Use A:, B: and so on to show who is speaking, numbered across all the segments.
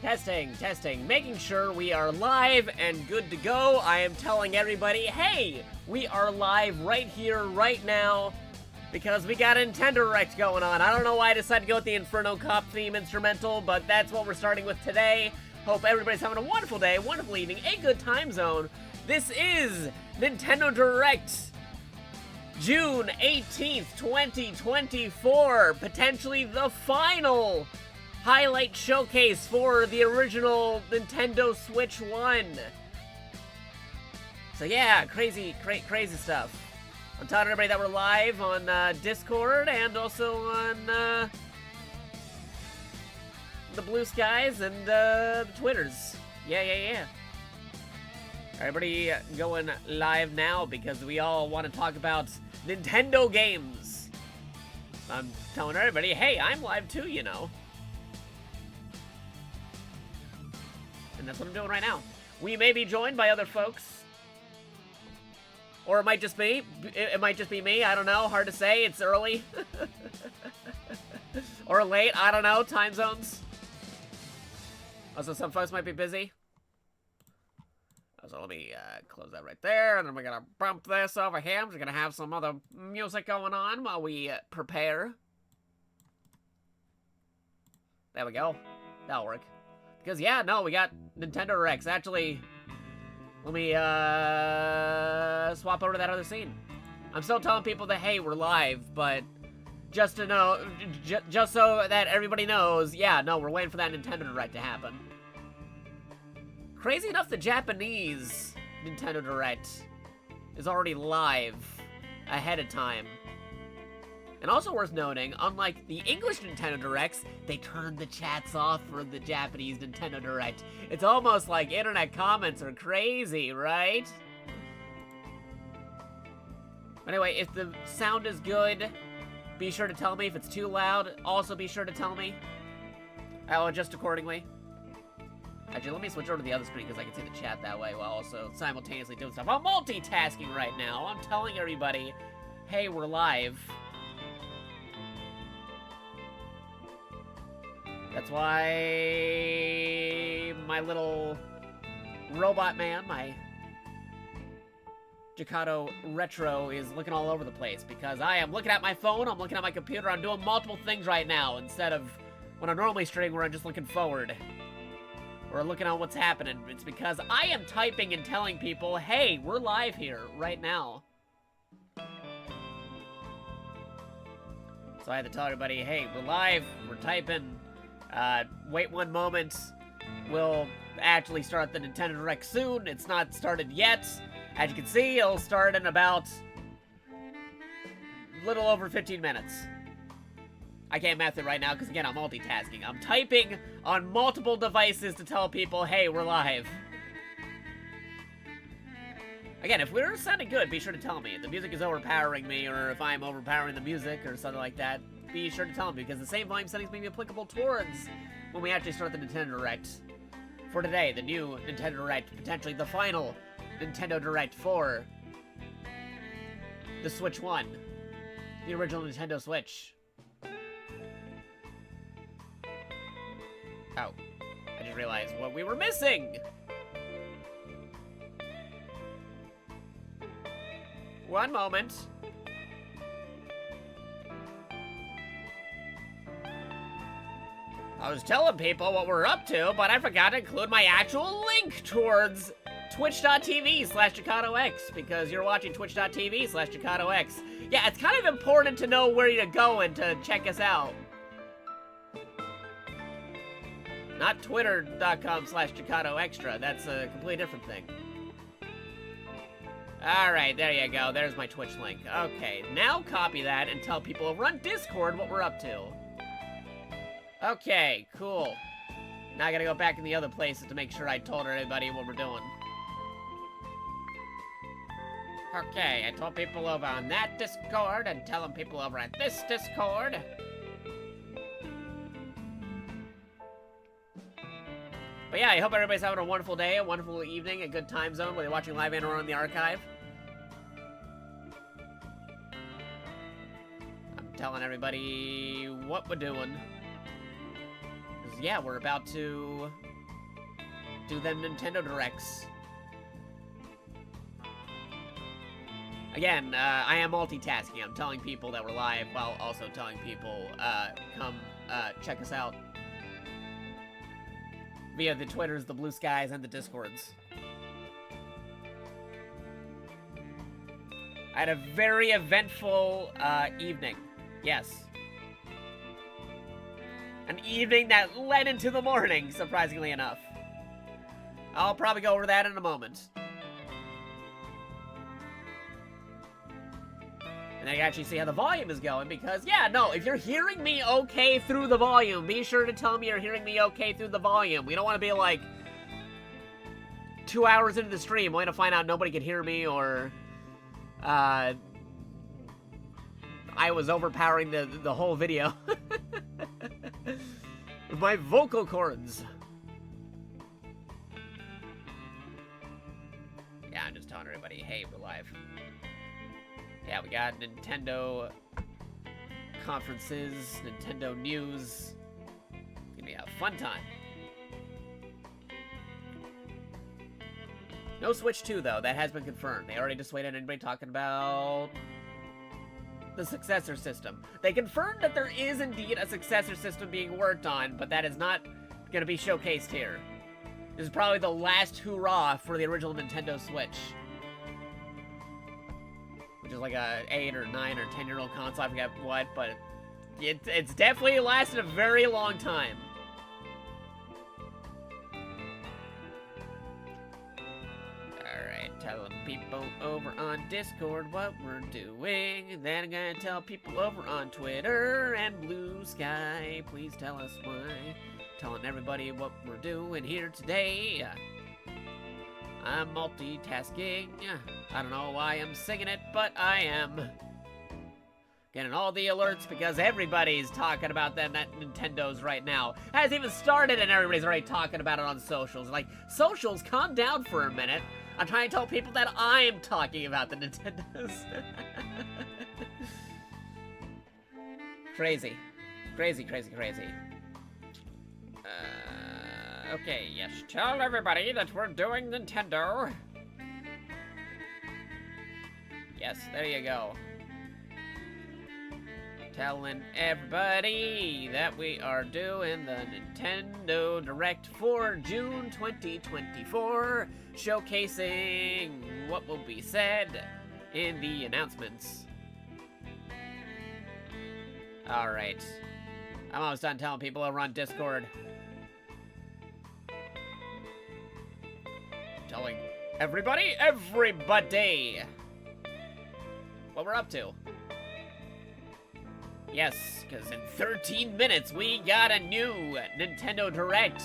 A: Testing, making sure we are live and good to go. I am telling everybody, hey, we are live right here, right now, because we got a Nintendo Direct going on. I don't know why I decided to go with the Inferno Cop theme instrumental, but that's what we're starting with today. Hope everybody's having a wonderful day, wonderful evening, a good time zone. This is Nintendo Direct, June 18th, 2024, potentially the final highlight showcase for the original Nintendo Switch 1. So yeah, crazy stuff. I'm telling everybody that we're live on Discord and also on the Blue Skies and the Twitters. Yeah. Everybody going live now because we all want to talk about Nintendo games. I'm telling everybody, hey, I'm live too, you know. And that's what I'm doing right now. We may be joined by other folks. Or it might just be. It might just be me. I don't know. Hard to say. It's early. Or late. I don't know. Time zones. Also, some folks might be busy. So let me close that right there. And then we're going to bump this over here. We're going to have some other music going on while we prepare. There we go. That'll work. Because, yeah, no, we got Nintendo Directs. Actually, let me swap over to that other scene. I'm still telling people that, hey, we're live, but just to know, just so that everybody knows, yeah, no, we're waiting for that Nintendo Direct to happen. Crazy enough, the Japanese Nintendo Direct is already live ahead of time. And also worth noting, unlike the English Nintendo Directs, they turned the chats off for the Japanese Nintendo Direct. It's almost like internet comments are crazy, right? Anyway, if the sound is good, be sure to tell me. If it's too loud, also be sure to tell me. I'll adjust accordingly. Actually, let me switch over to the other screen because I can see the chat that way while also simultaneously doing stuff. I'm multitasking right now. I'm telling everybody, hey, we're live. That's why my little robot man, my Jakato Retro, is looking all over the place because I am looking at my phone, I'm looking at my computer, I'm doing multiple things right now instead of when I'm normally streaming where I'm just looking forward or looking at what's happening. It's because I am typing and telling people, hey, we're live here right now. So I had to tell everybody, hey, we're live, we're typing. Wait one moment. We'll actually start the Nintendo Direct soon. It's not started yet. As you can see, it'll start in about a little over 15 minutes. I can't math it right now because, again, I'm multitasking. I'm typing on multiple devices to tell people, hey, we're live. Again, if we're sounding good, be sure to tell me. If the music is overpowering me, or if I'm overpowering the music, or something like that, be sure to tell me, because the same volume settings may be applicable towards when we actually start the Nintendo Direct. For today, the new Nintendo Direct, potentially the final Nintendo Direct for the Switch 1. The original Nintendo Switch. Oh, I just realized what we were missing! One moment. I was telling people what we're up to, but I forgot to include my actual link towards twitch.tv/JakatoX, because you're watching twitch.tv/JakatoX. Yeah, it's kind of important to know where to go and to check us out. Not twitter.com/JakatoExtra. That's a completely different thing. Alright, there you go. There's my Twitch link. Okay, now copy that and tell people over on Discord what we're up to. Okay, cool. Now I gotta go back in the other places to make sure I told everybody what we're doing. Okay, I told people over on that Discord and telling people over at this Discord. But yeah, I hope everybody's having a wonderful day, a wonderful evening, a good time zone, whether you're watching live and or on the archive. I'm telling everybody what we're doing. 'Cause yeah, we're about to do them Nintendo Directs. Again, I am multitasking. I'm telling people that we're live while also telling people, come check us out via the Twitters, the Blue Skies, and the Discords. I had a very eventful evening. Yes. An evening that led into the morning, surprisingly enough. I'll probably go over that in a moment. And I can actually see how the volume is going because, yeah, no, if you're hearing me okay through the volume, be sure to tell me you're hearing me okay through the volume. We don't want to be like 2 hours into the stream, only to find out nobody could hear me or I was overpowering the whole video with my vocal cords. Yeah, I'm just telling everybody, hey, we're live. Yeah, we got Nintendo conferences, Nintendo news. It's gonna be a fun time. No Switch 2, though. That has been confirmed. They already dissuaded anybody talking about the successor system. They confirmed that there is indeed a successor system being worked on, but that is not going to be showcased here. This is probably the last hurrah for the original Nintendo Switch. Which is like a 8 or 9 or 10-year-old console, I forget what, but it's definitely lasted a very long time. Alright, telling people over on Discord what we're doing. Then I'm gonna tell people over on Twitter and Blue Sky, please tell us why. Telling everybody what we're doing here today. I'm multitasking. I don't know why I'm singing it, but I am. Getting all the alerts because everybody's talking about them at Nintendo's right now. It hasn't even started and everybody's already talking about it on socials. Like, socials, calm down for a minute. I'm trying to tell people that I'm talking about the Nintendos. Crazy. Crazy, crazy, crazy. Okay, yes, tell everybody that we're doing Nintendo. Yes, there you go. Telling everybody that we are doing the Nintendo Direct for June 2024, showcasing what will be said in the announcements. Alright. I'm almost done telling people over on Discord. Telling everybody what we're up to. Yes, because in 13 minutes we got a new Nintendo Direct.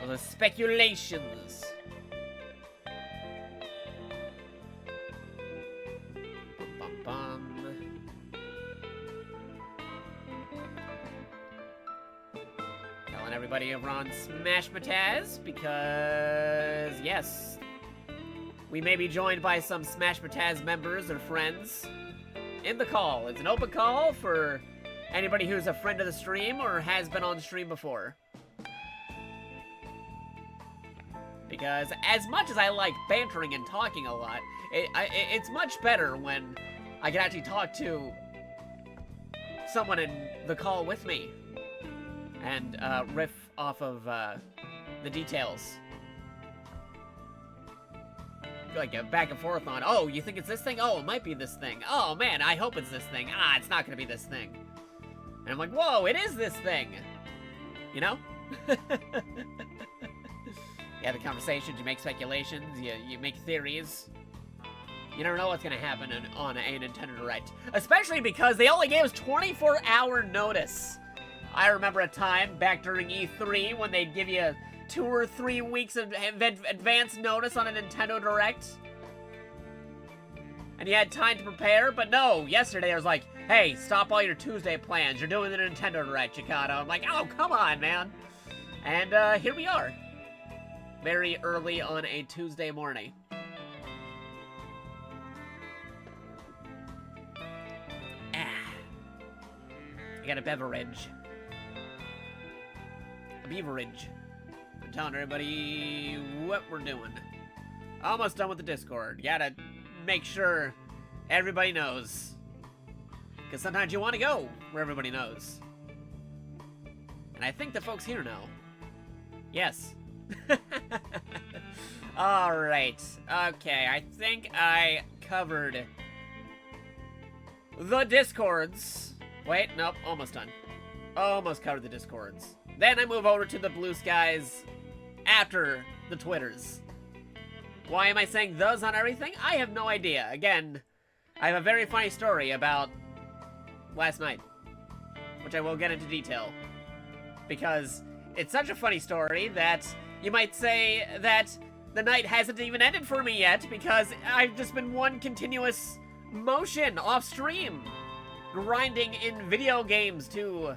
A: All the speculations. Bum, bum, bum. Telling everybody over on Smash Mataz because, yes, we may be joined by some Smash Mataz members or friends in the call. It's an open call for anybody who's a friend of the stream or has been on stream before. Because as much as I like bantering and talking a lot, it's much better when I can actually talk to someone in the call with me and riff off of the details. Like a back and forth on, oh, you think it's this thing? Oh, it might be this thing. Oh, man, I hope it's this thing. Ah, it's not gonna be this thing. And I'm like, whoa, it is this thing. You know? You have the conversations, you make speculations, you make theories. You never know what's gonna happen on a Nintendo Direct. Especially because they only gave us 24-hour notice. I remember a time back during E3 when they'd give you 2 or 3 weeks of advance notice on a Nintendo Direct. And you had time to prepare, but no, yesterday I was like, hey, stop all your Tuesday plans. You're doing the Nintendo Direct, Jakato. I'm like, oh, come on, man. And here we are. Very early on a Tuesday morning. I got a beverage. beverage. I'm telling everybody what we're doing. Almost done with the Discord. Gotta make sure everybody knows. Because sometimes you want to go where everybody knows. And I think the folks here know. Yes. Alright. Okay, I think I covered the Discords. Wait, nope, almost done. Almost covered the Discords. Then I move over to the Blue Skies after the Twitters. Why am I saying those on everything? I have no idea. Again, I have a very funny story about last night, which I will get into detail. Because it's such a funny story that you might say that the night hasn't even ended for me yet, because I've just been one continuous motion off stream, grinding in video games to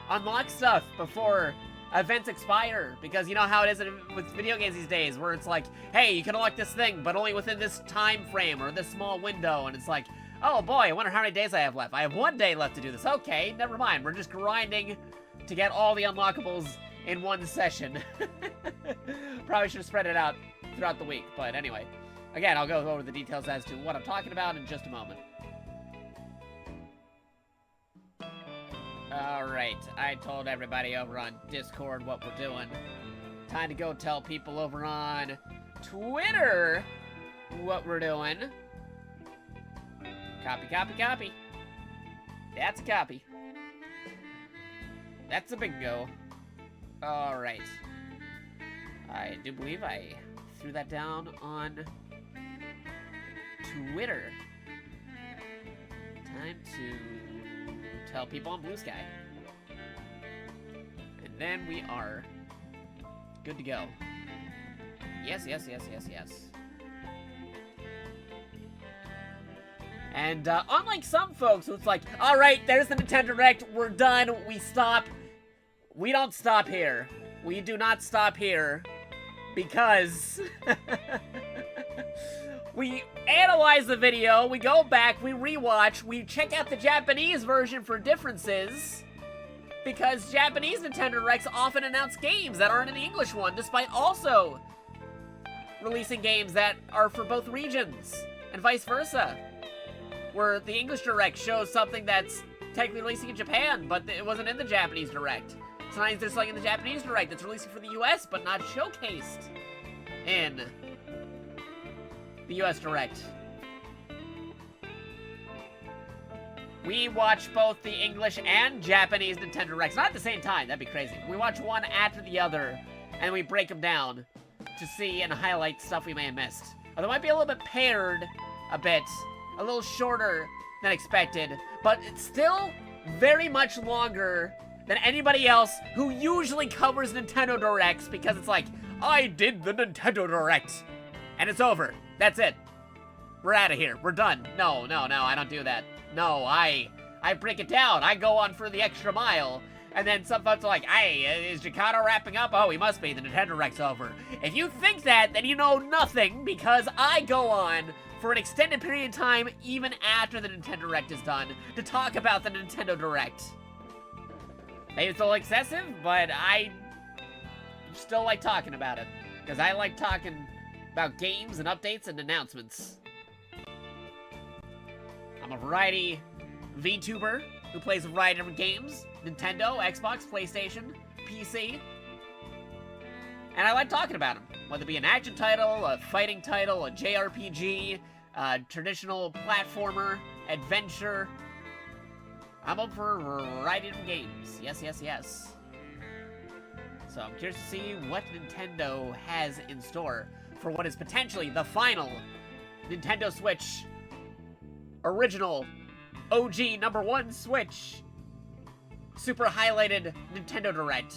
A: unlock stuff before events expire, because you know how it is with video games these days, where it's like, hey, you can unlock this thing, but only within this time frame or this small window, and it's like, oh boy, I wonder how many days I have left. I have 1 day left to do this. Okay, never mind. We're just grinding to get all the unlockables in one session. Probably should have spread it out throughout the week, but anyway. Again, I'll go over the details as to what I'm talking about in just a moment. Alright, I told everybody over on Discord what we're doing. Time to go tell people over on Twitter what we're doing. Copy, copy, copy. That's a copy. That's a bingo. Alright. I do believe I threw that down on Twitter. Time to tell people on Blue Sky. And then we are good to go. Yes, yes, yes, yes, yes. And unlike some folks who it's like, alright, there's the Nintendo Direct, we're done, we stop. We don't stop here. We do not stop here. Because we analyze the video, we go back, we rewatch, we check out the Japanese version for differences. Because Japanese Nintendo Directs often announce games that aren't in the English one, despite also releasing games that are for both regions, and vice versa. Where the English Direct shows something that's technically releasing in Japan, but it wasn't in the Japanese Direct. Sometimes there's something in the Japanese Direct that's releasing for the US, but not showcased in the US Direct. We watch both the English and Japanese Nintendo Directs, not at the same time, that'd be crazy. We watch one after the other, and we break them down to see and highlight stuff we may have missed. Or they might be a little bit paired a bit, a little shorter than expected, but it's still very much longer than anybody else who usually covers Nintendo Directs, because it's like, I did the Nintendo Direct, and it's over. That's it. We're out of here. We're done. No, no, no, I don't do that. No, I break it down. I go on for the extra mile. And then some folks are like, hey, is Jakato wrapping up? Oh, he must be. The Nintendo Direct's over. If you think that, then you know nothing, because I go on for an extended period of time, even after the Nintendo Direct is done, to talk about the Nintendo Direct. Maybe it's a little excessive, but I still like talking about it. Because I like talking about games and updates and announcements. I'm a variety VTuber who plays a variety of different games. Nintendo, Xbox, PlayStation, PC. And I like talking about them. Whether it be an action title, a fighting title, a JRPG, a traditional platformer, adventure. I'm up for a variety of different games. Yes, yes, yes. So I'm curious to see what Nintendo has in store for what is potentially the final Nintendo Switch original OG #1 Switch super highlighted Nintendo Direct.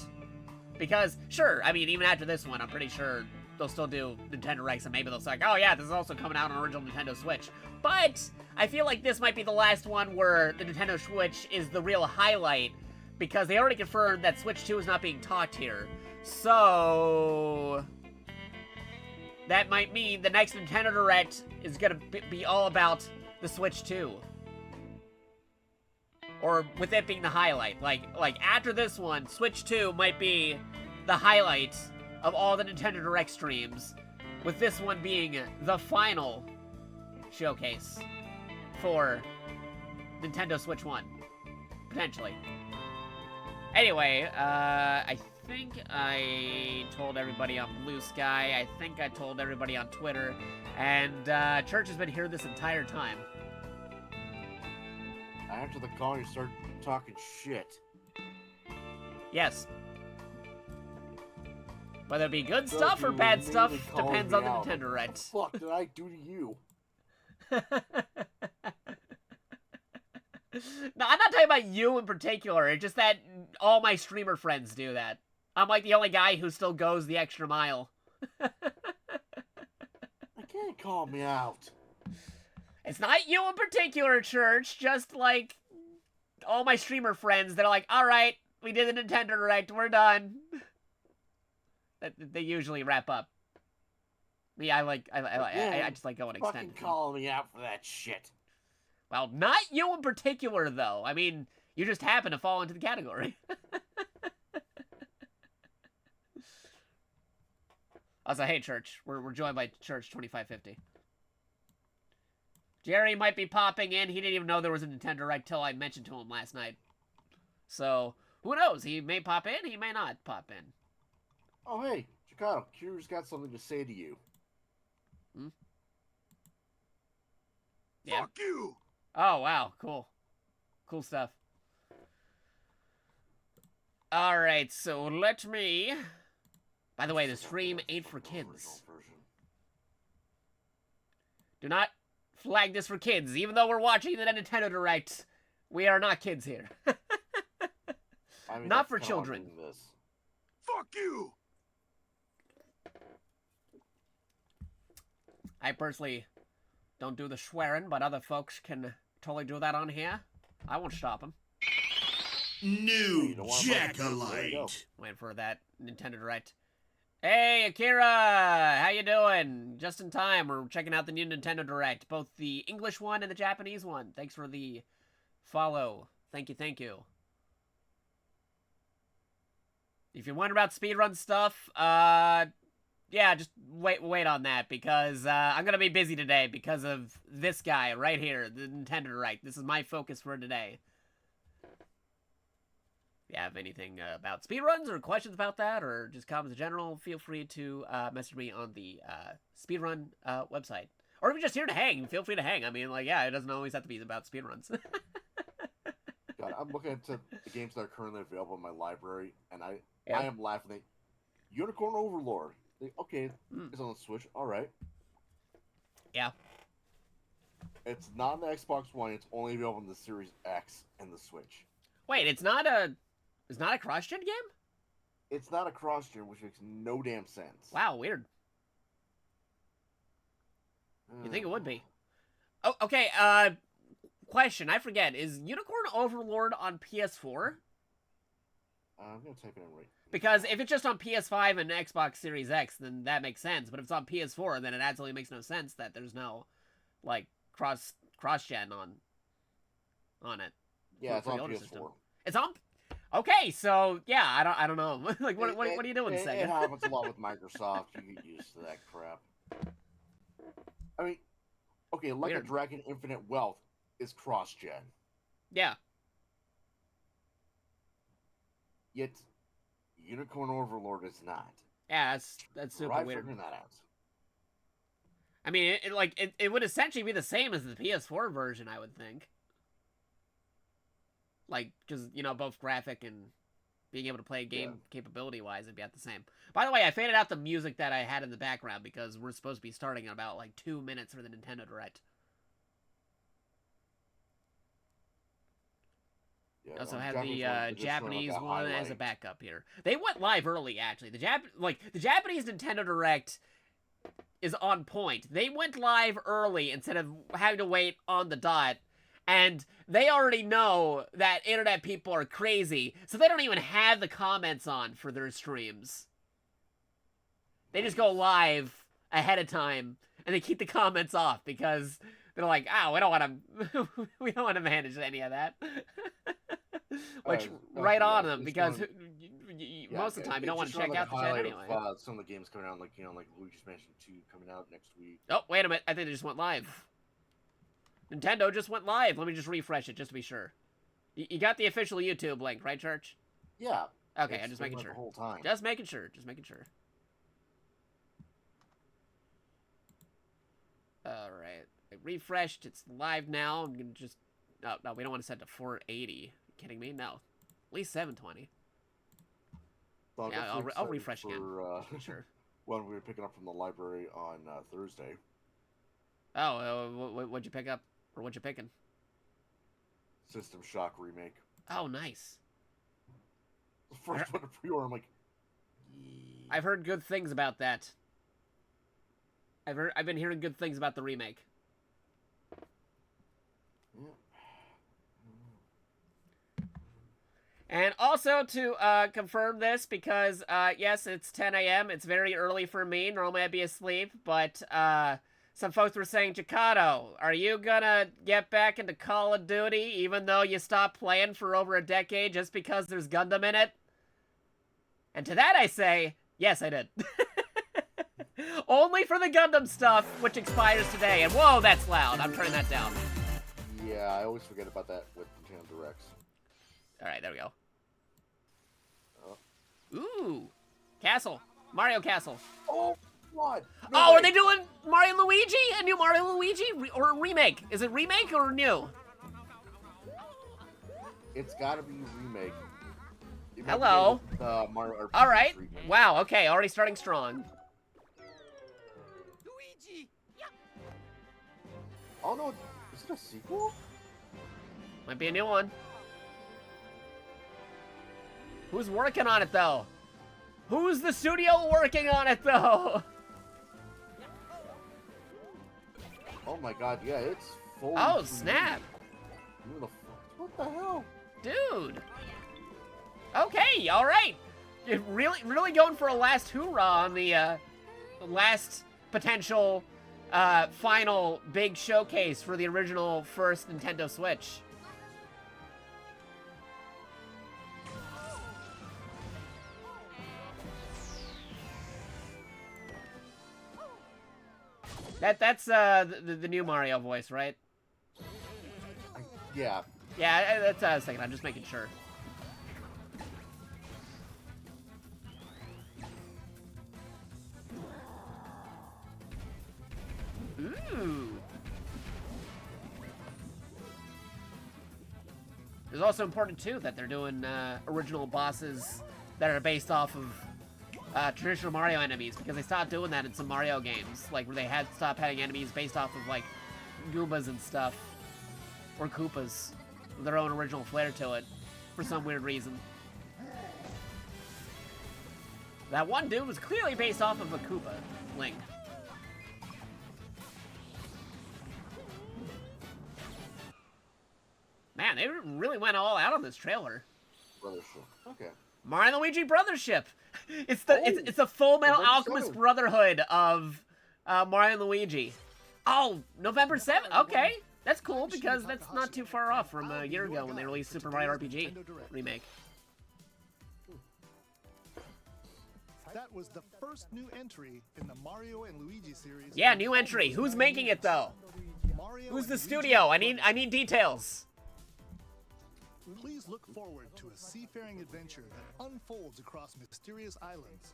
A: Because, sure, I mean, even after this one, I'm pretty sure they'll still do Nintendo Directs, and maybe they'll say, like, oh yeah, this is also coming out on original Nintendo Switch. But I feel like this might be the last one where the Nintendo Switch is the real highlight, because they already confirmed that Switch 2 is not being talked here. So that might mean the next Nintendo Direct is gonna be all about the Switch 2. Or with it being the highlight. Like after this one, Switch 2 might be the highlight of all the Nintendo Direct streams, with this one being the final showcase for Nintendo Switch 1. Potentially. Anyway, I think I told everybody on Blue Sky, I think I told everybody on Twitter, and Church has been here this entire time.
B: After the call, you start talking shit.
A: Yes. Whether it be good stuff or bad stuff depends on the Nintendo Direct.
B: What the fuck did I do to you?
A: No, I'm not talking about you in particular. It's just that all my streamer friends do that. I'm like the only guy who still goes the extra mile.
B: I can't call me out.
A: It's not you in particular, Church. Just like all my streamer friends that are like, all right, we did the Nintendo Direct, we're done. They usually wrap up. Me, I just like going extended.
B: Fucking calling me out for that shit.
A: Well, not you in particular, though. I mean, you just happen to fall into the category. Also, hey, Church. We're joined by Church 2550. Jerry might be popping in. He didn't even know there was a Nintendo Direct till I mentioned to him last night. So, who knows? He may pop in, he may not pop in.
B: Oh, hey, Jakato, Q's got something to say to you.
A: Hmm? Yeah.
B: Fuck you!
A: Oh, wow. Cool. Cool stuff. Alright, so let me... By the way, the stream ain't for kids. Do not flag this for kids. Even though we're watching the Nintendo Direct, we are not kids here.
B: I mean,
A: not for children.
B: Fuck you!
A: I personally don't do the swearing, but other folks can totally do that on here. I won't stop them.
C: New JakatoX.
A: Waiting for that Nintendo Direct. Hey, Akira! How you doing? Just in time. We're checking out the new Nintendo Direct. Both the English one and the Japanese one. Thanks for the follow. Thank you, thank you. If you're wondering about speedrun stuff, yeah, just wait on that, because I'm gonna be busy today because of this guy right here, the Nintendo Direct. This is my focus for today. If you have anything about speedruns or questions about that, or just comments in general, feel free to message me on the speedrun website. Or if you're just here to hang, feel free to hang. I mean, like, yeah, it doesn't always have to be about speedruns.
B: God, I'm looking into the games that are currently available in my library, and I
A: Yeah.
B: am laughing. Unicorn Overlord. Okay, it's on the Switch. All right.
A: Yeah.
B: It's not on the Xbox One. It's only available on the Series X and the Switch.
A: Wait, it's not a cross-gen game?
B: It's not a cross-gen, which makes no damn sense.
A: Wow, weird. You think it would be? Oh, okay. Question. I forget. Is Unicorn Overlord on PS4?
B: I'm gonna type it in right.
A: Because if it's just on PS5 and Xbox Series X, then that makes sense. But if it's on PS4, then it absolutely makes no sense that there's no, like, cross-gen on it.
B: Yeah, it's on
A: PS4.
B: PS4.
A: It's on. Okay, so yeah, I don't know. Like, what are you doing, Sega?
B: It happens a lot with Microsoft. You get used to that crap. I mean, okay, like a Dragon Infinite Wealth is cross-gen.
A: Yeah.
B: Yet, Unicorn Overlord is not.
A: Yeah, that's super weird.
B: Figuring that out.
A: I mean, it would essentially be the same as the PS4 version, I would think. Like, just, you know, both graphic and being able to play a game capability-wise, it'd be at the same. By the way, I faded out the music that I had in the background because we're supposed to be starting in about, like, 2 minutes for the Nintendo Direct.
B: Yeah,
A: Also had the Japanese one as a backup here. They went live early, actually. The Japanese Nintendo Direct is on point. They went live early instead of having to wait on the dot. And they already know that internet people are crazy, so they don't even have the comments on for their streams. They just go live ahead of time, and they keep the comments off because they're like, "Oh, we don't want to manage any of that." Which, right on them, because most of the time you don't want to check
B: like
A: out the chat anyway.
B: Of, some of the games coming out, like like Luigi's Mansion 2 coming out next week.
A: Oh, wait a minute! I think it just went live. Nintendo just went live. Let me just refresh it just to be sure. You got the official YouTube link, right, Church?
B: Yeah.
A: Okay, I'm just making sure.
B: The whole time.
A: Just making sure. Just making sure. All right, I refreshed. It's live now. I'm gonna just. No, we don't want to set to 480. Are you kidding me? No, at least 720.
B: So
A: yeah, I'll refresh again. Sure.
B: One we were picking up from the library on Thursday.
A: Oh, what'd you pick up? Or what you picking?
B: System Shock remake.
A: Oh, nice.
B: The first one to pre-order, I'm like...
A: I've heard good things about that. I've been hearing good things about the remake.
B: Yeah.
A: And also to confirm this, because, yes, it's 10 a.m. It's very early for me. Normally I'd be asleep, but some folks were saying, Jakato, are you gonna get back into Call of Duty even though you stopped playing for over a decade just because there's Gundam in it? And to that I say, yes, I did. Only for the Gundam stuff, which expires today. And whoa, that's loud. I'm turning that down.
B: Yeah, I always forget about that with Nintendo Directs.
A: Alright, there we go.
B: Oh.
A: Ooh. Castle. Mario Castle.
B: Oh, what?
A: No oh, way. Are they doing Mario and Luigi? A new Mario and Luigi? Or a remake? Is it remake or new?
B: It's gotta be remake.
A: Hello.
B: Mario RPG
A: Alright.
B: remake.
A: Wow, okay. Already starting strong.
D: Luigi! Yeah.
B: Oh no, is it a sequel?
A: Might be a new one. Who's working on it, though? Who's the studio working on it, though?
B: Oh my god, yeah, it's full.
A: Oh, snap.
B: What the hell?
A: Dude. Okay, alright. You're really going for a last hoorah on the last potential final big showcase for the original first Nintendo Switch. That's the new Mario voice, right?
B: Yeah.
A: Yeah, that's what I was thinking. I'm just making sure. Ooh. It's also important too that they're doing original bosses that are based off of traditional Mario enemies, because they stopped doing that in some Mario games, like where they had stopped having enemies based off of like Goombas and stuff, or Koopas, with their own original flair to it, for some weird reason. That one dude was clearly based off of a Koopa, Link. Man, they really went all out on this trailer.
B: Brothership. Okay.
A: Mario and Luigi Brothership. It's the Full Metal Alchemist Brotherhood of Mario and Luigi. Oh, November 7th. Okay, that's cool because that's not too far off from a year ago when they released Super Mario RPG remake.
E: That was the first new entry in the Mario and Luigi series.
A: Yeah, new entry. Who's making it though? Who's the studio? I need details.
E: Please look forward to a seafaring adventure that unfolds across mysterious islands,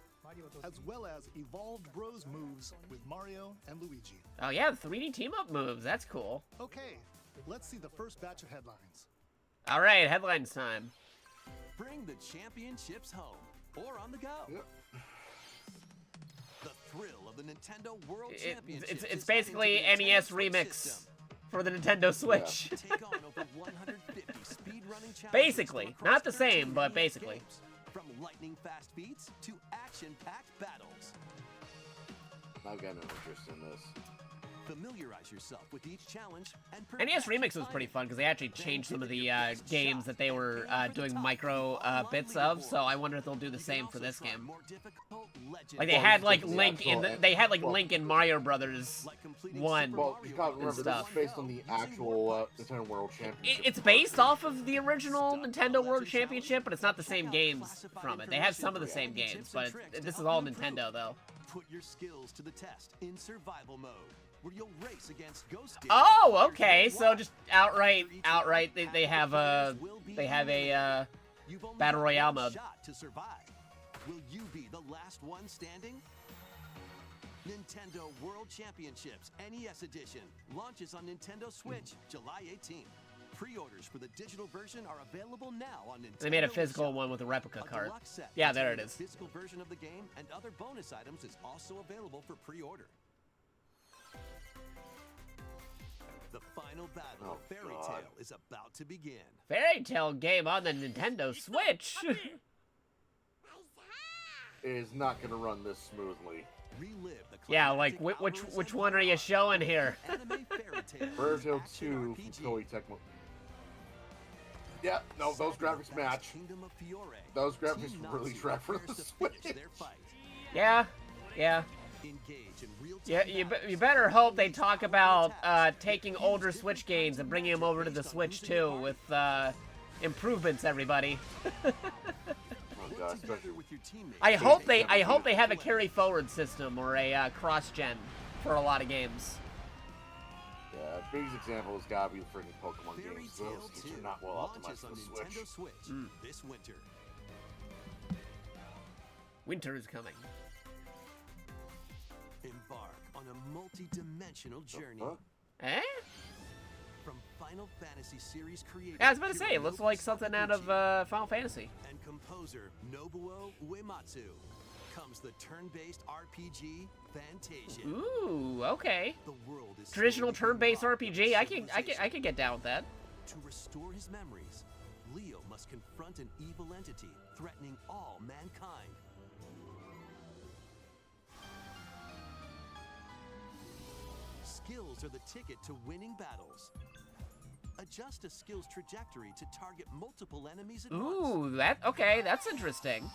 E: as well as evolved Bros moves with Mario and Luigi.
A: Oh yeah, 3D team-up moves. That's cool.
E: Okay, let's see the first batch of headlines.
A: All right, headlines time.
D: Bring the championships home or on the go.
B: Yep.
D: The thrill of the Nintendo World Championships.
A: It's basically NES remix for the Nintendo Switch.
D: Yeah. Take on over 150 speedrunning challenges.
A: Basically, not the same, but basically.
D: Games, from lightning fast beats to action-packed battles.
B: I've got no interest in this.
D: Familiarize yourself with each challenge and
A: NES Remix was pretty fun because they actually changed some of the games that they were doing micro bits of. So I wonder if they'll do the same for this game. Like they had like Link in Link in Mario Brothers 1.
B: Well, you gotta remember this is based on the actual Nintendo World Championship.
A: It's based off of the original Nintendo World Championship, but it's not the same games from it. They have some of the same games, but this is all Nintendo though.
D: Put your skills to the test in survival mode, where you'll race against ghost.
A: Oh, okay. So just outright, they have a battle royale mode.
D: To survive. Will you be the last one standing? Nintendo World Championships NES Edition launches on Nintendo Switch July 18th. Pre-orders for the digital version are available now on Nintendo.
A: They made a physical one with a replica card. Yeah, there it is.
D: The physical version of the game and other bonus items is also available for pre-order. The final battle of Fairy Tail is about to begin.
A: Fairy Tail game on the Nintendo Switch.
B: It is not going to run this smoothly.
D: Relive the
A: Yeah, like which one are you showing here?
B: Fairy Tail 2 from Koei Tecmo. Yeah, no, those graphics match. Those graphics really track for the Switch.
A: Yeah. Yeah, you better hope they talk about taking older Switch games and bringing them over to the Switch too with improvements, everybody. I hope they have a carry forward system or a cross-gen for a lot of games.
B: Yeah, biggest example has got to be the freaking Pokemon games. Those games are not well optimized for the Switch.
D: This winter.
A: Winter is coming.
D: Embark on a multi-dimensional journey.
A: Eh?
D: From Final Fantasy series creator.
A: Yeah, I was about to say, it looks like something out of Final Fantasy.
D: And composer Nobuo Uematsu comes the turn-based RPG Fantasia.
A: Ooh, okay.
D: The world is
A: Traditional turn-based RPG. I can get down with that.
D: To restore his memories, Leo must confront an evil entity threatening all mankind. Skills are the ticket to winning battles. Adjust a skill's trajectory to target multiple enemies at once.
A: Ooh, that's interesting.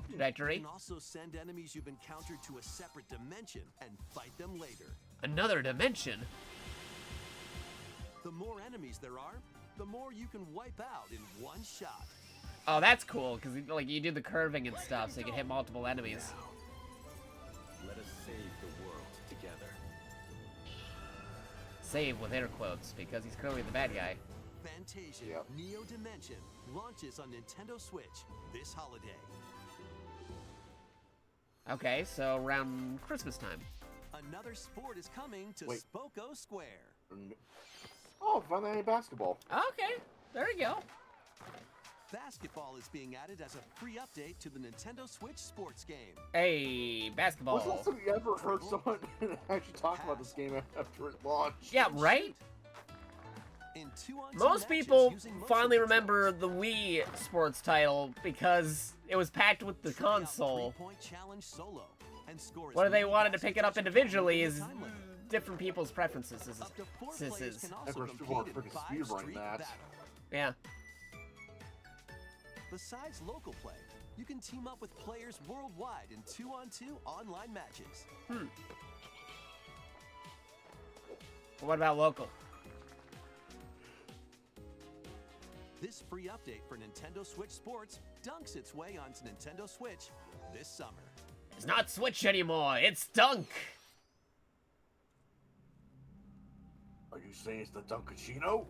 A: Trajectory.
D: You can also send enemies you've encountered to a separate dimension and fight them later.
A: Another dimension.
D: The more enemies there are, the more you can wipe out in one shot.
A: Oh, that's cool, because like you do the curving and stuff, so you can hit multiple enemies.
F: Let us save the world together.
A: Save with air quotes, because he's clearly the bad guy.
D: Fantasia Neo Dimension launches on Nintendo Switch this holiday.
A: Okay, so around Christmas time.
D: Another sport is coming to Spoko Square.
B: Oh, finally basketball.
A: Okay, there you go.
D: Basketball is being added as a free update to the Nintendo Switch sports game.
A: Hey, basketball.
B: When's the last time you ever heard someone actually talk about this game after it launched?
A: Yeah, right? Most people finally remember the Wii sports title because it was packed with the console. Whether they wanted to pick it up individually is different people's preferences.
B: Of course, people are freaking speedrunning that.
A: Yeah.
D: Besides local play, you can team up with players worldwide in 2-on-2 online matches.
A: What about local?
D: This free update for Nintendo Switch Sports dunks its way onto Nintendo Switch this summer.
A: It's not Switch anymore, it's Dunk!
B: Are you saying it's the Dunkachino?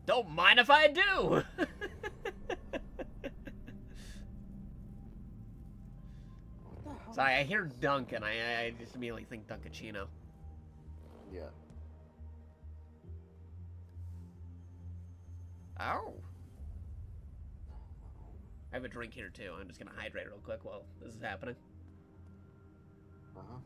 A: Don't mind if I do! Sorry, I hear Dunk and I just immediately think Dunkachino.
B: Yeah.
A: Oh. I have a drink here too. I'm just gonna hydrate real quick while this is happening.
B: Uh-huh.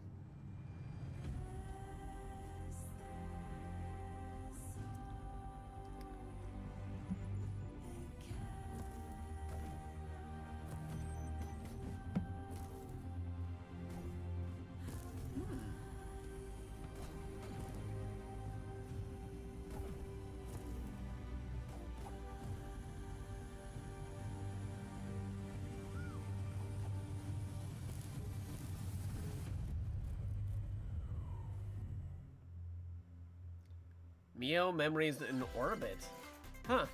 A: Mio Memories in Orbit. Huh.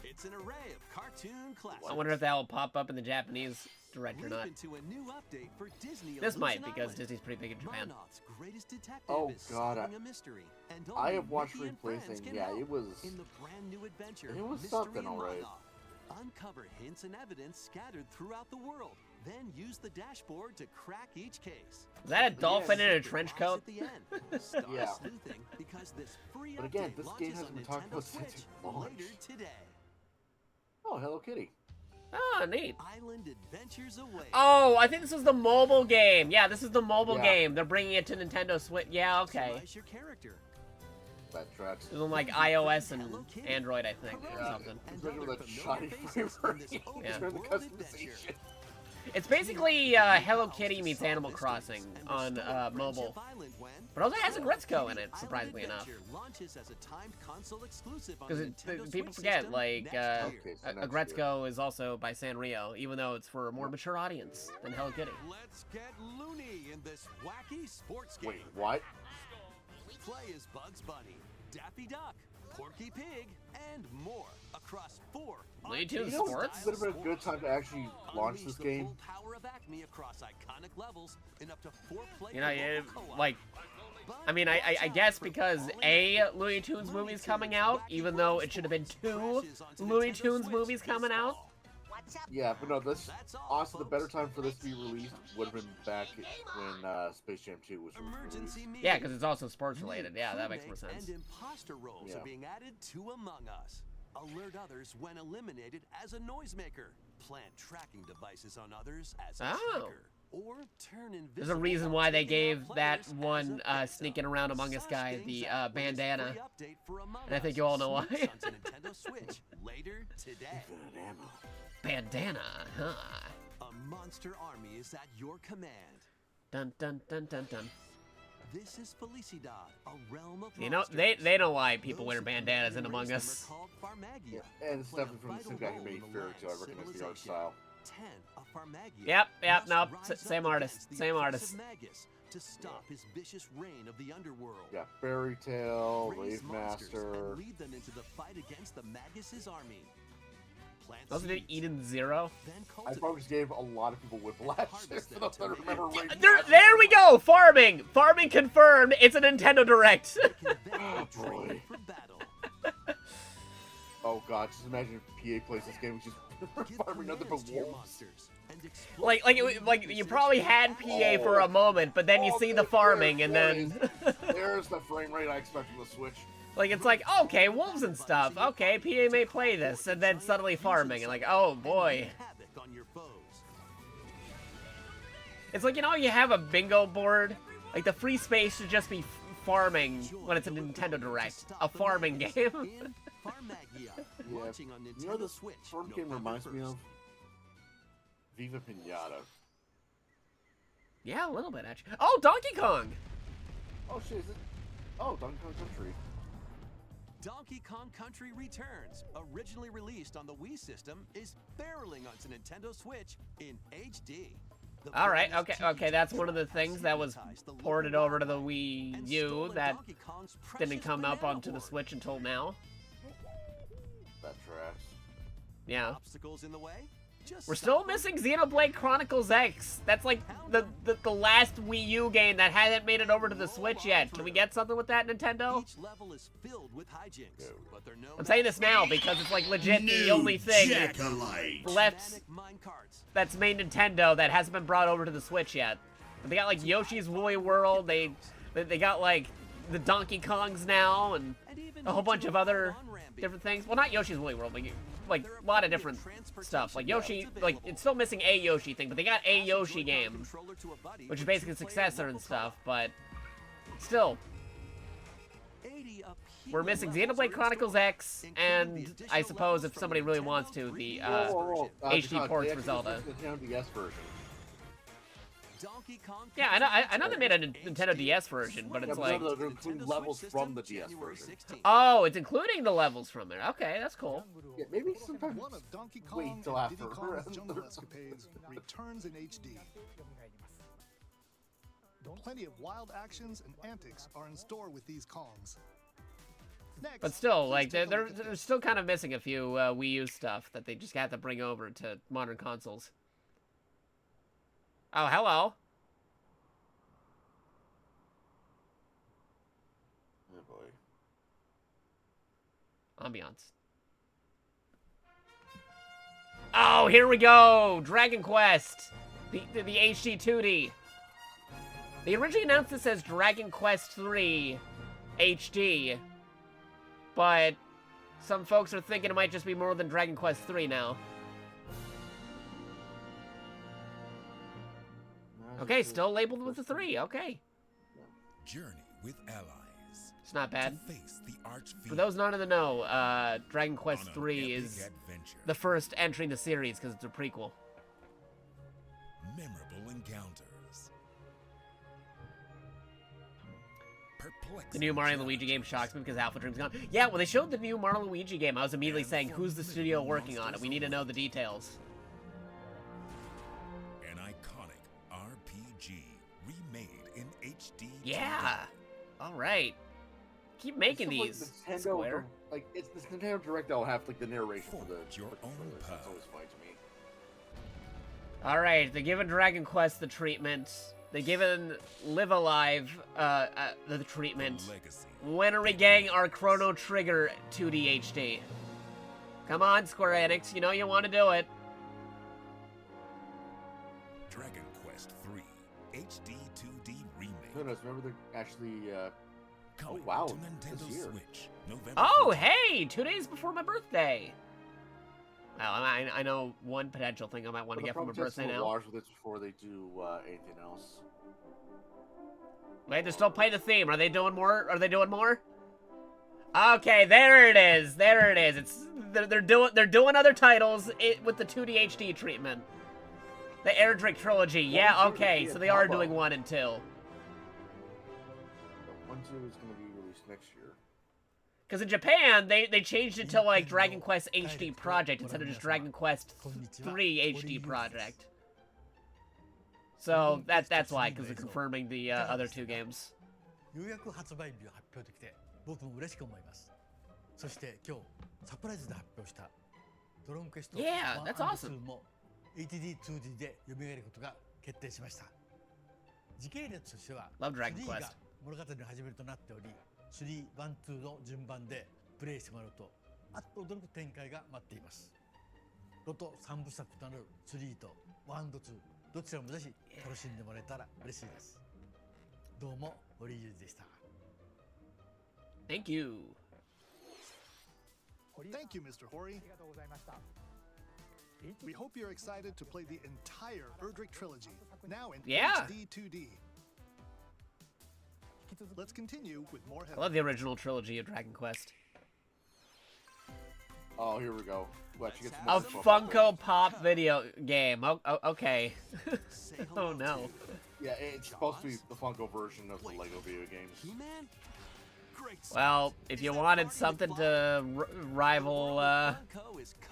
D: It's an array of cartoon classics.
A: I wonder if that will pop up in the Japanese direct or not.
D: Into a new update for Disney
A: This might,
D: Illusion
A: because
D: Island.
A: Disney's pretty big in Japan.
D: Monarch's greatest detective
B: Oh,
D: is
B: God,
D: solving a mystery, and
B: I
D: only
B: have watched
D: Mickey and
B: replay
D: friends
B: thing.
D: can
B: Yeah,
D: help
B: it was.
D: in the brand new adventure.
B: It was
D: Mystery
B: something,
D: in
B: alright.
D: Monarch. Uncover hints and evidence scattered throughout the world. Then use the dashboard to crack each case.
A: Is that a dolphin in a trench coat?
D: At the end. Start
B: Yeah.
D: sleuthing because this free
B: But again,
D: update
B: this
D: launches
B: game hasn't
D: on
B: been talked
D: Nintendo
B: about since
D: Switch
B: it launched.
D: later today.
B: Oh, Hello Kitty.
A: Oh, neat.
D: Island Adventures Away.
A: Oh, I think this is the mobile game. Yeah, this is the mobile
B: Yeah.
A: game. They're bringing it to Nintendo Switch. Yeah, okay.
D: Customize your character.
B: That tracks.
A: This is like iOS and Android, I think, or
B: Yeah.
A: something.
D: And
B: Especially
D: other
B: with that
D: familiar
B: shoddy
D: faces
B: frame
D: in this
B: rate
D: open
A: Yeah.
B: during the
D: world adventure.
B: customization.
A: It's basically Hello Kitty meets Animal Crossing on mobile. But also has a Gretzko in it, surprisingly enough. Because people forget, like,
B: Okay, so
A: a
B: next
A: Gretzko is also by Sanrio, even though it's for a more mature audience than Hello Kitty.
D: Let's get loony in this wacky sports game.
B: Wait, what?
D: Play as Bugs Bunny, Daffy Duck, Porky Pig, and more across 4
A: Looney Tunes
B: You know,
A: Sports?
B: would have been a good time to actually launch this game.
D: Full power of Acme across iconic levels in up to 4
A: You know,
D: playable
A: yeah,
D: co-op.
A: like, I mean, I guess because a Looney Tunes movie's coming out, even though it should have been 2 Looney Tunes movies coming out.
B: Yeah, but no, this honestly the better time for this to be released would have been back when Space Jam 2 was released.
A: Yeah, because it's also sports related. Yeah, that makes more sense.
D: And imposter roles
B: Yeah.
D: are being added to Among Us. Alert others when eliminated as a noisemaker. Plant tracking devices on others as a
A: Oh.
D: tracker. Or turn invisible.
A: There's a reason why they gave that one sneaking around Among Us guy the bandana. And I think you all know why.
D: Nintendo Switch later today.
A: Bandana, huh?
D: A monster army is at your command.
A: Dun dun dun dun dun.
D: This is Felicidad, a realm of
A: You know,
D: monsters.
A: they know why people
D: Those
A: wear
D: who
A: bandanas in
D: embrace
A: Among
D: them
A: Us.
D: are called Farmagia,
B: Yeah, and it's
D: play a
B: definitely from the same
D: vital
B: guy who
D: role
B: made
D: in the
B: Fairy Tail. I
D: land's
B: recognize the art
D: civilization.
B: style.
D: 10, a Farmagia
A: Yep,
D: must
A: nope,
D: rise
A: same
D: up
A: artist,
D: against the
A: same artist.
D: oppressive Magus to stop his vicious reign of the underworld.
B: Yeah, Fairy Tail,
D: Raise
B: Rave
D: monsters
B: Master.
D: and lead them into the fight against the Magus' army. Plant
A: Also did
D: seeds,
A: Eden Zero.
D: then
B: I
D: cultivate.
B: probably just gave a lot of people whiplash for those that remember Rave
A: There we go! Farming! Farming confirmed! It's a Nintendo Direct!
D: They can then
B: Oh,
D: be trained
B: boy.
D: for battle.
B: Oh god, just imagine if PA plays this game, which is
D: Give
B: farming nothing but
D: commands to your
B: wolves.
D: monsters and exploit
A: like you probably had PA for a moment, but then you see the farming and then
B: There's the frame rate I expect from the Switch.
A: like it's like, okay, wolves and stuff. Okay, PA may play this, and then suddenly farming and like, oh boy.
D: havoc on your foes.
A: It's like, you know, you have a bingo board, like the free space should just be farming when it's a Nintendo Direct, a farming game.
D: In Farmagia, launching on
B: You know
D: Nintendo
B: this
D: Switch.
B: farm game
D: November
B: reminds me
D: 1st.
B: of? Viva Pinata.
A: Yeah, a little bit actually. Oh, Donkey Kong!
B: Oh shit, is it? Oh, Donkey Kong Country.
D: Donkey Kong Country Returns, originally released on the Wii system, is barreling onto Nintendo Switch in HD. The
A: All right,
D: bonus
A: okay,
D: TV
A: that's one of the
D: track
A: things that was
D: hypnotized the
A: ported
D: local
A: over to the
D: wildlife
A: Wii
D: and
A: U
D: stolen
A: that
D: Donkey Kong's
A: didn't
D: precious
A: come up
D: banana
A: onto the
D: hoard.
A: Switch until now.
B: That tracks.
A: Yeah.
D: Obstacles in the way? Just
A: We're still
D: stop them.
A: missing Xenoblade Chronicles X. That's like the last Wii U game that hasn't made it over to the Switch yet. Can we get something with that, Nintendo?
D: Each level is filled with hijinks, but they're no
A: I'm saying this now because it's like legit the
C: New
A: only thing
C: JakatoX.
A: left
D: mine carts.
A: that's made Nintendo that hasn't been brought over to the Switch yet. But they got like Yoshi's Woolly World. They got like the Donkey Kongs now and a whole bunch of other different things. Well, not Yoshi's Woolly World, but like a lot of different stuff. Like Yoshi, like it's still missing a Yoshi thing, but they got a Yoshi game, which is basically a successor and stuff. But still, we're missing Xenoblade Chronicles X, and I suppose if somebody really wants to, the HD ports for Zelda.
B: The Nintendo DS version.
A: Yeah, I know they made a Nintendo DS version, but it's
B: Yeah,
A: like,
B: but they're including levels from the DS version.
A: oh, it's including the levels from there. Okay, that's cool.
B: Yeah, maybe sometimes
E: One of Donkey
B: wait
E: Kong
B: till
E: and Diddy
B: after.
E: Kong's Jungle Escapades returns in HD. Plenty of wild actions and antics are in store with these Kongs. Next,
A: But still,
E: please
A: like,
E: take a
A: they're
E: look at this.
A: still kind of missing a few Wii U stuff that they just have to bring over to modern consoles. Oh, hello.
B: Oh boy.
A: Ambiance. Oh, here we go! Dragon Quest! The HD 2D. They originally announced this as Dragon Quest 3 HD, but some folks are thinking it might just be more than Dragon Quest 3 now. Okay, still labeled with the 3, okay.
C: Journey with allies.
A: It's not bad.
C: To face the arch
A: For those not in the know, Dragon Quest
C: on an
A: 3
C: epic
A: is
C: adventure.
A: the first entry in the series because it's a prequel.
C: Memorable encounters.
A: The new Mario and Luigi game shocks me because Alpha Dream's gone. Yeah, when they showed the new Mario and Luigi game, I was immediately saying, who's the studio working on it? We need to know the details.
C: An iconic RPG remade in HD.
A: Yeah! Alright. Keep making these,
B: Nintendo,
A: Square.
B: like, it's this Nintendo Direct that'll have, like, the narration for the...
C: Forge your own
B: That's
C: path.
B: always funny to me.
A: Alright, they're giving Dragon Quest the treatment. They're giving Live Alive the treatment.
C: Legacy.
A: When are we getting our Chrono Trigger 2D HD? Come on, Square Enix, you know you want to do it.
C: Dragon Quest 3 HD 2D remake.
B: Goodness, remember they're actually,
C: Coming
B: wow,
C: to
B: this
C: Nintendo
B: year.
C: Switch. November
A: Oh,
C: 14th.
A: hey! 2 days before my birthday! Well, I know one potential thing I might want to get for my birthday now.
B: Watch with this before they do anything else.
A: Wait, they're still playing the theme. Are they doing more? Are they doing more? Okay, there it is. There it is. It's they're doing other titles with the 2D HD treatment. The Erdrick trilogy. Yeah, okay. So they are doing 1 and 2.
B: 1, 2 is going to be released next year.
A: Because in Japan, they changed it to like Dragon Quest HD Project instead of just Dragon Quest 3 HD Project. So that's why, because they're confirming the other 2 games.
G: ようやく発売日が発表できて僕も嬉しく思います。そして今日サプライズで発表したドラゴンクエスト
A: Yeah, that's awesome.
G: 1&2も HD2D で蘇ることが決定しました。時系列としては
A: Love Dragon
G: 3が
A: Quest.
G: 物語の始めとなっており、3、1、2の順番でプレイしてもらうとあっと驚く展開が待っています。ロト3部作となる3と1と2どちらもぜひ楽しんでもらえたら嬉しいです。どうも堀井裕二でした。
A: Thank you.
E: Thank you, Mr. Hori. We hope you're excited to play the entire Erdrick trilogy, now in
A: Yeah.
E: HD 2D. Let's continue with more
A: I love the original trilogy of Dragon Quest.
B: Oh, here we go. Well, she gets
A: A
B: more
A: Funko Pop video game. Oh, okay. Oh no.
B: Yeah, it's supposed to be the Funko version of the Lego video games.
D: He-Man? Great
A: Well, if you wanted something to rival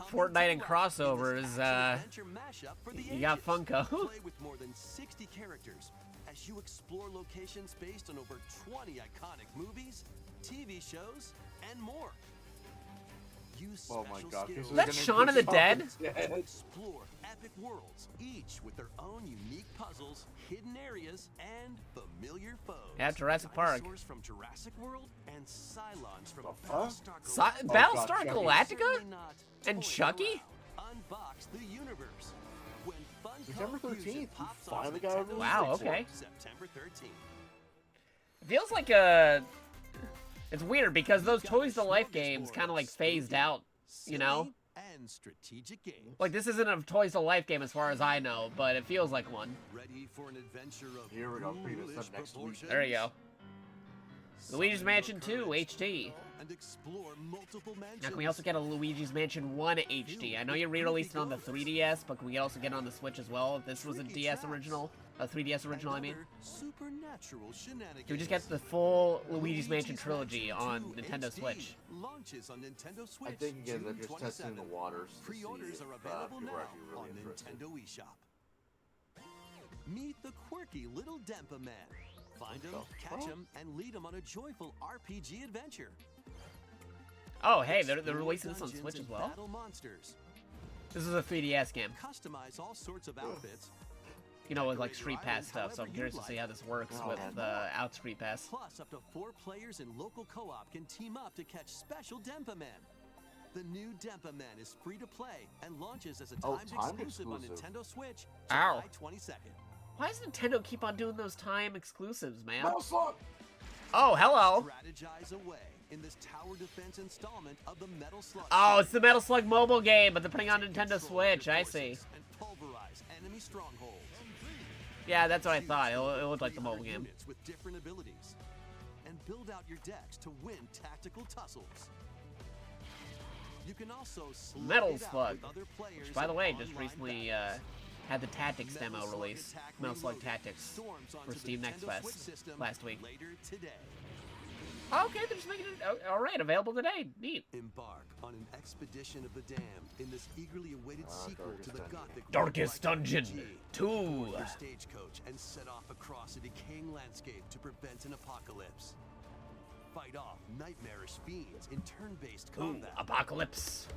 A: Fortnite and crossovers, you got Funko.
D: Play with more than 60 characters as you explore locations based on over 20 iconic movies, TV shows, and more. Use
B: Oh my
D: special
B: god.
D: skills
A: That's Shaun of the Dead?
D: to explore epic worlds, each with their own unique puzzles, hidden areas, and familiar foes.
A: Yeah, Jurassic Park.
D: Dinosaurs from Jurassic World and Cylons from
B: Huh?
D: Battlestar Galactica.
A: Battlestar
B: Chucky.
A: Galactica?
D: Certainly not
A: And
D: toy
A: Chucky?
D: around. Unbox the universe. When Funko
B: September 13th,
D: Fusion
B: you
D: pops
B: finally
D: off
B: got a
D: Nintendo
B: release
A: Wow,
D: Switch,
A: okay.
D: September 13th.
A: It feels like a... It's weird because those Toys to Life games kind of like phased out, you know?
D: Silly and strategic games.
A: Like this isn't a Toys to Life game as far as I know, but it feels like one.
D: Ready for an adventure of
B: Here we go, preview
D: ghoulish
B: stuff next week.
D: proportions?
A: There you go. Luigi's Mansion 2 HD.
D: And explore multiple
A: Now can we also get a Luigi's Mansion 1 HD? I know you re-released it on the 3DS, but can we also get it on the Switch as well? If this was a DS original, a 3DS original, I mean.
D: Supernatural shenanigans.
A: Can we just get the full Luigi's Mansion trilogy on
D: 2
A: Nintendo
D: HD
A: Switch?
D: Launches on Nintendo Switch.
B: I think again they're
D: June
B: just testing the
D: 27th.
B: waters. To
D: Pre-orders
B: see
D: are
B: if,
D: available
B: people
D: now
B: are actually really
D: on
B: interested.
D: Nintendo eShop. Meet the quirky little Dempa Man. Find him, catch him, and lead him on a joyful RPG adventure.
A: Oh, hey, they're releasing this on
D: Dungeons
A: Switch as
D: and
A: well?
D: battle monsters.
A: This is a 3DS game.
D: Customize all sorts of outfits.
A: You know, with like
D: Decorate
A: Street
D: your
A: Pass
D: island
A: stuff, so I'm
D: however
A: curious
D: you'd
A: to see
D: like.
A: how this works
B: Oh,
A: with
B: yeah.
A: out Street Pass.
D: Plus, up to 4 players in local co-op can team up to catch special Denpa Men. The new Denpa Men is free to play and launches as a timed exclusive on Nintendo Switch
A: Ow.
D: July 22nd.
A: Why does Nintendo keep on doing those time exclusives, man?
B: Metal Slug!
A: Oh, hello.
D: Strategize away in this tower defense installment of the Metal Slug.
A: Oh, it's the Metal Slug mobile game, but they're putting on Nintendo Switch. I see.
D: And pulverize enemy strongholds.
A: Yeah, that's what I thought. It looked like the mobile
D: 300
A: game.
D: units with different abilities. And build out your decks to win tactical tussles. You can also slug
A: Metal
D: it out
A: Slug,
D: with other players
A: which, by the
D: in
A: way, just
D: online
A: recently
D: battles.
A: had the Tactics
D: Metal
A: demo
D: Slug
A: release.
D: Attack
A: Metal Slug
D: Reloaded
A: Tactics
D: storms onto
A: for
D: the
A: Steam Next
D: Nintendo
A: Fest
D: Switch system
A: last week.
D: Later today.
A: Okay, they're just making it. Oh, all right, available today. Neat.
D: Embark on an expedition of the damned in this eagerly awaited sequel to the gothic
A: Darkest
D: roguelike
A: Dungeon
D: RPG.
A: 2.
D: Board your stagecoach and set off across a decaying landscape to prevent an apocalypse. Fight off nightmarish fiends in turn-based
A: Ooh,
D: combat.
A: Apocalypse.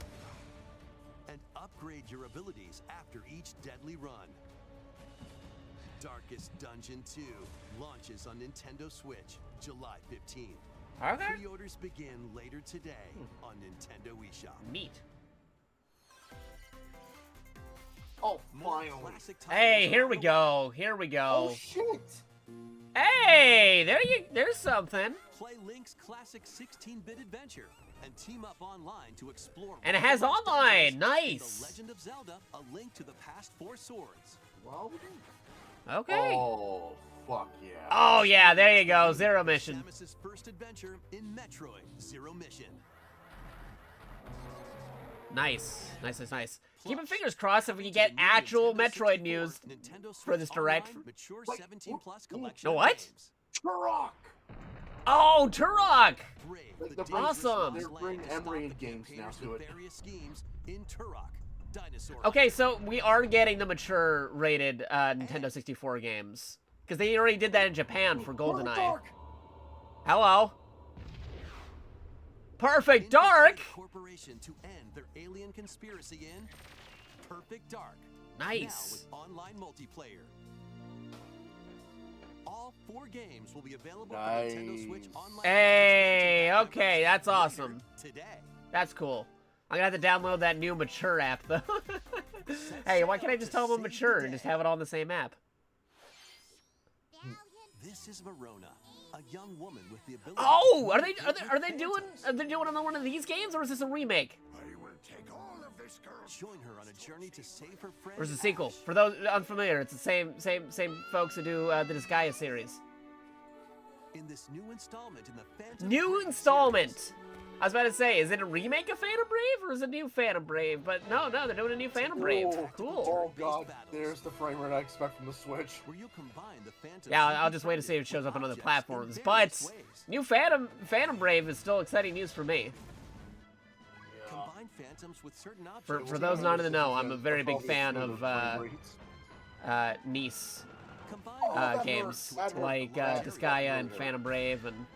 D: And upgrade your abilities after each deadly run. Darkest Dungeon 2 launches on Nintendo Switch July 15th.
A: Okay.
D: Pre-orders begin later today on Nintendo eShop.
A: Neat.
B: Oh,
D: More
B: finally.
D: classic
A: Hey,
D: titles
A: here
D: on
A: we
D: the
A: go. Here we
B: Oh,
A: go.
B: shit!
A: Hey, there's something.
D: Play Link's classic 16-bit adventure and team up online to explore.
A: And it has
D: Marvel's
A: online.
D: dungeons in
A: Nice.
D: The Legend of Zelda: A Link to the Past 4 Swords.
B: Well,
A: Okay.
B: oh, fuck yeah.
A: Oh yeah, there you go. Zero mission.
D: Samus's first adventure in Metroid Zero Mission.
A: Nice. Nice. Keeping
D: Plus,
A: fingers crossed if we can get
D: the new
A: actual
D: Nintendo
A: Metroid
D: 64,
A: news
D: Nintendo
A: for this
D: Switch
A: direct.
D: Online mature
B: Wait,
D: 17 plus
B: ooh,
D: collection
A: no,
D: of
A: what?
D: games.
B: Turok!
A: Oh, Turok.
D: Brave,
B: Like,
D: the
B: they're
D: dangerous
A: awesome.
B: They're
D: land
B: bringing
D: to stop
B: Emery
D: the
B: games now
D: campaigners
B: to
D: with
B: it.
D: various schemes in Turok. Dinosaur.
A: Okay, so we are getting the mature rated Nintendo 64 games because they already did that in Japan for GoldenEye.
B: Dark!
A: Hello. Perfect
D: Infiltrate
A: Dark.
D: a corporation to end their alien conspiracy in Perfect Dark.
A: Nice.
D: Now with online multiplayer. All 4 games will be available
B: Nice.
D: for Nintendo Switch Online.
A: Hey,
D: Package
A: okay,
D: later
A: that's awesome.
D: Today.
A: That's cool. I'm gonna have to download that new mature app though. Hey, why can't I just tell them I'm mature and just have it all in the same app?
D: This is Verona, a young woman with the ability.
A: Oh,
D: to
A: are they doing another one of these games, or is this a remake,
C: I will take all of this girl.
D: Join her on a journey to save her friend.
A: or is it a sequel? For those unfamiliar, it's the same folks who do the Disgaea series.
D: In this new installment in the Phantom
A: New
D: Brave
A: installment.
D: series.
A: I was about to say, is it a remake of Phantom Brave or is it a new Phantom Brave? But no, they're doing a new Phantom Brave.
B: Oh,
A: Cool.
B: Oh god, there's the frame rate I expect from the Switch.
D: Where you combine the Phantom
A: Yeah, I'll just wait to see if it shows up on other platforms. But new Phantom Brave is still exciting news for me.
D: Combine phantoms with certain objects.
A: For those not in the know, I'm a very big fan of Nice
D: Combine
A: games
B: hurt. That
A: like
B: hurt.
A: Disgaea and Phantom Brave and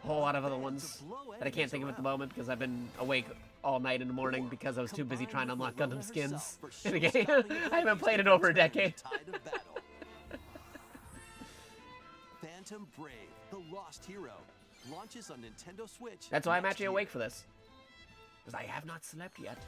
A: a whole lot of other ones that I can't think of at the moment because I've been awake all night in the morning because I was too busy trying to unlock Gundam skins in the game. I haven't played it over a decade.
D: Phantom Brave, the Lost Hero, launches on Nintendo Switch.
A: That's why I'm
D: next
A: actually
D: year.
A: awake for this. Because I have not slept yet.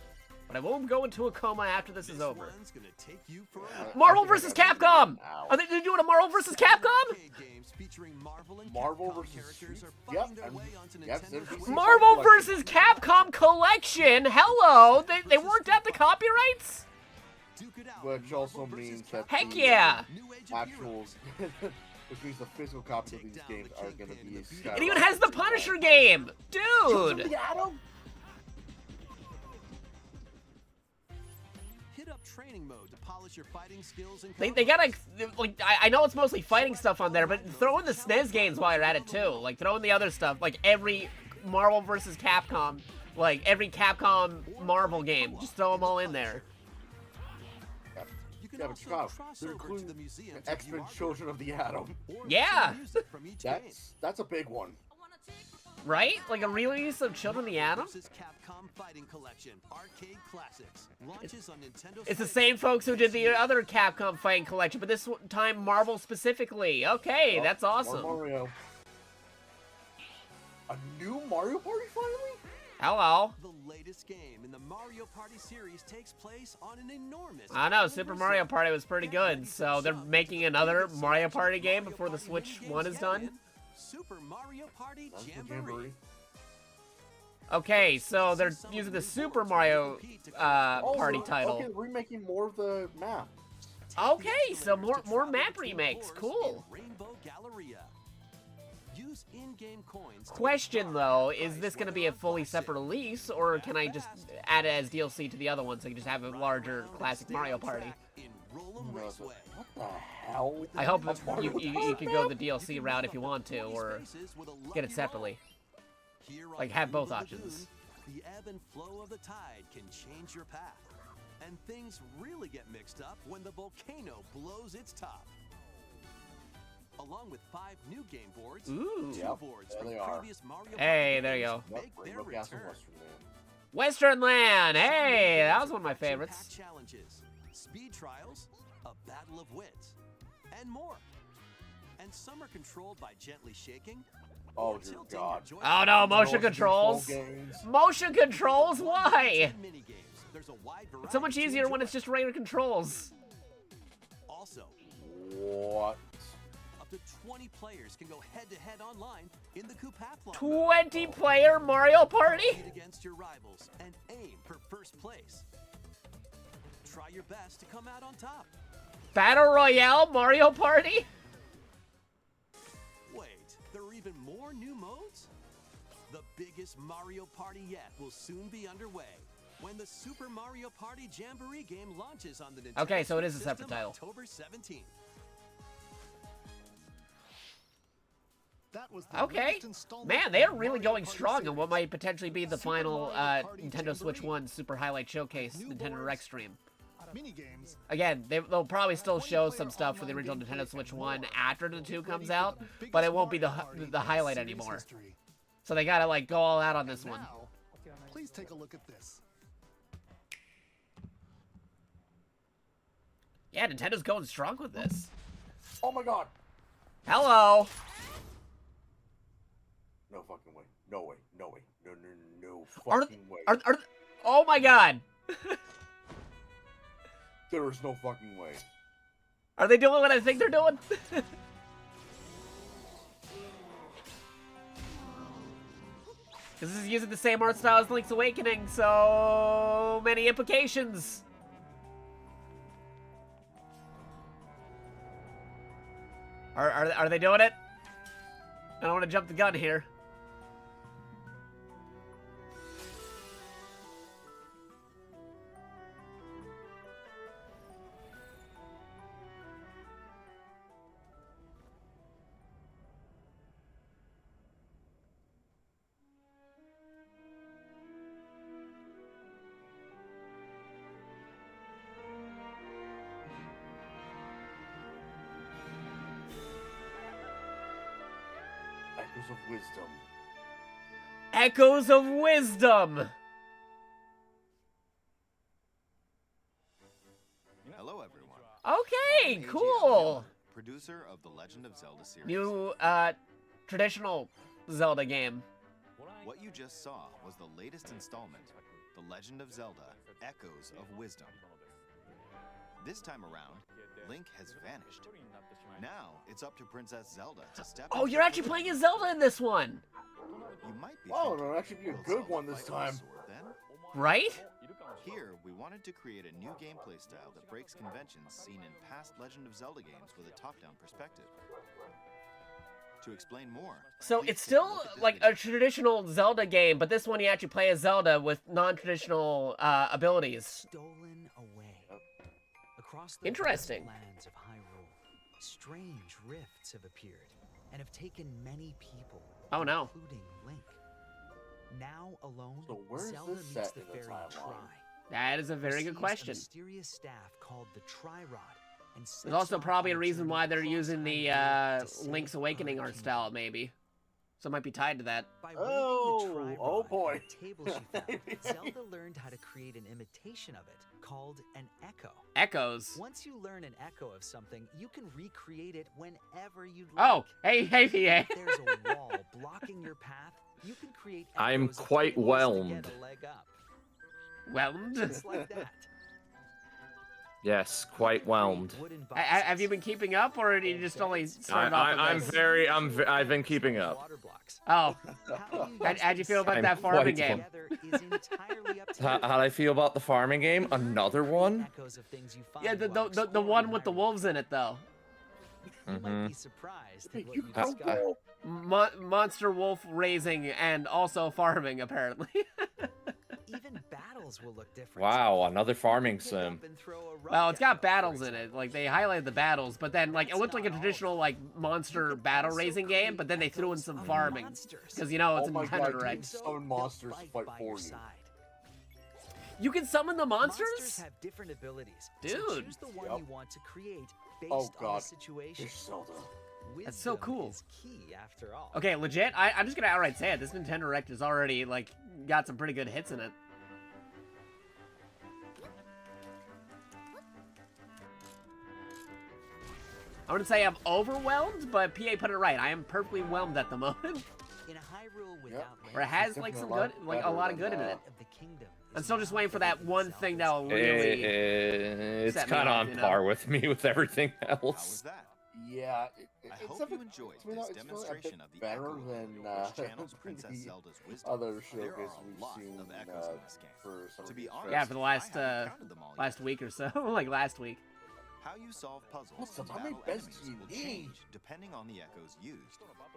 A: But I won't go into a coma after this is over.
D: One's gonna take you for a ride.
A: Marvel vs. Capcom!
B: Ow.
A: Are they doing a Marvel vs. Capcom?
D: Arcade games featuring Marvel and
B: Marvel
D: Capcom
B: versus
D: characters are
B: Yep,
D: fighting their
B: and-
D: way onto
B: yep,
D: Nintendo
B: there's-
D: Switch.
A: Marvel vs. Capcom Collection! Hello! They worked out the copyrights?
D: Duke it out.
B: Which also
D: Marvel versus
B: means that
A: Heck
B: the
A: yeah!
D: New Age of
B: actual,
D: Heroes.
B: which means the physical copies of these games are going to be
A: It even has the Punisher game! Dude!
D: Hit up training mode to polish your fighting skills and
A: They gotta, like, I know it's mostly fighting stuff on there, but throw in the SNES games while you're at it too. Like, throw in the other stuff, like every Marvel vs. Capcom, like every Capcom Marvel game. Just throw them all in there.
D: You can
B: Yeah, but
D: also
B: Chicago,
D: cross
B: they're
D: over to
B: including
D: the museum to
B: X-Men
D: view
B: Children of the Atom.
D: artwork or
A: Yeah.
D: listen to music from each game.
B: That's a big one.
A: Right? Like a re-release of Children of the Atom?
D: Versus Capcom Fighting Collection, Arcade Classics, launches on Nintendo
A: It's the
D: Switch.
A: same folks who did the other Capcom Fighting Collection, but this time Marvel specifically. Okay, that's
B: More
A: awesome.
B: Mario. A new Mario Party finally?
A: Hello.
D: The latest game in the Mario Party series takes place on an enormous.
A: I don't know, Super Mario Party was pretty good, so they're making another Mario Party game before the Switch 1 is done?
D: Super Mario Party
B: That's the
D: Jamboree.
B: Jamboree.
A: Okay, so they're using the Super Mario Party title.
B: Okay, remaking more of the map.
A: Okay, so more map remakes. Cool.
D: Rainbow Galleria. Use in-game coins.
A: Question though, is this going to be a fully separate release, or can I just add it as DLC to the other one so I can just have a larger classic Mario Party?
B: What the hell?
A: I hope you could go the DLC route if you want to, or get it separately. Like, have both options.
D: The ebb and flow of the tide can change your path. And things really get mixed up when the volcano blows its top. Along with 5 new game boards,
A: Ooh.
D: 2
B: Yep,
D: boards
B: there
D: from
B: they are.
D: previous Mario
A: Hey,
D: Party
A: there you
D: games
A: go.
D: make their
B: Rainbow Castle,
D: return.
A: Western Land. Hey, that was one of my
D: Pack
A: favorites.
D: challenges, speed trials, a battle of wits, and more. And some are controlled by gently shaking.
B: Oh,
D: or
B: dear
D: tilting
B: God.
D: your
A: Oh no,
D: joystick.
A: motion controls.
B: games.
A: Motion controls? Why?
D: 10 mini games. There's a wide
A: It's so much
D: variety to
A: easier when
D: enjoy.
A: it's just regular controls.
D: Also,
B: What?
D: up to 20 players can go head-to-head online in the Coupathlon.
A: 20-player Mario Party?
D: Compete against your rivals and aim for first place. Try your best to come out on top.
A: Battle Royale Mario Party?
D: Wait, there are even more new modes? The biggest Mario Party yet will soon be underway when the Super Mario Party Jamboree game launches on the Nintendo
A: Okay, so it is a
D: Switch
A: separate
D: system
A: title.
D: October 17th.
E: That was the
A: Okay.
E: latest installment
A: Man, they are
E: of
A: really
E: Mario
A: going
E: Party
A: strong on
E: series.
A: what might potentially be the
E: Super
A: final
E: Mario Party
A: Nintendo Switch
E: Jamboree.
A: 1 Super Highlight Showcase
E: New
A: Nintendo
E: boards.
A: Direct stream.
E: Minigames.
A: Again, they'll probably still show some stuff for the original Nintendo Switch 1 after the 2 comes out, but it won't be the highlight anymore. So they gotta like go all out on this one.
E: Now, please take a look at this.
A: Yeah, Nintendo's going strong with this.
B: Oh my God.
A: Hello.
B: No fucking way. No way. No way. No, no, no
A: Are,
B: fucking way.
A: are, oh my God.
B: There is no fucking way.
A: Are they doing what I think they're doing? This is using the same art style as Link's Awakening, so many implications. Are they doing it? I don't want to jump the gun here.
B: Echoes of wisdom.
A: Echoes of Wisdom.
H: Hello, everyone.
A: Okay,
H: I'm AJ
A: cool.
H: Almeida, producer of the Legend of Zelda series.
A: New traditional Zelda game.
H: What you just saw was the latest installment, The Legend of Zelda: Echoes of Wisdom. This time around, Link has vanished. Now it's up to Princess Zelda to step
A: Oh,
H: into
A: you're
H: the
A: actually playing as
H: footsteps
A: Zelda in this one,
H: You might be
B: Oh,
H: thinking,
B: it'll actually be a
H: will
B: good
H: Zelda
B: one this
H: fight with a
B: time.
H: sword then?
A: right?
H: Here, we wanted to create a new gameplay style that breaks conventions seen in past Legend of Zelda games with a top-down perspective. To explain more,
A: So
H: please
A: it's
H: take a
A: still
H: look at this
A: like
H: video.
A: a traditional Zelda game, but this one you actually play as Zelda with non-traditional abilities.
I: Stolen away. Across the
A: Interesting.
I: lands of Hyrule, strange rifts have appeared and have taken many people,
A: Oh no.
I: including Link. Now alone,
B: So where's
I: Zelda
B: this
I: meets
B: set
I: the
B: in the
I: fairy
B: timeline?
I: Tri.
A: That is a very good
I: receives
A: question.
I: A mysterious staff called the Tri-Rod, and
A: There's also
I: sets off
A: probably a
I: on
A: reason
I: journey
A: why they're
I: across
A: using the
I: Hyrule to save
A: Link's
I: her
A: Awakening art
I: kingdom.
A: style, maybe. So it might be tied to that.
I: By
B: Oh,
I: waving the tri
B: oh
I: rod
B: boy.
I: on the table she found, Zelda learned how to create an imitation of it called an echo.
A: Echoes.
I: Once you learn an echo of something, you can recreate it whenever you'd
A: Oh,
I: like.
A: hey, PA.
I: If there's a wall blocking your path, you can create
J: I'm
I: echoes of
J: quite
I: tables to
J: whelmed.
I: get a leg up.
A: Whelmed?
I: Just like that.
J: Yes, quite whelmed.
I: Wooden
A: Have you been keeping up, or did you just only start off with this?
J: I've been keeping up.
A: Oh. How'd you feel about that farming game?
J: How'd I feel about the farming game? Another one?
A: Yeah, the one with the wolves in it, though. Monster wolf raising and also farming, apparently.
I: Even battles will look different.
J: Wow, another farming sim.
A: Well, it's got battles in it. Like, they highlighted the battles, but then, like, it looked like a traditional, like, monster battle raising game, but then they threw in some farming. Because, you know, it's a Nintendo Direct.
B: Summon monsters to fight for you.
A: You can summon the monsters?
I: Monsters have different abilities.
A: Dude.
I: So choose the one you want to create based
B: Oh
I: on
B: god,
I: the situation.
B: there's Zelda.
A: That's so cool.
I: Is key after all.
A: Okay, legit, I'm just gonna outright say it. This Nintendo Direct has already, like, got some pretty good hits in it. I wouldn't say I'm overwhelmed, but PA put it right. I am perfectly whelmed at the moment.
I: In a Hyrule without
A: Where it has, like, some good, like, a lot of good in it.
I: of the kingdom
A: I'm still just waiting for that one thing that'll really...
J: It's
A: set me
J: kind of
A: off,
J: on
A: you know?
J: par with me with everything
H: How was
J: else.
H: that?
B: Yeah,
H: I
B: it's
H: hope you
B: a-
H: enjoyed
B: you know,
H: this
B: it's really a
H: demonstration
B: bit
H: of the
B: better
H: echo
B: than
H: which channels Princess
B: the
H: Zelda's wisdom.
B: other
H: There
B: showcases
H: are a
B: we've
H: lot
B: seen
H: of echoes in this game.
B: for some
H: To
B: of
H: be
B: these
H: honest,
A: Yeah, for the last,
H: I haven't counted them all
A: last
H: yet.
A: week or so. Like, last week.
H: How you solve puzzles
B: Awesome,
H: and
B: how many
H: battle
B: beds
H: enemies
B: do you
H: will
B: need?
H: change depending on the echoes used.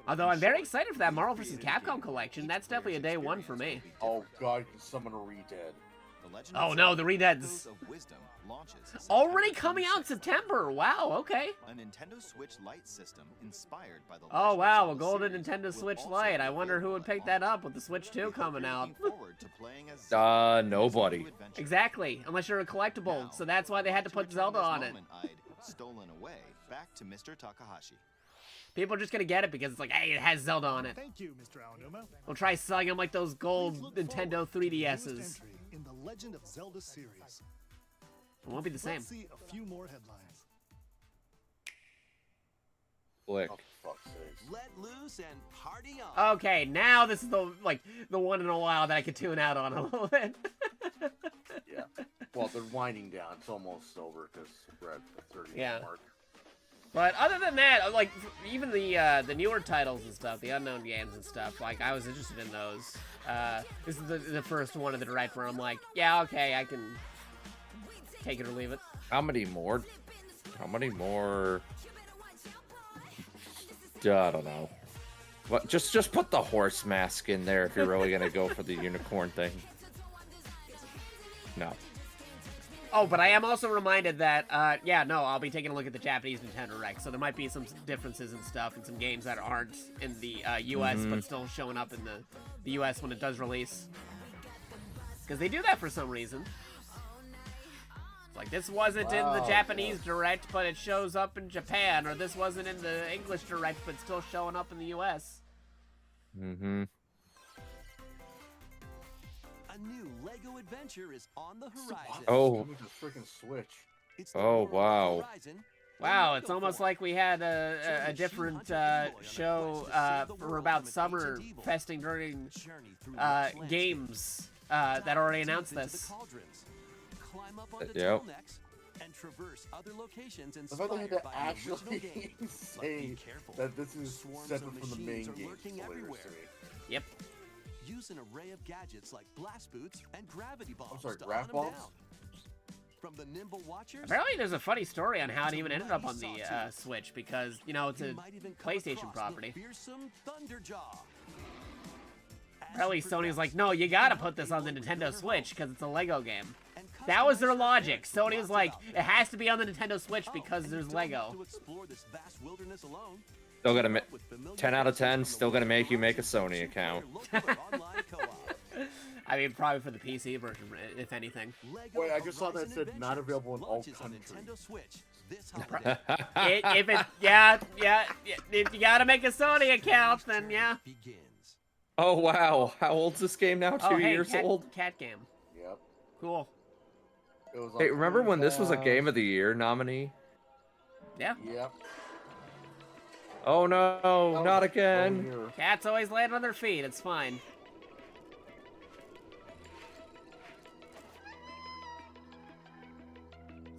A: Although I'm very excited for that Marvel vs. Capcom collection. That's definitely a day one for me.
B: Oh god, you can summon a re-dead.
H: The Legend
A: Oh
H: of
A: no,
H: Zelda
A: the Redeads.
H: Echoes of Wisdom launches
A: Already
H: September
A: coming out
H: 26th.
A: September. Wow, okay.
H: A Nintendo Switch Lite system inspired by the
A: Oh
H: Legend of
A: wow, a
H: Zelda
A: golden
H: series
A: Nintendo
H: will
A: Switch
H: also
A: Lite.
H: be
A: I wonder who would
H: available
A: pick
H: at
A: that
H: launch.
A: up with the Switch
H: We
A: 2
H: hope
A: coming
H: you're
A: out.
H: looking forward to playing as Zelda in this
J: Nobody.
H: new adventure.
A: Exactly, unless you're a collectible,
H: Now,
A: so that's why they had to
H: I'd
A: put
H: like
A: Zelda
H: return
A: on
H: this
A: it.
H: moment I'd stolen away back to Mr. Takahashi.
A: People are just gonna get it because it's like, hey, it has Zelda on it.
E: Thank you, Mr. Aonuma.
A: We'll try selling them like those
E: Please
A: gold
E: look
A: Nintendo
E: forward to the newest
A: 3DSs.
E: entry in the Legend of Zelda series.
A: It won't be the same.
E: Let's see a few more headlines.
J: Click.
B: Oh, for fuck's sakes.
D: Let loose and party on.
A: Okay, now this is the one in a while that I could tune out on a little bit.
B: Yeah. Well, they're winding down. It's almost over because we're at the 30
A: Yeah.
B: mark.
A: But other than that, like, even the newer titles and stuff, the unknown games and stuff, like, I was interested in those. This is the first one of the Direct where I'm like, yeah, okay, I can take it or leave it.
J: How many more? How many more? I don't know. But just put the horse mask in there if you're really gonna go for the unicorn thing. No.
A: Oh, but I am also reminded that, yeah, no, I'll be taking a look at the Japanese Nintendo Direct, so there might be some differences and stuff and some games that aren't in the US, but still showing up in the US when it does release. Because they do that for some reason. Like, this wasn't in the
B: Wow,
A: Japanese Direct, but it shows up in Japan, or this wasn't in the English Direct, but still showing up in the US.
J: Mm-hmm.
D: A new Lego adventure is on the horizon.
J: Oh.
B: Coming to freaking Switch.
D: It's the
J: Oh,
D: world
J: wow.
D: horizon.
A: Wow, it's almost like we had a different show for about summer festing during
D: Journey through
A: games that already announced this.
D: Climb up onto
J: Yep.
D: turtlenecks and traverse other locations
B: The fact they had
D: inspired
B: to
D: by the original
B: actually
D: game. But
B: say
D: be careful.
B: that this is
D: Swarms
B: separate
D: of
B: from the main
D: machines are
B: game
D: lurking
B: is hilarious
D: everywhere.
B: to me.
A: Yep.
D: Use an array of gadgets like blast boots and gravity bombs
B: sorry,
D: to
B: grab
D: hunt 'em
B: bombs?
D: down. From the nimble watchers,
A: Apparently, there's a funny story on how it even ended up on the Switch because, you know, it's
D: you
A: a
D: might even come
A: PlayStation
D: across
A: property.
D: The fearsome Thunderjaw. As
A: Apparently,
D: you
A: Sony's
D: progress,
A: like, no, you gotta
D: unlock
A: put this
D: a
A: on the
D: world
A: Nintendo
D: within
A: Switch
D: your
A: because it's a Lego game.
D: home and
A: That was their
D: customize
A: logic.
D: appearance
A: Sony
D: with
A: was like,
D: lots of
A: it has to be on the Nintendo Switch
D: Oh,
A: because
D: and
A: there's
D: you don't have
A: Lego.
D: to explore this vast wilderness alone.
J: Still gonna
D: With familiar
J: 10 out of 10.
D: faces from
J: Still
D: the
J: gonna make you
D: world
J: make a
D: around
J: Sony
D: you,
J: account.
D: look for online co-op.
A: I mean, probably for the PC version, if anything.
B: Wait, I just saw that it said not available in all countries.
A: If you gotta make a Sony account, then yeah.
J: Oh wow, how old's this game now? 2 years old?
A: Cat game.
B: Yep.
A: Cool.
B: It was
J: Hey, remember when this was a Game of the Year nominee?
A: Yeah.
B: Yep.
J: Oh no, not again.
A: Cats always land on their feet, it's fine.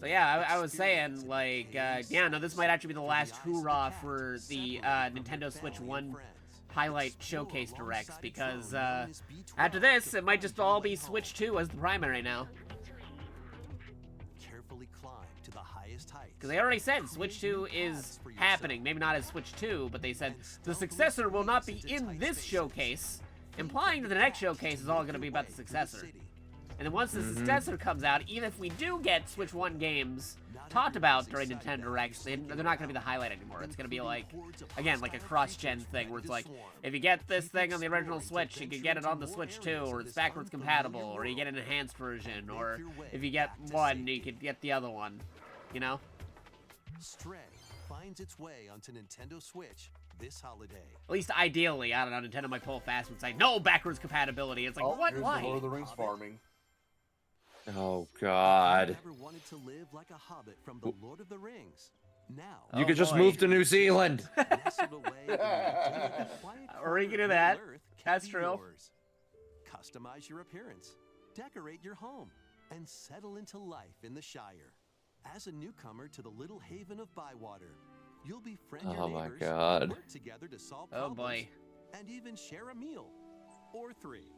A: So yeah, I was saying, like, yeah, no, this might actually be the last hoorah for the Nintendo Switch 1 highlight showcase directs, because after this, it might just all be Switch 2 as the primary now. Because they already said Switch 2 is happening. Maybe not as Switch 2, but they said the successor will not be in this showcase, implying that the next showcase is all going to be about the successor. And then once the successor comes out, even if we do get Switch 1 games talked about during Nintendo Directs, they're not going to be the highlight anymore. It's going to be like, again, like a cross-gen thing, where it's like, if you get this thing on the original Switch, you can get it on the Switch 2, or it's backwards compatible, or you get an enhanced version, or if you get one, you can get the other one, you know?
D: Stray finds its way onto Nintendo Switch this holiday.
A: At least ideally, I don't know, Nintendo might pull fast and say, no backwards compatibility. It's like, what? Why?
B: Lord of the Rings farming.
J: Oh God.
D: Never wanted to live like a hobbit from the Lord of the Rings. Now
J: You could just move to New Zealand.
A: Or you can do that. That's true.
D: Customize your appearance, decorate your home, and settle into life in the Shire. As a newcomer to the little haven of Bywater, you'll befriend your
J: my
D: neighbors,
J: God.
D: work together to solve
A: Oh
D: problems,
A: boy.
D: and even share a meal or three.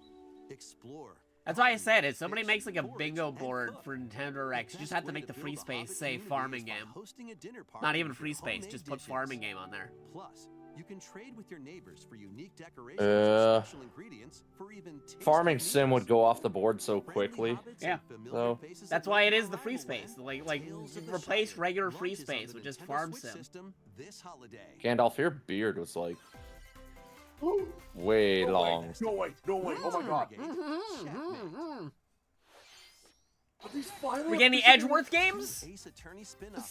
D: Explore.
A: That's why I said it. Somebody makes like a bingo board for Nintendo Directs. You just have to make the free space say farming game. Not even free space, just put farming game on there.
D: Plus, you can trade with your neighbors for unique decorations or special ingredients for even
J: Farming sim would go off the board so quickly.
A: Yeah.
J: So
A: that's why it is the free space. Like replace regular free space with just farm sim.
J: Gandalf, your beard was like way long.
B: No way, oh my God.
A: We getting the Edgeworth games?
B: This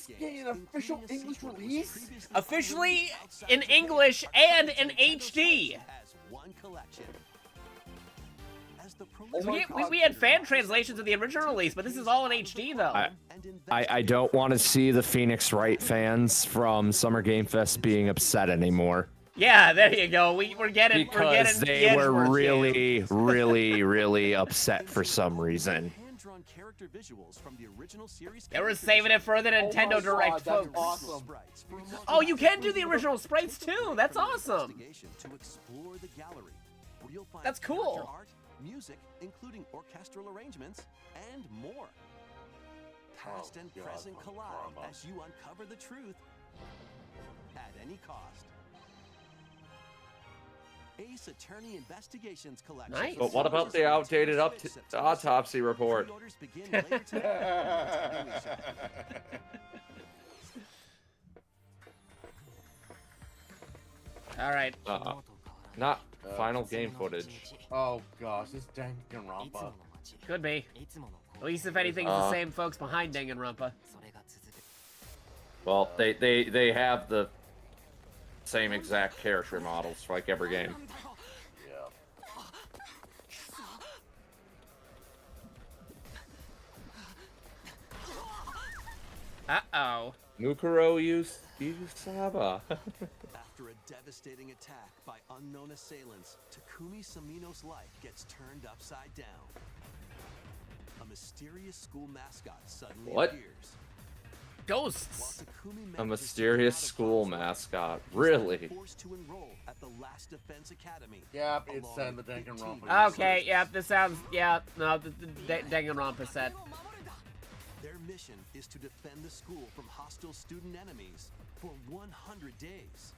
B: getting an official English release?
A: Officially in English and in HD. We had fan translations of the original release, but this is all in HD though.
K: I don't want to see the Phoenix Wright fans from Summer Game Fest being upset anymore.
A: Yeah, there you go. We're getting
K: because they were
A: really,
K: really upset for some reason.
A: They were saving it for the Nintendo Direct, folks.
B: Awesome.
A: Oh, you can do the original sprites too. That's awesome. That's cool.
D: Music, including orchestral arrangements, and more. Past and present collide as you uncover the truth at any cost. Ace Attorney Investigations Collection.
A: Nice.
J: But what about the outdated autopsy report?
A: All right.
J: Not final game footage.
B: Oh gosh, this Danganronpa.
A: Could be. At least if anything's the same folks behind Danganronpa.
J: Well, they have the same exact character models for like every game.
A: Uh-oh.
J: Mukuro Yusaba.
D: After a devastating attack by unknown assailants, Takumi Samino's life gets turned upside down. A mysterious school mascot suddenly appears.
A: Ghosts.
J: A mysterious school mascot. Really?
D: Forced to enroll at the Last Defense Academy.
B: Yep, it's in the Danganronpa.
A: Okay, yep, this sounds, yeah, no, the Danganronpa set.
D: Their mission is to defend the school from hostile student enemies for 100 days.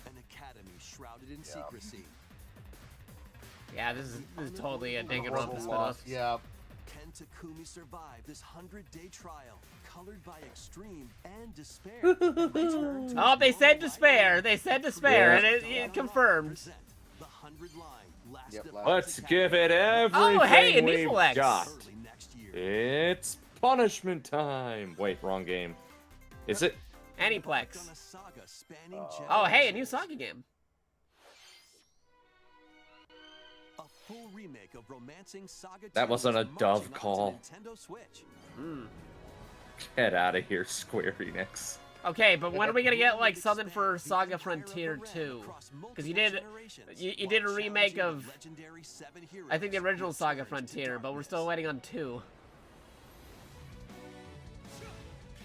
D: An academy shrouded in secrecy.
A: Yeah, this is totally a Danganronpa spin-off.
B: Yeah.
D: Can Takumi survive this 100-day trial, colored by extreme and despair?
A: Oh, they said despair. They said despair, and it confirmed.
D: The 100 line. Last
B: Yep,
D: Defense
J: Let's
D: Academy.
J: give it everything
A: Oh, hey, a
J: we've
A: Niflex.
J: got.
D: Early next year.
J: It's punishment time. Wait, wrong game. Is it?
A: Aniplex.
D: On a saga spanning
A: Oh, hey, a new
D: generations.
A: Saga game.
D: A full remake of Romancing Saga 2
J: That wasn't
D: is
J: a dove
D: marching
J: call.
D: onto Nintendo Switch.
J: Get out of here, Square Enix.
A: Okay, but when are we gonna get like something for Saga Frontier 2? Because you did a remake of, I think, the original Saga Frontier, but we're still waiting on 2.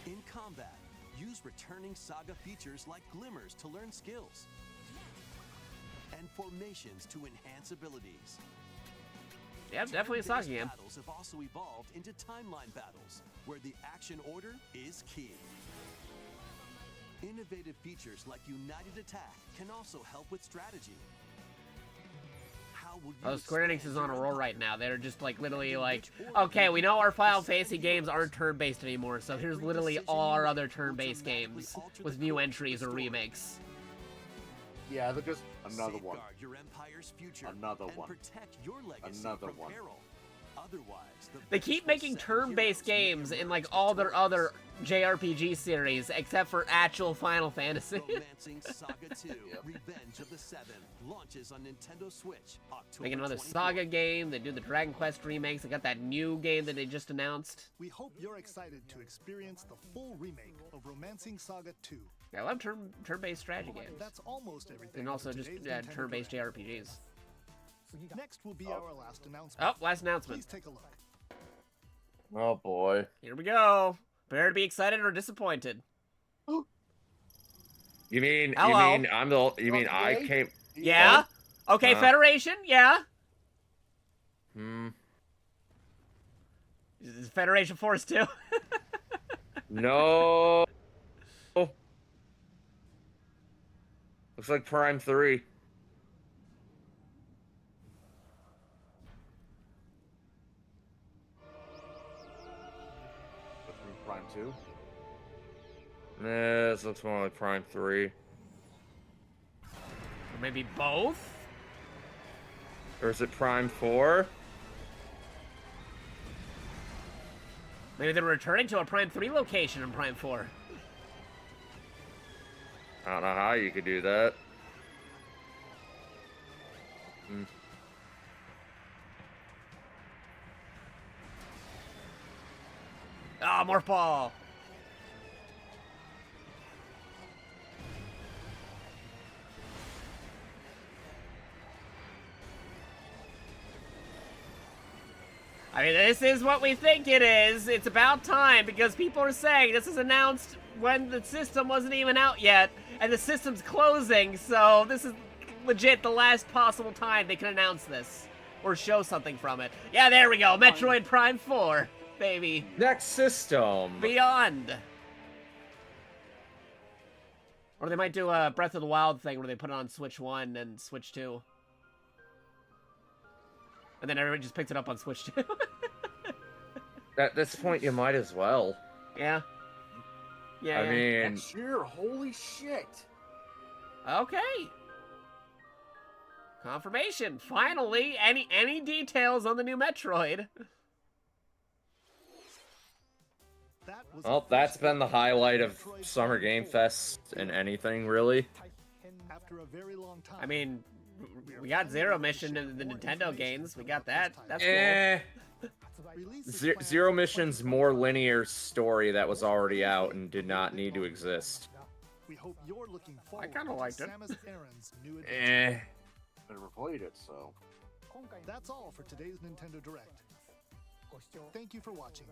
D: In combat, use returning Saga features like glimmers to learn skills, and formations to enhance abilities.
A: Yeah, definitely a Saga game.
D: Battles have also evolved into timeline battles, where the action order is key. Innovative features like United Attack can also help with strategy. How will you
A: Oh, Square Enix
D: expand
A: is on a
D: your
A: roll
D: empire?
A: right now. They're just like literally like, okay, we know our Final Fantasy games aren't turn-based anymore, so here's literally all our other turn-based games with new entries or remakes.
B: Yeah, they're just another one.
D: Safeguard your empire's future
B: Another
D: and
B: one.
D: protect your legacy
B: Another
D: from
B: one.
D: peril. Otherwise, the
A: They
D: best
A: keep
D: will
A: making
D: set
A: turn-based
D: heroes may
A: games in
D: emerge
A: like all their
D: victorious.
A: other JRPG series, except for actual Final Fantasy.
D: Romancing Saga 2, Revenge of the Seven, launches on Nintendo Switch October
A: Making another
D: 24th.
A: Saga game. They do the Dragon Quest remakes. They got that new game that they just announced.
E: We hope you're excited to experience the full remake of Romancing Saga 2.
A: I love turn-based strategy games.
E: That's almost everything.
A: And also
E: for
A: just
E: today's Nintendo
A: turn-based
E: Direct.
A: JRPGs.
E: Next will be our last announcement.
A: Oh, last announcement.
E: Please take a look.
J: Oh boy.
A: Here we go. Prepare to be excited or disappointed.
J: You mean
A: Hello.
J: I came?
A: Yeah? Okay, Federation, yeah? Is Federation Force 2?
J: No. Looks like Prime 3.
B: Prime 2.
J: Nah, this looks more like Prime 3.
A: Or maybe both?
J: Or is it Prime 4?
A: Maybe they're returning to a Prime 3 location in Prime 4.
J: I don't know how you could do that.
A: Ah, Morph Ball! I mean, this is what we think it is. It's about time, because people are saying this is announced when the system wasn't even out yet, and the system's closing, so this is legit the last possible time they can announce this. Or show something from it. Yeah, there we go. Metroid Prime 4, baby.
J: Next system.
A: Beyond. Or they might do a Breath of the Wild thing where they put it on Switch 1 and Switch 2. And then everybody just picks it up on Switch 2.
J: At this point, you might as well.
A: Yeah. Yeah,
J: I mean,
B: Next year, holy shit.
A: okay. Confirmation. Finally, any details on the new Metroid?
E: That was
J: well, that's been the highlight of Summer Game Fest and anything, really.
E: after a very long time.
A: I mean, we got Zero Mission in the Nintendo games. We got that. That's cool.
J: Zero Mission's more linear story that was already out and did not need to exist.
E: We hope you're looking forward
A: I kinda liked
E: to
A: it.
E: Samus Aran's new adventure.
B: Never played it, so.
E: That's all for today's Nintendo Direct. Thank you for watching.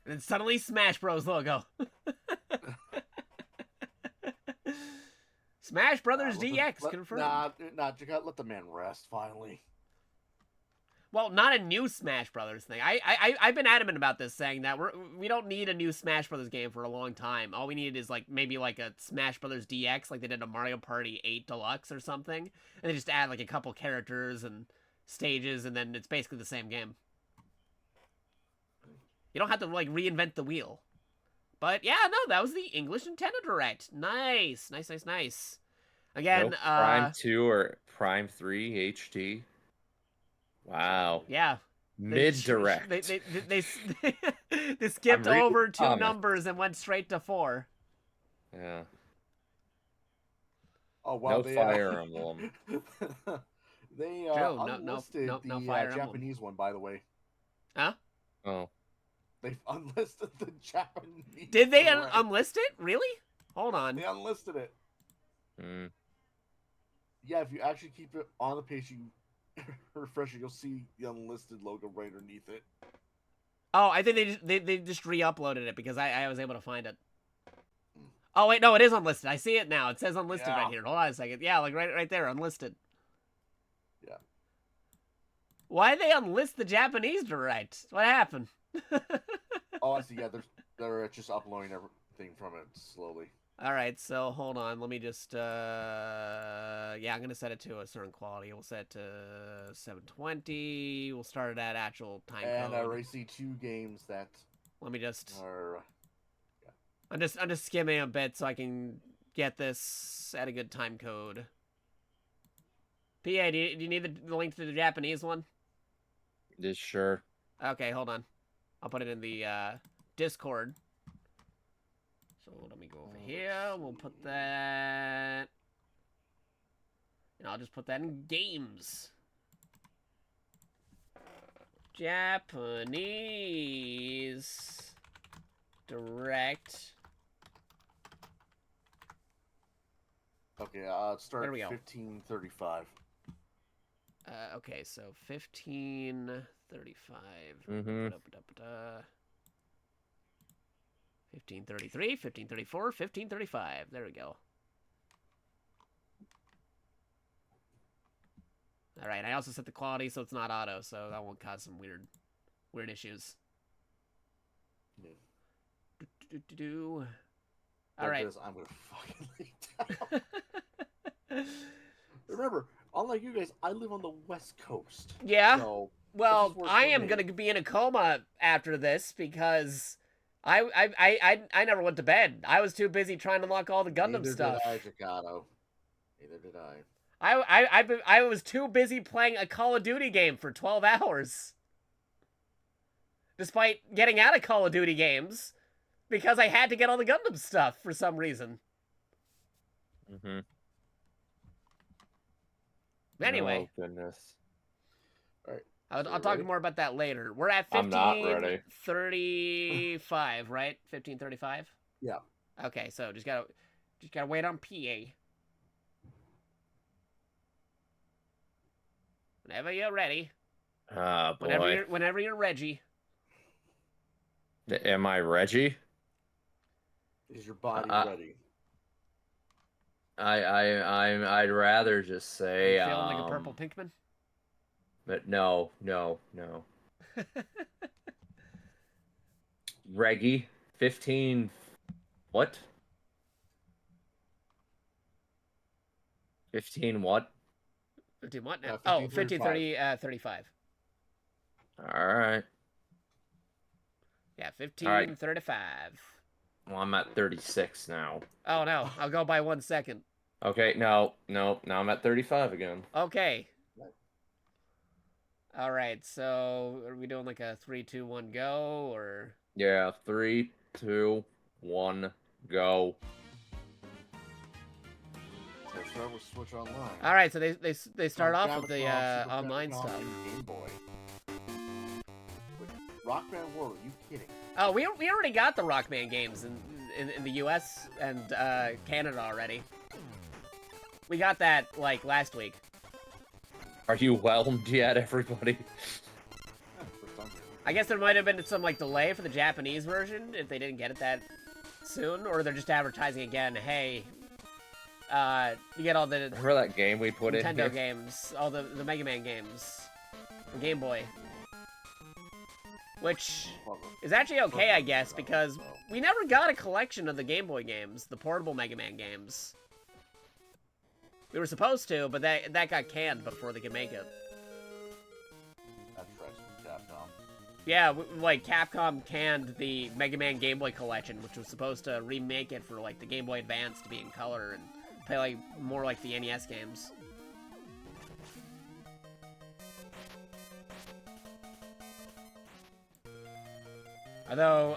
A: And then suddenly Smash Bros. Logo. Smash Brothers DX confirmed.
B: Let the man rest, finally.
A: Well, not a new Smash Brothers thing. I've been adamant about this, saying that we don't need a new Smash Brothers game for a long time. All we need is like maybe like a Smash Brothers DX, like they did a Mario Party 8 Deluxe or something, and they just add like a couple characters and stages, and then it's basically the same game. You don't have to like reinvent the wheel. But yeah, no, that was the English Nintendo Direct. Nice. Again,
J: no Prime 2 or Prime 3 HD. Wow.
A: Yeah.
J: Mid Direct.
A: They skipped over 2 numbers and went straight to 4.
J: Yeah.
B: Oh well,
J: no Fire Emblem.
B: They
A: Joe,
B: unlisted
A: no
B: the
A: Fire Emblem.
B: Japanese one, by the way.
A: Huh?
J: Oh.
B: They've unlisted the Japanese.
A: Did they unlist it? Really? Hold on.
B: They unlisted it.
J: Hmm.
B: Yeah, if you actually keep it on the page, you refresh it, you'll see the unlisted logo right underneath it.
A: Oh, I think they just re-uploaded it because I was able to find it. Oh wait, no, it is unlisted. I see it now. It says unlisted right here. Hold on a second. Yeah, like right there, unlisted.
B: Yeah.
A: Why did they unlist the Japanese Direct? What happened?
B: Oh, I see. Yeah, they're just uploading everything from it slowly.
A: All right, so hold on. Let me just yeah, I'm gonna set it to a certain quality. We'll set it to 720. We'll start it at actual time code.
B: And I already see 2 games that.
A: Let me just.
B: Are,
A: I'm just skimming a bit so I can get this at a good time code. PA, do you need the link to the Japanese one?
J: Just sure.
A: Okay, hold on. I'll put it in the Discord. So let me go over here. We'll put that. And I'll just put that in games. Japanese Direct.
B: Okay, start at 1535.
A: Okay, so 1535. 1533, 1534, 1535. There we go. All right, I also set the quality so it's not auto, so that won't cause some weird issues. All right.
B: I'm gonna fucking lay down. Remember, unlike you guys, I live on the West Coast.
A: Yeah.
B: So
A: well, I am gonna be in a coma after this because I never went to bed. I was too busy trying to unlock all the Gundam stuff.
B: Neither did I, Jakato. Neither did I.
A: I was too busy playing a Call of Duty game for 12 hours. Despite getting out of Call of Duty games. Because I had to get all the Gundam stuff for some reason. Anyway.
J: Oh, goodness.
B: All right.
A: I'll talk more about that later. We're at 1535, right? 1535?
B: Yeah.
A: Okay, so just gotta wait on PA. Whenever you're ready.
J: Boy.
A: Whenever you're Reggie.
J: Am I Reggie?
B: Is your body ready?
J: I'd rather just say.
A: Are you feeling like a purple Pinkman?
J: But no. Reggie, 15. What? 15 what?
A: 15 what now? 1535.
J: All right.
A: Yeah, 1535.
J: Well, I'm at 36 now.
A: Oh, no. I'll go by 1 second.
J: Okay, no. Now I'm at 35 again.
A: Okay. All right, so are we doing like a 3, 2, 1, go, or?
J: Yeah, 3, 2, 1, go.
B: Let's start with Switch Online.
A: All right, so they start off with the online stuff.
B: Game Boy. Rock Band World, are you kidding?
A: Oh, we already got the Rock Band games in the U.S. and Canada already. We got that, like, last week.
J: Are you whelmed yet, everybody?
A: I guess there might have been some, like, delay for the Japanese version if they didn't get it that soon, or they're just advertising again, hey, you get all the...
J: Remember that game we put in
A: Nintendo games, all the Mega Man games, for Game Boy. Which is actually okay, I guess, because we never got a collection of the Game Boy games, the portable Mega Man games. We were supposed to, but that got canned before they could make it.
B: That's right, Capcom.
A: Yeah, like Capcom canned the Mega Man Game Boy Collection, which was supposed to remake it for like the Game Boy Advance to be in color and play like more like the NES games. Although,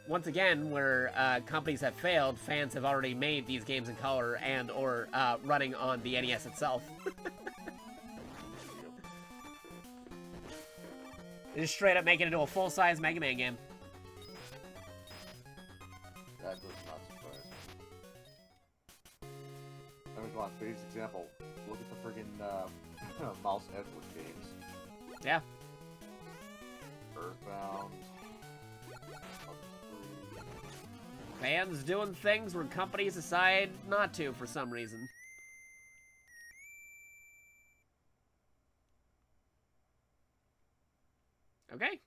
A: once again, where companies have failed, fans have already made these games in color and or running on the NES itself. They just straight up make it into a full-size Mega Man game.
B: That was not surprising. I mean, come on, biggest example. Look at the friggin' Mouse Edward games.
A: Yeah.
B: Earthbound.
A: Fans doing things where companies decide not to for some reason. Okay.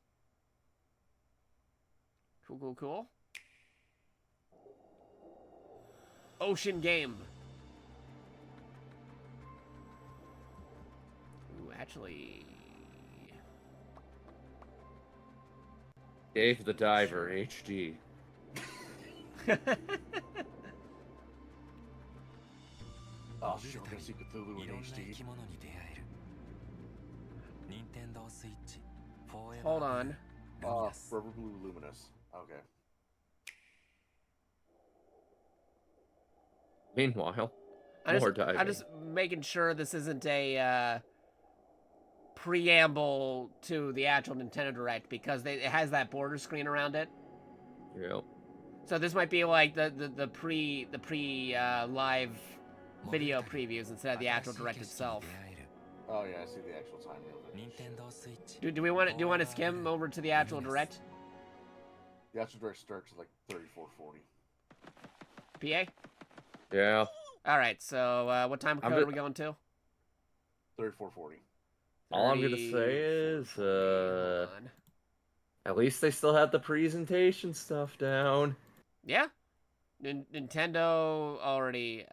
A: Cool, cool, cool. Ocean game. Ooh, actually...
J: Dave the Diver, HD.
B: Oh shit, we're gonna see Cthulhu in HD.
A: Hold on.
B: Forever Blue Luminous. Okay.
J: Meanwhile, diving.
A: I'm just making sure this isn't a preamble to the actual Nintendo Direct because it has that border screen around it.
J: Yep.
A: So this might be like the pre live video previews instead of the actual Direct itself.
B: Oh yeah, I see the actual time.
A: Do we want to skim over to the actual Direct?
B: The actual Direct starts at like 34:40.
A: PA?
J: Yeah.
A: All right. So what time code are we going to?
B: 34:40.
J: All I'm gonna say is, at least they still have the presentation stuff down.
A: Yeah. Nintendo already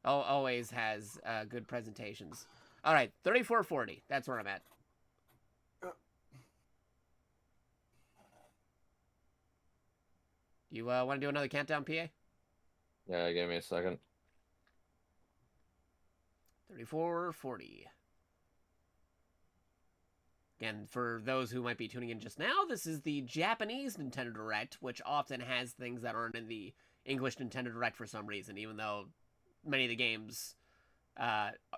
A: always has good presentations. All right, 34:40. That's where I'm at. You want to do another countdown, PA?
J: Yeah, give me a second.
A: 34:40. Again, for those who might be tuning in just now, this is the Japanese Nintendo Direct, which often has things that aren't in the English Nintendo Direct for some reason, even though many of the games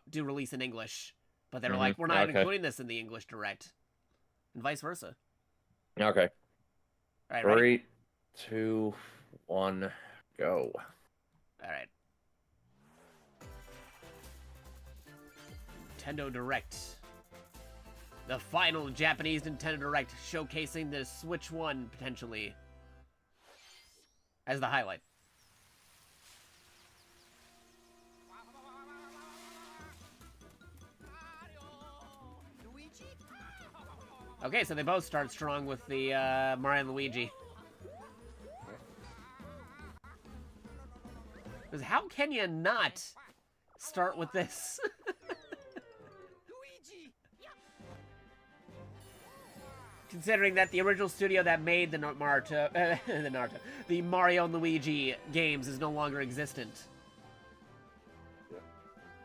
A: do release in English. But they're like, we're not including this in the English Direct. And vice versa.
J: Okay.
A: All right,
J: 3,
A: ready?
J: 2, 1, go.
A: All right. Nintendo Direct. The final Japanese Nintendo Direct showcasing the Switch 1, potentially, as the highlight. Okay, so they both start strong with the Mario and Luigi. Because how can you not start with this? Considering that the original studio that made the the Mario and Luigi games is no longer existent.
B: Yeah.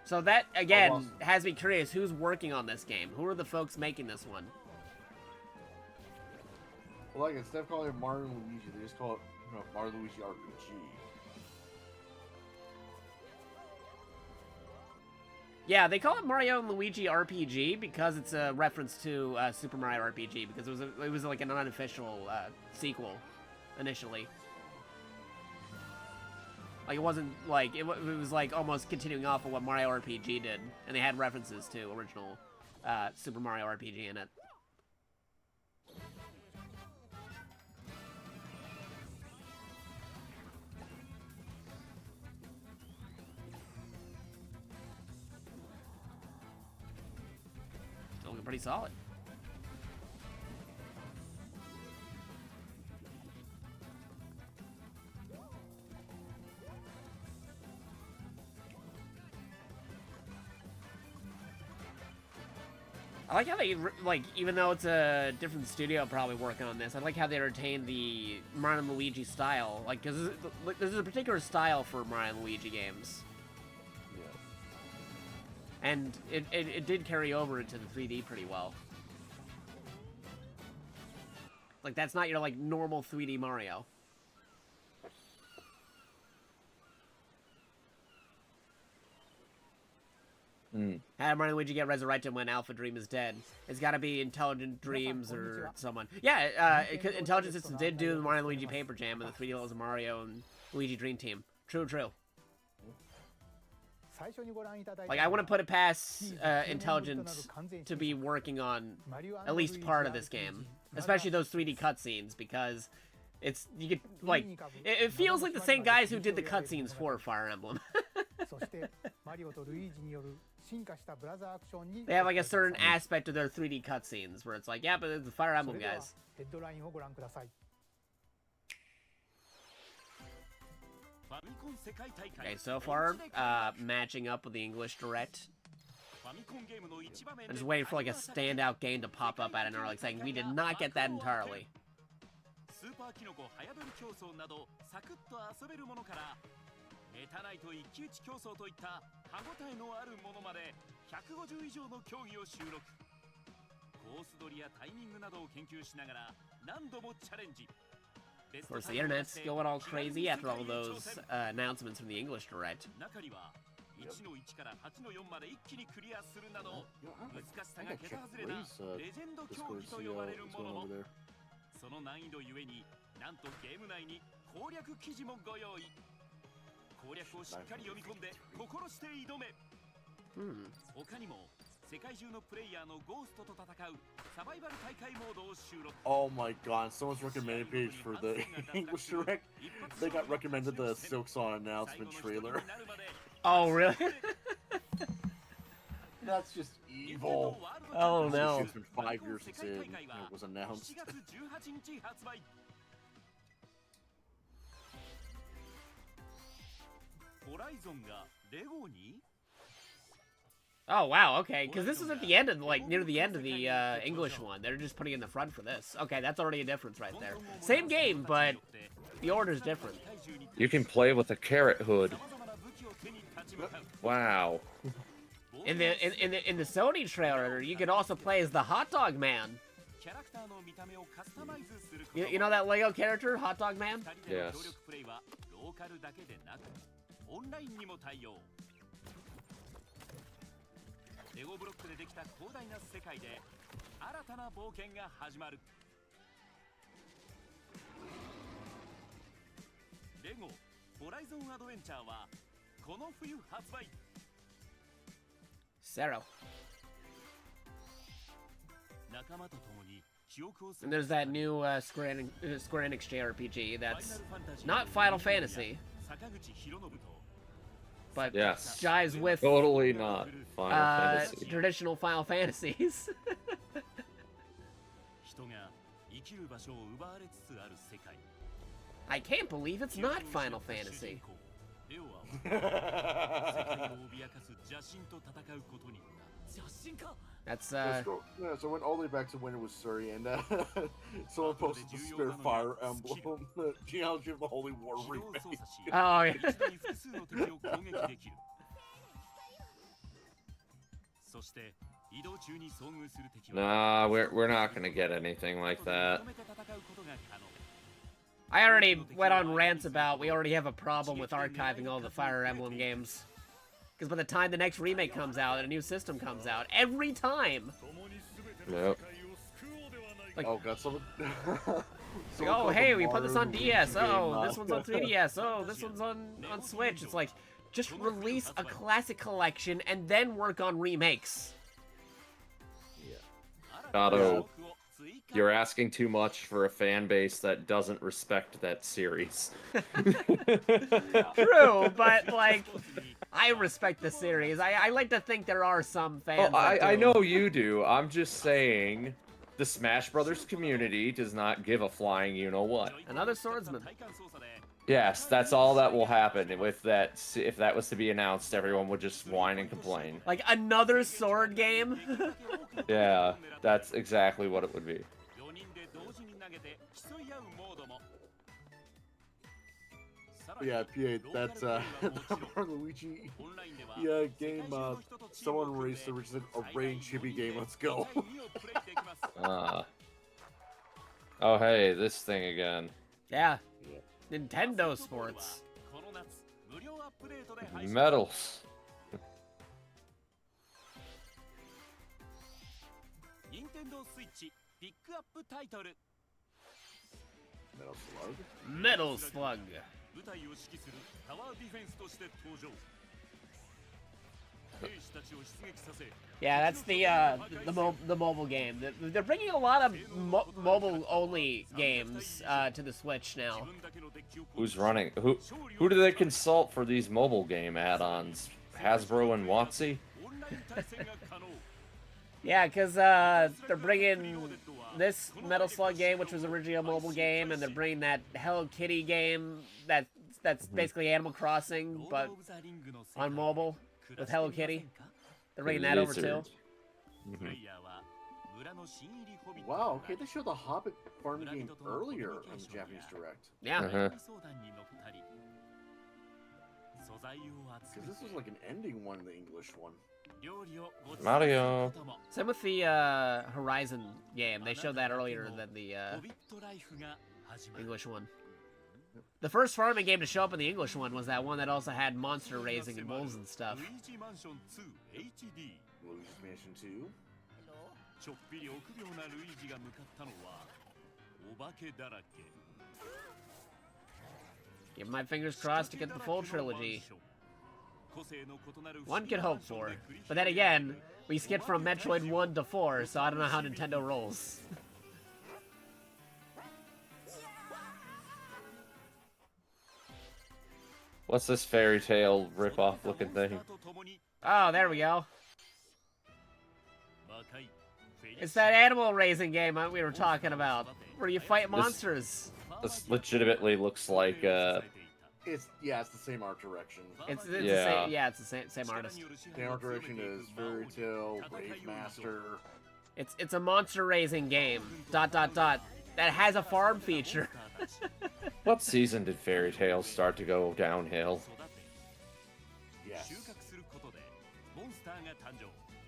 A: So that, again, has me curious, who's working on this game? Who are the folks making this one?
B: Well, like, instead of calling it Mario and Luigi, they just call it Mario Luigi RPG.
A: Yeah, they call it Mario and Luigi RPG because it's a reference to Super Mario RPG, because it was like an unofficial sequel initially. Like, it wasn't like it was like almost continuing off of what Mario RPG did, and they had references to original Super Mario RPG in it. Still looking pretty solid. I like how they, like, even though it's a different studio probably working on this, I like how they retain the Mario and Luigi style. Like, because there's a particular style for Mario and Luigi games. Yeah. And it did carry over into the 3D pretty well. Like, that's not your, like, normal 3D Mario. How did Mario and Luigi get resurrected when Alpha Dream is dead? It's gotta be Intelligent Dreams or someone. Yeah, Intelligent Systems did do the Mario and Luigi Paper Jam and the 3D levels of Mario and Luigi Dream Team. True, true. Like, I wouldn't put it past Intelligence to be working on at least part of this game. Especially those 3D cutscenes, because it's, you could, like, it feels like the same guys who did the cutscenes for Fire Emblem. They have like a certain aspect of their 3D cutscenes where it's like, yeah, but it's the Fire Emblem guys. Okay, so far, matching up with the English Direct. I'm just waiting for like a standout game to pop up out of nowhere, like saying we did not get that entirely. Of course, the internet's going all crazy after all those announcements from the English Direct.
B: Oh my god, someone's recommended page for the English Direct. They got recommended the Silksong announcement trailer.
A: Oh, really?
B: That's just evil.
A: Oh no.
B: It's been 5 years since it was announced.
A: Oh wow, okay, because this is at the end of, like, near the end of the English one. They're just putting it in the front for this. Okay, that's already a difference right there. Same game, but the order's different.
J: You can play with a carrot hood. Wow.
A: In the Sony trailer, you could also play as the Hot Dog Man. You know that Lego character, Hot Dog Man?
J: Yes.
A: Zero. And there's that new Square Enix JRPG that's not Final Fantasy, but
J: yes,
A: jives with
J: totally not Final Fantasy.
A: Traditional Final Fantasies. I can't believe it's not Final Fantasy. That's
B: yeah, so went all the way back to when it was Surrey, and someone posted the Spare Fire Emblem Genealogy of the Holy War remake.
A: Oh yeah.
J: Nah, we're not gonna get anything like that.
A: I already went on rants about we already have a problem with archiving all the Fire Emblem games. Because by the time the next remake comes out and a new system comes out, every time!
J: Yep.
A: Like,
B: oh god, someone...
A: like, oh hey, we put this on DS, oh, this one's on 3DS, oh, this one's on Switch. It's like, just release a classic collection and then work on remakes.
J: Gato, you're asking too much for a fan base that doesn't respect that series.
A: True, but like, I respect the series. I like to think there are some fans.
J: Oh, I know you do. I'm just saying, the Smash Brothers community does not give a flying you-know-what.
A: Another swordsman.
J: Yes, that's all that will happen with that. If that was to be announced, everyone would just whine and complain.
A: Like another sword game?
J: Yeah, that's exactly what it would be.
B: Yeah, PA, that's the Luigi game, someone raced the original a rain chibi game, let's go.
J: Oh hey, this thing again.
A: Yeah. Nintendo Sports.
J: Medals.
B: Metal Slug?
A: Metal Slug. Yeah, that's the mobile game. They're bringing a lot of mobile only games to the Switch now.
J: Who's running? Who do they consult for these mobile game add-ons? Hasbro and WotC?
A: Yeah, because they're bringing this Metal Slug game, which was originally a mobile game, and they're bringing that Hello Kitty game that's basically Animal Crossing, but on mobile with Hello Kitty. They're bringing that over too.
B: Wow, okay, they showed the Hobbit farming game earlier on the Japanese Direct.
A: Yeah.
B: Because this was like an ending one, the English one.
J: Mario.
A: Same with the Horizon game. They showed that earlier than the English one. The first farming game to show up in the English one was that one that also had monster raising and wolves and stuff.
B: Luigi's Mansion 2?
A: Keep my fingers crossed to get the full trilogy. One could hope for. But then again, we skipped from Metroid 1 to 4, so I don't know how Nintendo rolls.
J: What's this fairy tale ripoff looking thing?
A: Oh, there we go. It's that animal raising game we were talking about, where you fight monsters.
J: This legitimately looks like
B: It's the same art direction.
A: It's the same, yeah, it's the same artist.
B: The art direction is Fairy Tale, Brave Master.
A: It's a monster raising game. ... that has a farm feature.
J: What season did Fairy Tale start to go downhill?
B: Yes.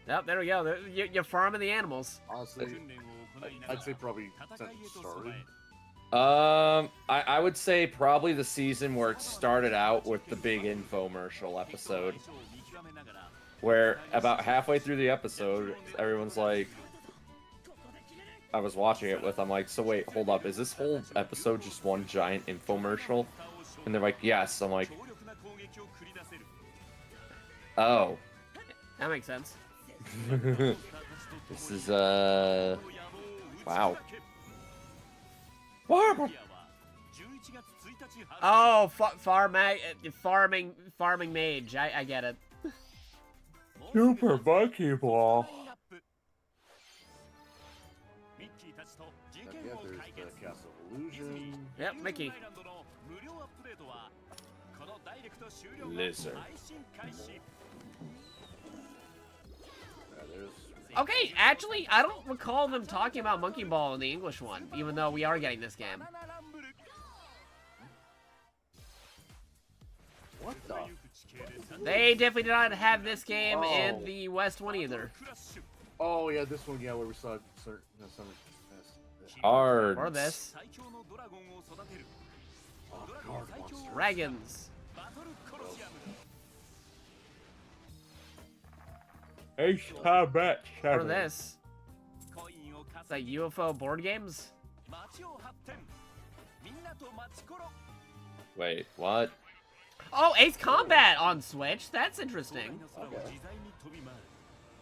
A: Yep, there we go. You're farming the animals.
B: Honestly, I'd say probably since it started.
J: I would say probably the season where it started out with the big infomercial episode. Where about halfway through the episode, everyone's like, I was watching it with, I'm like, so wait, hold up, is this whole episode just one giant infomercial? And they're like, yes. I'm like, oh.
A: That makes sense.
J: This is, wow.
A: Oh, farming mage. I get it.
J: Super Monkey Ball.
B: Yeah, there's the Castle of Illusion.
A: Yep, Mickey.
J: Lizard.
A: Okay, actually, I don't recall them talking about Monkey Ball in the English one, even though we are getting this game.
B: What the?
A: They definitely did not have this game in the West one either.
B: Oh yeah, this one, yeah, where we saw some
J: Cards.
A: Or this.
B: Card monsters.
A: Dragons.
J: Ace Combat 7.
A: Or this. It's like UFO board games?
J: Wait, what?
A: Oh, Ace Combat on Switch. That's interesting.
B: Okay.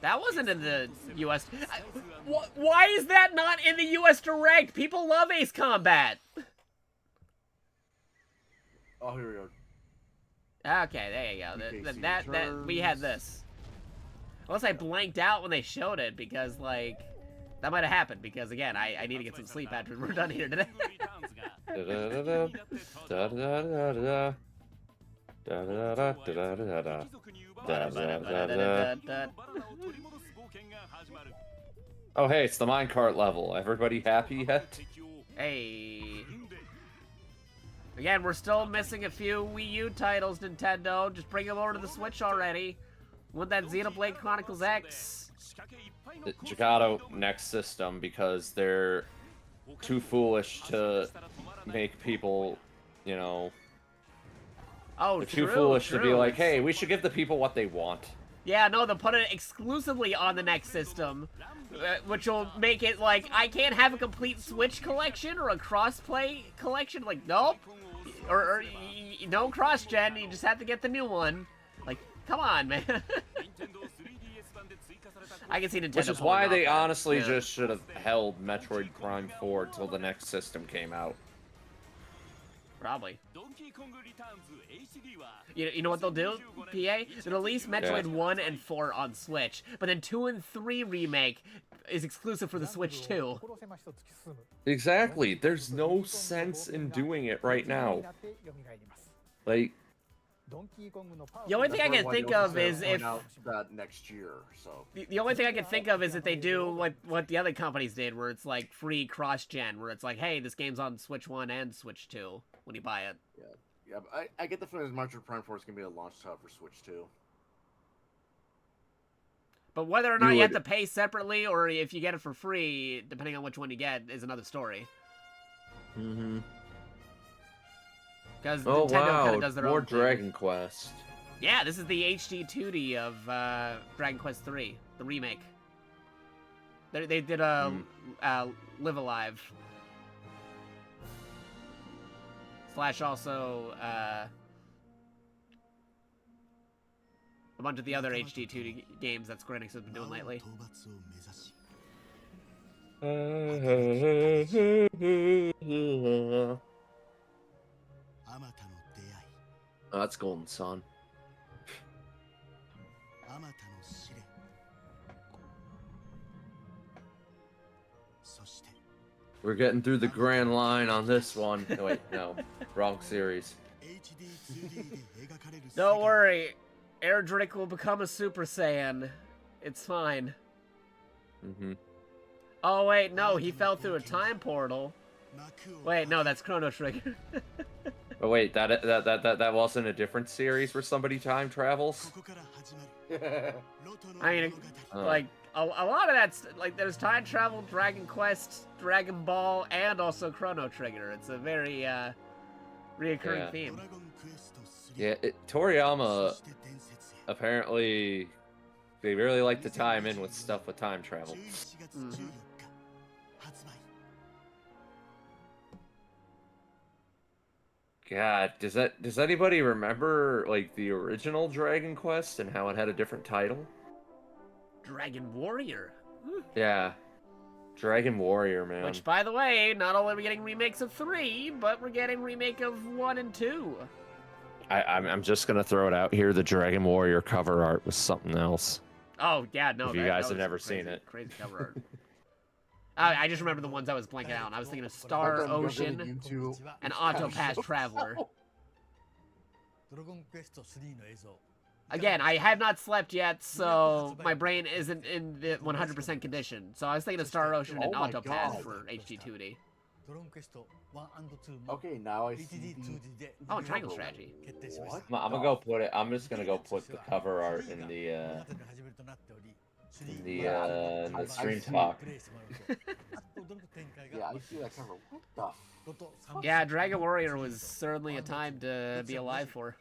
A: That wasn't in the US. Why is that not in the US Direct? People love Ace Combat.
B: Oh, here we go.
A: Okay, there you go. That we had this. Unless I blanked out when they showed it, because like that might have happened. Because again, I need to get some sleep after we're done here today.
J: Da-da-da-da. Da-da-da-da-da. Da-da-da-da-da-da-da. Da-da-da-da-da. Oh, hey, it's the minecart level. Everybody happy yet?
A: Hey. Again, we're still missing a few Wii U titles, Nintendo. Just bring them over to the Switch already. Want that Xenoblade Chronicles X?
J: JakatoX system, because they're too foolish to make people, you know...
A: Oh,
J: they're
A: true,
J: too foolish to be
A: true.
J: like, hey, we should give the people what they want.
A: Yeah, no, they'll put it exclusively on the next system, which will make it like, I can't have a complete Switch collection or a cross-play collection. Like, nope. Or no cross-gen, you just have to get the new one. Like, come on, man. I can see Nintendo.
J: Which is why they honestly just should have held Metroid Prime 4 till the next system came out.
A: Probably. You know what they'll do, PA? They'll release Metroid 1 and 4 on Switch, but then 2 and 3 remake is exclusive for the Switch too.
J: Exactly. There's no sense in doing it right now. Like,
A: the only thing I can think of is if
B: that next year. So
A: the only thing I can think of is if they do what the other companies did, where it's like free cross-gen, where it's like, hey, this game's on Switch 1 and Switch 2 when you buy it.
B: Yeah, but I get the feeling Metroid Prime 4 is gonna be a launch title for Switch 2.
A: But whether or not you have to pay separately or if you get it for free, depending on which one you get, is another story.
J: Mm-hmm.
A: Because
J: oh,
A: Nintendo
J: wow,
A: kind of does their
J: more
A: own thing.
J: Dragon Quest.
A: Yeah, this is the HD 2D of Dragon Quest 3, the remake. They did a Live Alive. Slash also a bunch of the other HD 2D games that Square Enix has been doing lately.
J: Oh, that's Golden Sun. We're getting through the grand line on this one. No, wait, no. Wrong series.
A: Don't worry. Erdrick will become a Super Saiyan. It's fine.
J: Mm-hmm.
A: Oh, wait, no. He fell through a time portal. Wait, no, that's Chrono Trigger.
J: Oh, wait, that wasn't a different series where somebody time travels?
A: I mean, like, a lot of that's, like, there's time travel, Dragon Quest, Dragon Ball, and also Chrono Trigger. It's a very, reoccurring theme.
J: Yeah, Toriyama, apparently, they really like to tie him in with stuff with time travel.
A: Mm-hmm.
J: God, does anybody remember, like, the original Dragon Quest and how it had a different title?
A: Dragon Warrior.
J: Yeah. Dragon Warrior, man.
A: Which, by the way, not only are we getting remakes of 3, but we're getting remake of 1 and 2.
K: I'm just gonna throw it out here. The Dragon Warrior cover art was something else.
A: Oh, yeah, no.
K: If you guys have never seen it.
A: Crazy cover art. I just remember the ones I was blanking out. I was thinking of Star Ocean and Autopass Traveler. Again, I have not slept yet, so my brain isn't in the 100% condition. So I was thinking of Star Ocean and Autopass for HD2D.
B: Okay, now I see.
A: Oh, Triangle Strategy.
B: What?
J: I'm gonna go put it. I'm just gonna go put the cover art in the stream talk.
B: Yeah, I see that cover. What the?
A: Yeah, Dragon Warrior was certainly a time to be alive for.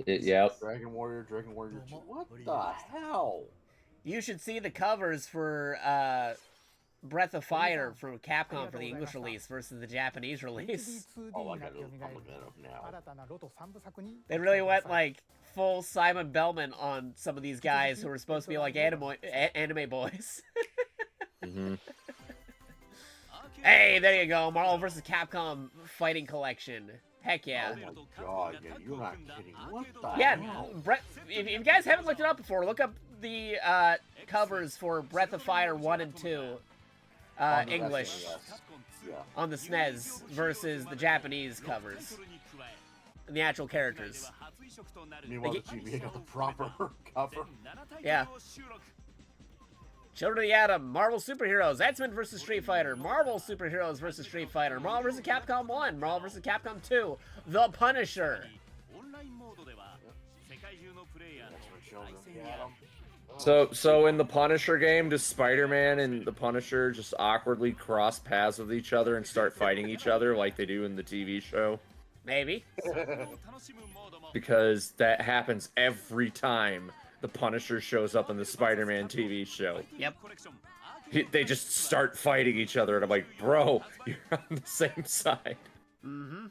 J: Yep.
B: Dragon Warrior 2. What the hell?
A: You should see the covers for Breath of Fire from Capcom for the English release versus the Japanese release.
B: Oh, I'm looking it up now.
A: They really went like full Simon Bellman on some of these guys who were supposed to be like anime boys.
J: Mm-hmm.
A: Hey, there you go, Marvel vs. Capcom fighting collection. Heck yeah.
B: Oh my god, man, you're not kidding. What the
A: Yeah,
B: hell?
A: if you guys haven't looked it up before, look up the covers for Breath of Fire 1 and 2.
B: On the
A: English
B: SNES. Yeah.
A: on the SNES versus the Japanese covers. And the actual characters.
B: Meanwhile, the GBA got the proper cover.
A: Yeah. Children of the Atom, Marvel Superheroes, X-Men vs. Street Fighter, Marvel Superheroes vs. Street Fighter, Marvel vs. Capcom 1, Marvel vs. Capcom 2, The Punisher.
J: So in the Punisher game, does Spider-Man and the Punisher just awkwardly cross paths with each other and start fighting each other like they do in the TV show?
A: Maybe.
J: Because that happens every time the Punisher shows up in the Spider-Man TV show.
A: Yep.
J: They just start fighting each other, and I'm like, bro, you're on the same side.
A: Mm-hmm.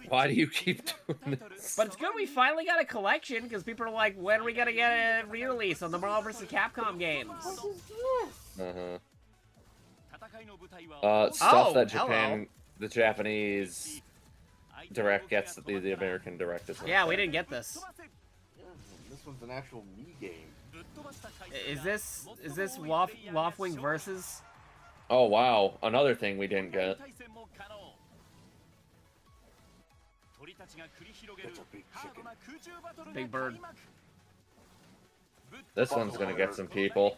J: Why do you keep doing this?
A: But it's good we finally got a collection, because people are like, when are we gonna get a re-release on the Marvel vs. Capcom games?
J: Stuff that
A: hello.
J: the Japanese direct gets that the American direct doesn't.
A: Yeah, we didn't get this.
B: This one's an actual Mii game.
A: Is this Waffwing versus?
J: Oh wow, another thing we didn't get.
B: That's a big chicken.
A: Big bird.
J: This one's gonna get some people.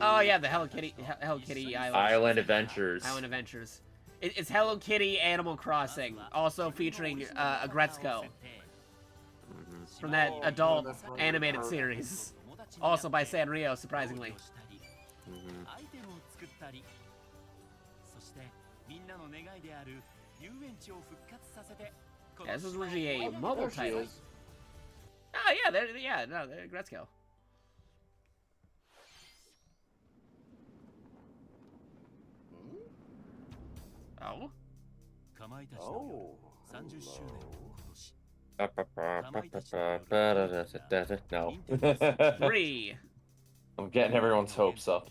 A: Oh yeah, the Hello Kitty
J: Island Adventures.
A: Island Adventures. It's Hello Kitty Animal Crossing, also featuring Agretzko from that adult animated series, also by Sanrio, surprisingly. Yeah, this is originally a mobile title. Oh yeah, they're Agretzko. Oh.
B: Oh.
J: No.
A: 3.
J: I'm getting everyone's hopes up.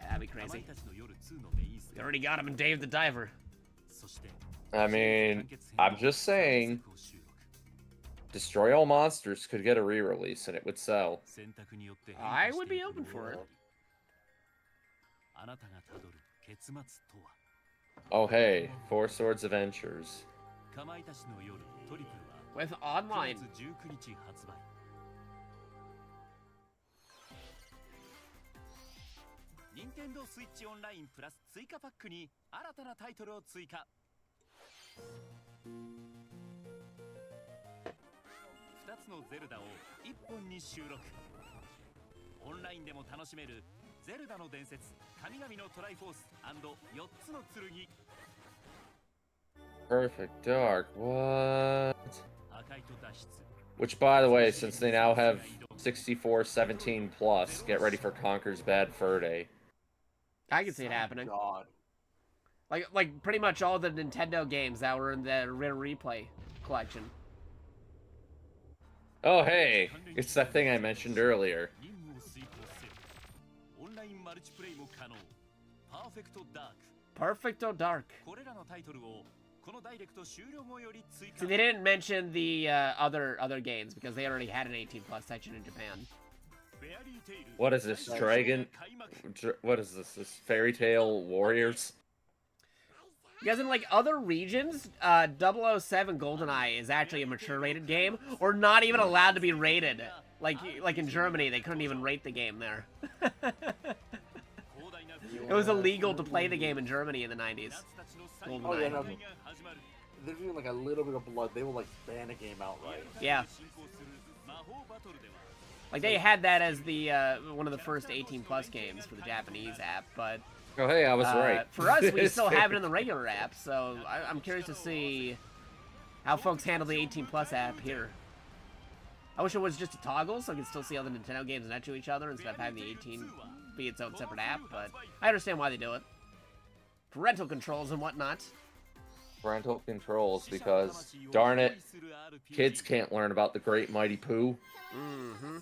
A: That'd be crazy. We already got him in Dave the Diver.
J: I mean, I'm just saying, Destroy All Monsters could get a re-release and it would sell.
A: I would be open for it.
J: Oh hey, Four Swords Adventures.
A: With online.
L: Nintendo Switch Online Plus 追加パックに新たなタイトルを追加。2つのゼルダを1本に収録。オンラインでも楽しめるゼルダの伝説、神々のトライフォース&4つの剣。
J: Perfect Dark, what? Which, by the way, since they now have 64-17 plus, get ready for Conker's Bad Fur Day.
A: I can see it happening.
B: God.
A: Like pretty much all the Nintendo games that were in the Rare Replay collection.
J: Oh hey, it's that thing I mentioned earlier.
A: Perfecto Dark. See, they didn't mention the other games because they already had an 18 plus section in Japan.
J: What is this, Dragon? What is this? This Fairy Tale Warriors?
A: Because in like other regions, 007 GoldenEye is actually a mature rated game, or not even allowed to be rated. Like in Germany, they couldn't even rate the game there. It was illegal to play the game in Germany in the 90s. GoldenEye.
B: Oh yeah, no. There's even like a little bit of blood. They will like ban a game outright.
A: Yeah. Like they had that as the one of the first 18 plus games for the Japanese app, but
J: oh hey, I was right.
A: For us, we still have it in the regular app, so I'm curious to see how folks handle the 18 plus app here. I wish it was just a toggle so I could still see all the Nintendo games next to each other instead of having the 18 be its own separate app, but I understand why they do it. Parental controls and whatnot.
J: Parental controls, because, darn it, kids can't learn about the Great Mighty Pooh.
A: Mm-hmm.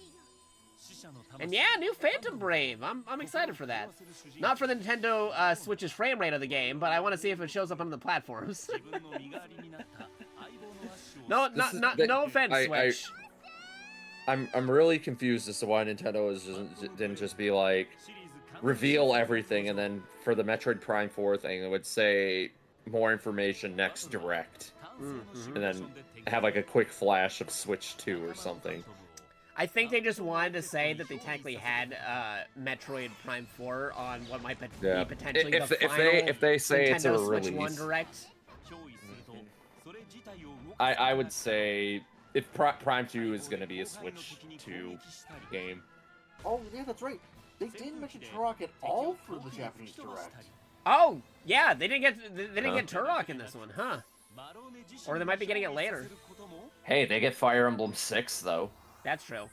A: And yeah, new Phantom Brave. I'm excited for that. Not for the Nintendo Switch's frame rate of the game, but I want to see if it shows up on the platforms. No, no offense, Switch.
J: I'm really confused as to why Nintendo didn't just be like, reveal everything, and then for the Metroid Prime 4 thing, it would say more information next direct. And then have like a quick flash of Switch 2 or something.
A: I think they just wanted to say that they technically had Metroid Prime 4 on what might be potentially the final
J: if they say
A: Nintendo
J: it's a
A: Switch
J: release.
A: 1 Direct.
J: I would say if Prime 2 is going to be a Switch 2 game.
B: Oh, yeah, that's right. They didn't mention Turok at all for the Japanese Direct.
A: Oh, yeah, they didn't get Turok in this one, huh? Or they might be getting it later.
J: Hey, they get Fire Emblem 6 though.
A: That's true.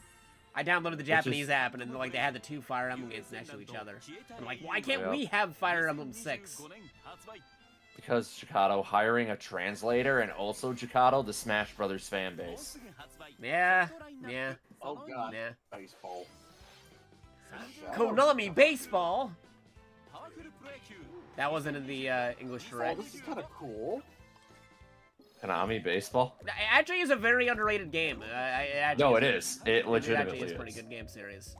A: I downloaded the Japanese app and then like they had the two Fire Emblem games next to each other. I'm like, why can't we have Fire Emblem 6?
J: Because Jakato hiring a translator and also Jakato, the Smash Brothers fan base.
A: Yeah.
B: Oh god,
A: yeah.
B: Baseball.
A: Konami Baseball! That wasn't in the English Direct.
B: Oh, this is kind of cool.
J: Konami Baseball?
A: It actually is a very underrated game.
J: No, it is. It legitimately
A: is.
J: is.
A: A pretty good game series.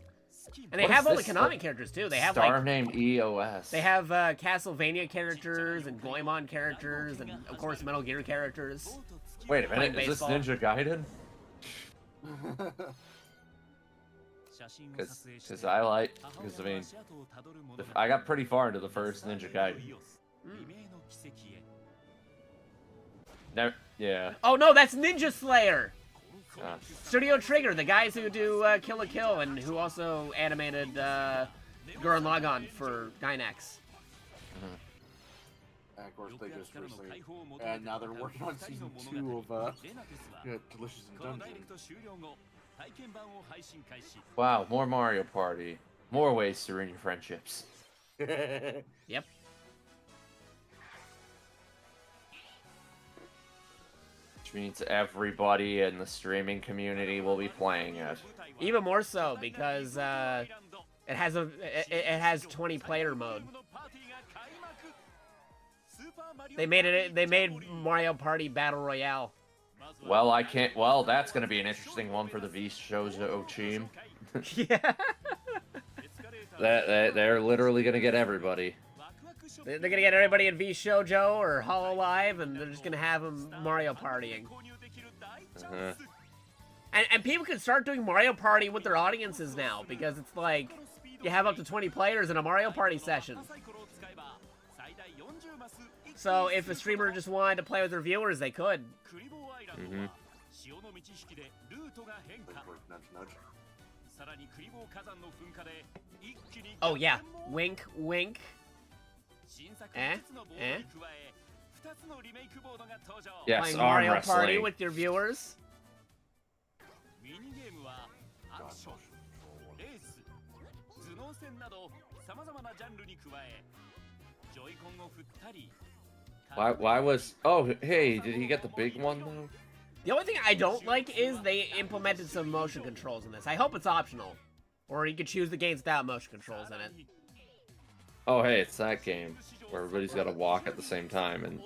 A: And they have all the Konami characters too. They have
J: Star named EOS.
A: They have Castlevania characters and Goemon characters and of course Metal Gear characters.
J: Wait a minute, is this Ninja Gaiden? Because I mean, I got pretty far into the first Ninja Gaiden. No, yeah.
A: Oh no, that's Ninja Slayer! Studio Trigger, the guys who do Kill la Kill and who also animated Gurren Lagann for Gainax.
B: And of course, they just recently, and now they're working on season 2 of Delicious in Dungeon.
J: Wow, more Mario Party. More ways to ruin your friendships.
A: Yep.
J: Which means everybody in the streaming community will be playing it.
A: Even more so because it has 20 player mode. They made Mario Party Battle Royale.
J: Well, I can't. Well, that's going to be an interesting one for the V Shoujo team.
A: Yeah.
J: They're literally going to get everybody.
A: They're going to get everybody in V Shoujo or Hololive, and they're just going to have them Mario Partying. And people can start doing Mario Party with their audiences now, because it's like, you have up to 20 players in a Mario Party session. So if a streamer just wanted to play with their viewers, they could. Oh yeah, wink, wink.
J: Yes,
A: playing
J: arm
A: Mario
J: wrestling.
A: Party with your viewers.
J: Why was... Oh, hey, did he get the big one, though?
A: The only thing I don't like is they implemented some motion controls in this. I hope it's optional. Or you could choose the games without motion controls in it.
J: Oh, hey, it's that game where everybody's got to walk at the same time and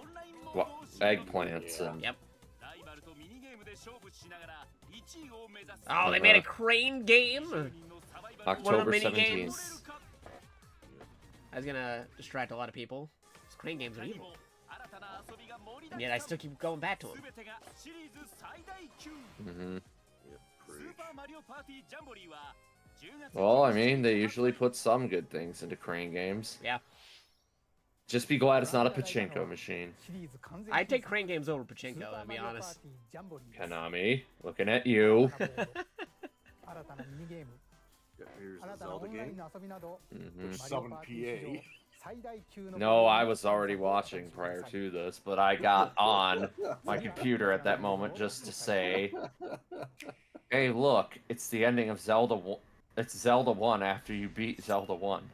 J: eggplants and...
A: Yep. Oh, they made a crane game?
J: October
A: One of the mini
J: 17th.
A: games? I was gonna distract a lot of people. These crane games are evil. And yet I still keep going back to them.
J: Well, I mean, they usually put some good things into crane games.
A: Yeah.
J: Just be glad it's not a pachinko machine.
A: I take crane games over pachinko, to be honest.
J: Konami, looking at you.
B: Here's the Zelda game. Which summoned PA.
J: No, I was already watching prior to this, but I got on my computer at that moment just to say, hey, look, it's the ending of Zelda 1. It's Zelda 1 after you beat Zelda 1.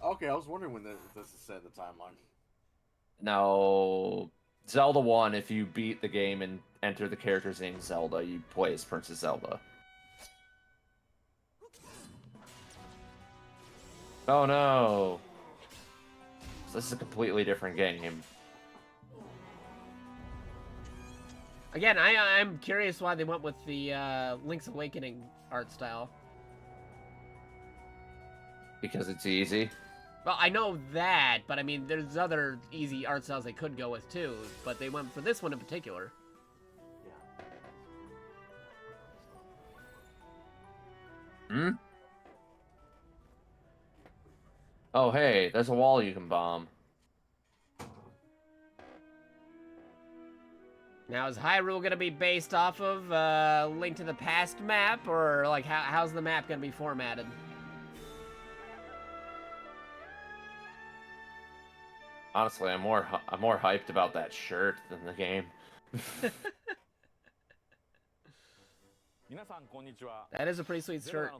B: Okay, I was wondering when this is set in the timeline.
J: No, Zelda 1, if you beat the game and enter the character's name Zelda, you play as Princess Zelda. Oh no. So this is a completely different game.
A: Again, I'm curious why they went with the Link's Awakening art style.
J: Because it's easy.
A: Well, I know that, but I mean, there's other easy art styles they could go with too, but they went for this one in particular.
J: Hmm? Oh, hey, there's a wall you can bomb.
A: Now, is Hyrule gonna be based off of Link to the Past map, or like how's the map gonna be formatted?
J: Honestly, I'm more hyped about that shirt than the game.
A: That is a pretty sweet shirt.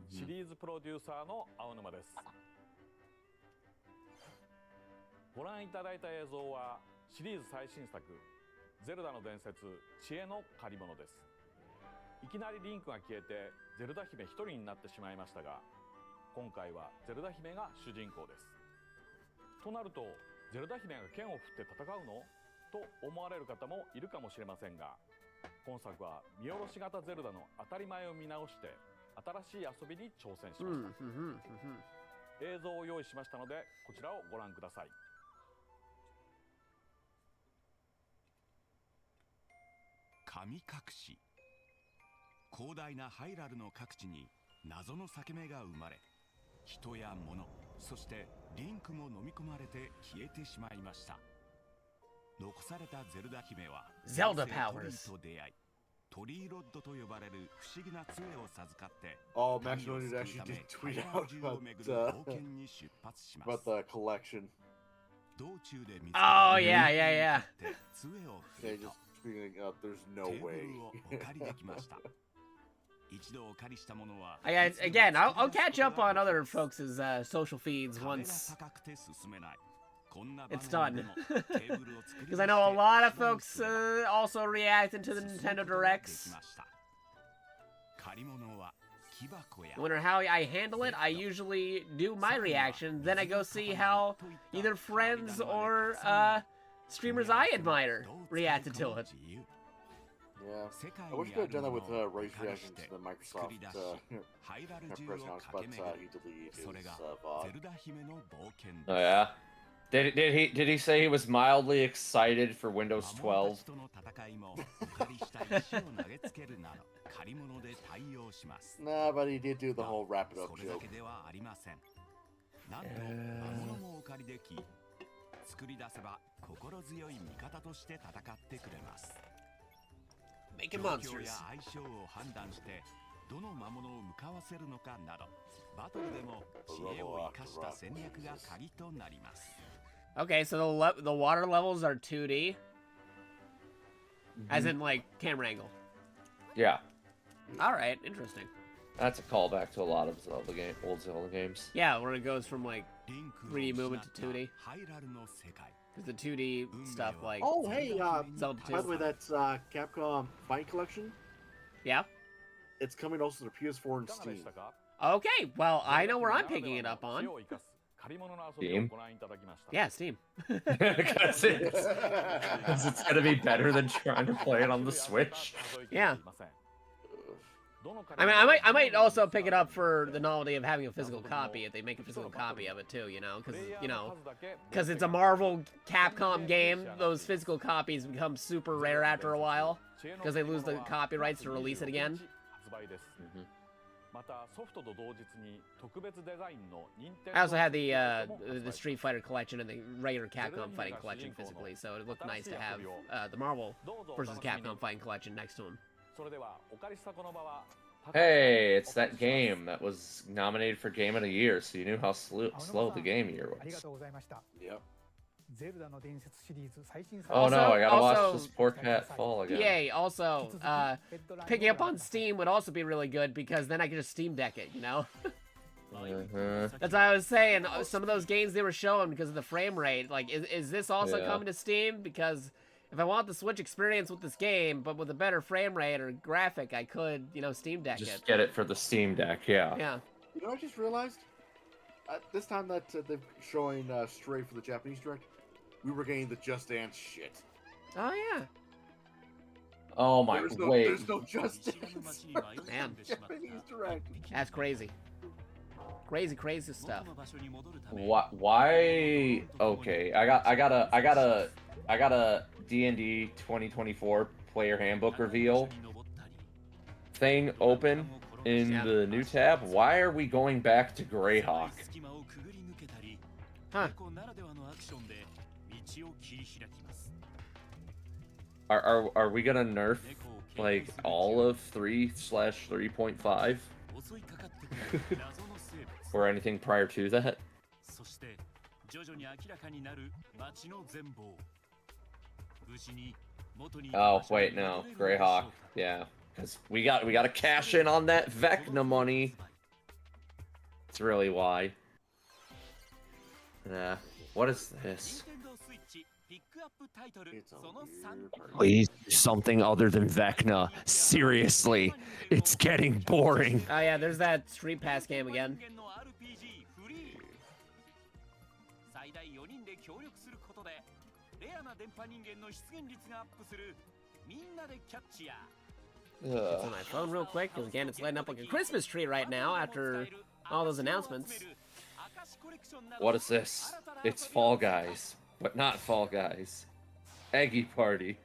M: シリーズプロデューサーの青沼です。ご覧いただいた映像はシリーズ最新作ゼルダの伝説知恵の借り物です。いきなりリンクが消えてゼルダ姫一人になってしまいましたが、今回はゼルダ姫が主人公です。となるとゼルダ姫が剣を振って戦うのと思われる方もいるかもしれませんが、今作は見下ろし型ゼルダの当たり前を見直して新しい遊びに挑戦しました。映像を用意しましたのでこちらをご覧ください。
H: 神隠し。広大なハイラルの各地に謎の裂け目が生まれ、人や物、そしてリンクも飲み込まれて消えてしまいました。残されたゼルダ姫は
A: Zelda powers
H: と出会い、トリーロッドと呼ばれる不思議な杖を授かって、
B: Oh, Max Noted actually did tweet out about the collection.
A: Oh yeah, yeah, yeah.
B: They just tweeting out, there's no way.
A: Again, I'll catch up on other folks' social feeds once it's done. Because I know a lot of folks also reacted to the Nintendo Directs. No matter how I handle it, I usually do my reaction, then I go see how either friends or streamers I admire reacted to it.
B: Yeah, I wish we could have done that with Ray's reaction to the Microsoft press conference, but he deleted his VOD.
J: Oh yeah? Did he say he was mildly excited for Windows 12?
B: Nah, but he did do the whole wrap it up joke.
A: Making monsters.
H: どの魔物を向かわせるのかなど、バトルでも知恵を生かした戦略が鍵となります。
A: Okay, so the water levels are 2D, as in like camera angle.
J: Yeah.
A: All right, interesting.
J: That's a callback to a lot of old Zelda games.
A: Yeah, where it goes from like 3D movement to 2D. Because the 2D stuff like.
B: Oh hey,
A: Zelda 2.
B: by the way, that's Capcom Fight Collection.
A: Yeah.
B: It's coming also to PS4 and Steam.
A: Okay, well I know where I'm picking it up on.
J: Steam?
A: Yeah, Steam.
J: Because it's gonna be better than trying to play it on the Switch.
A: Yeah. I mean, I might also pick it up for the novelty of having a physical copy if they make a physical copy of it too, you know, because it's a Marvel Capcom game. Those physical copies become super rare after a while because they lose the copyrights to release it again. I also had the Street Fighter collection and the regular Capcom Fighting collection physically, so it looked nice to have the Marvel versus Capcom Fighting collection next to them.
J: Hey, it's that game that was nominated for Game of the Year, so you knew how slow the game year was.
B: Yep.
J: Oh no, I gotta watch this poor cat fall again.
A: Yay, also, picking up on Steam would also be really good because then I could just Steam Deck it, you know? That's what I was saying, some of those games they were showing because of the frame rate, like, is this also coming to Steam? Because if I want the Switch experience with this game, but with a better frame rate or graphic, I could, you know, Steam Deck it.
J: Just get it for the Steam Deck, yeah.
A: Yeah.
B: You know what I just realized? this time that they're showing Stray for the Japanese direct, we were getting the Just Dance shit.
A: Oh yeah.
J: Oh my, wait.
B: There's no Just Dance.
A: Man.
B: Japanese direct.
A: That's crazy. Crazy, crazy stuff.
J: Why? Okay, I got a D&D 2024 player handbook reveal thing open in the new tab. Why are we going back to Greyhawk?
A: Huh.
J: Are we gonna nerf like all of 3/3.5 or anything prior to that? Oh wait, no, Greyhawk. Yeah, because we gotta cash in on that Vecna money. That's really why. Yeah. What is this?
K: Please do something other than Vecna. Seriously, it's getting boring.
A: Oh yeah, there's that Street Pass game again. It's on my phone real quick, because again, it's lighting up like a Christmas tree right now after all those announcements.
J: What is this? It's Fall Guys, but not Fall Guys. Eggy Party.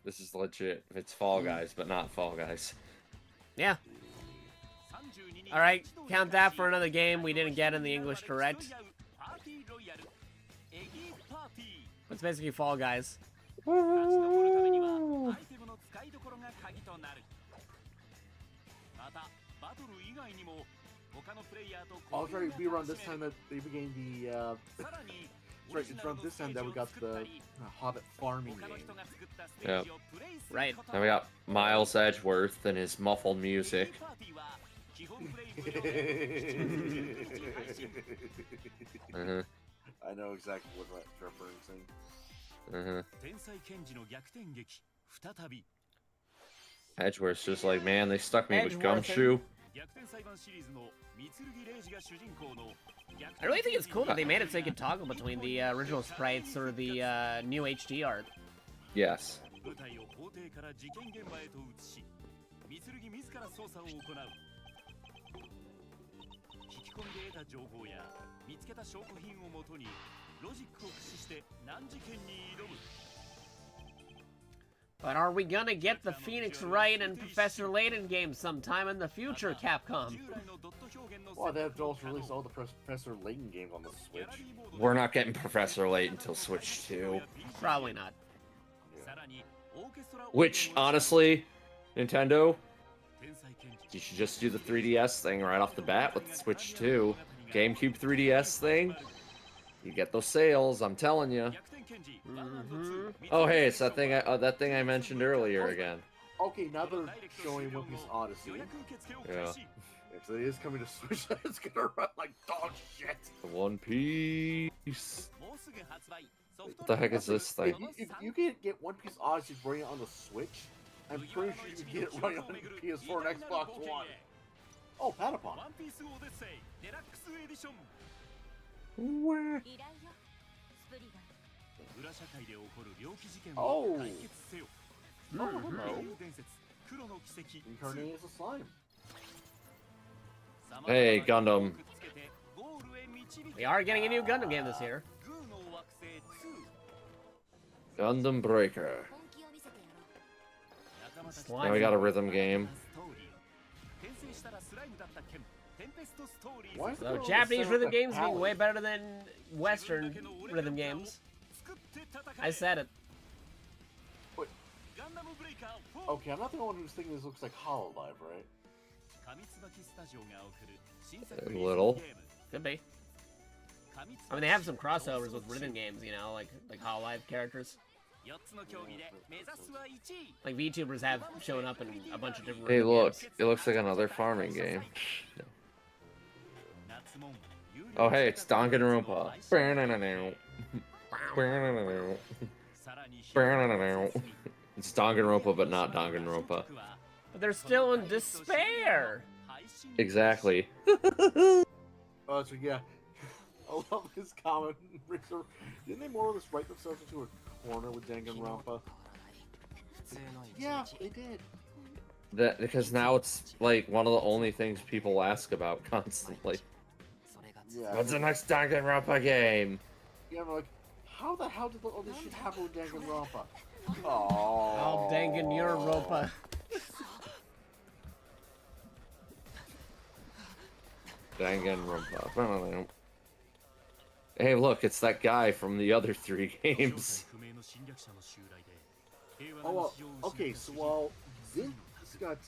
J: This is legit. It's Fall Guys, but not Fall Guys.
A: Yeah. Alright, count that for another game we didn't get in the English Direct. It's basically Fall Guys.
B: Oh, it's right. We around this time that they began the. Right, it's around this time that we got the Hobbit farming game.
J: Yeah.
A: Right.
J: Then we got Miles Edgeworth and his muffled music.
B: I know exactly what that's referencing.
J: Edgeworth's just like, man, they stuck me with Gumshoe.
A: I really think it's cool that they made it so you can toggle between the original sprites or the new HD art.
J: Yes.
A: But are we gonna get the Phoenix Wright and Professor Layton games sometime in the future, Capcom?
B: Well, they have to also release all the Professor Layton games on the Switch.
J: We're not getting Professor Layton until Switch 2.
A: Probably not.
B: Yeah.
J: Which, honestly, Nintendo, you should just do the 3DS thing right off the bat with Switch 2. GameCube 3DS thing, you get those sales, I'm telling you. Oh hey, it's that thing I mentioned earlier again.
B: Okay, now they're showing One Piece Odyssey.
J: Yeah.
B: If it is coming to Switch, it's gonna run like dog shit.
J: One Piece. What the heck is this thing?
B: If you can get One Piece Odyssey running on the Switch, I'm pretty sure you can get it running on PS4 and Xbox One. Oh, Patapon.
J: Where?
B: Oh! Oh, hello. Incarnate as a slime.
J: Hey, Gundam.
A: We are getting a new Gundam game this year.
J: Gundam Breaker. Now we got a rhythm game.
A: So Japanese rhythm games being way better than Western rhythm games. I said it.
B: Wait. Okay, I'm not the one who's thinking this looks like Hololive, right?
J: A little.
A: Could be. I mean, they have some crossovers with rhythm games, you know, like Hololive characters. Like VTubers have shown up in a bunch of different.
J: Hey, look!
A: Games.
J: It looks like another farming game. Oh, hey, it's Danganronpa. It's Danganronpa, but not Danganronpa.
A: But they're still in despair.
J: Exactly.
B: So yeah, I love his comment. Didn't they more or less write themselves into a corner with Danganronpa? Yeah, they did.
J: That because now it's like one of the only things people ask about constantly.
B: Yeah.
J: What's the next Danganronpa game?
B: Yeah, I'm like, how the hell did all this shit happen with Danganronpa?
A: Oh, Danganronpa.
J: Danganronpa. Hey, look, it's that guy from the other 3 games.
B: Oh, well, okay, so while this got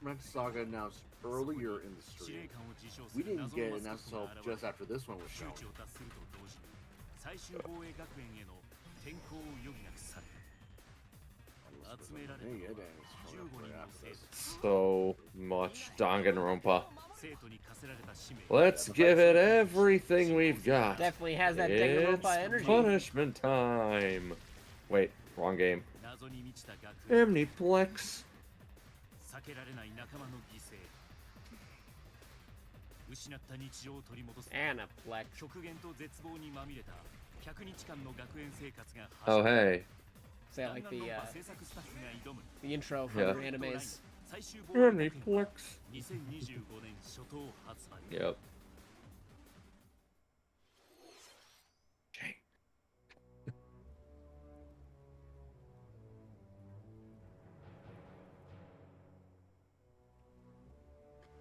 B: Rent Saga announced earlier in the stream, we didn't get it announced until just after this one was shown.
J: So much Danganronpa. Let's give it everything we've got.
A: Definitely has that
J: It's
A: Danganronpa energy.
J: punishment time. Wait, wrong game. Omniplex.
A: Anaplex.
J: Oh, hey.
A: Say like the intro from
J: Yeah.
A: the animes.
J: Omniplex. Yep.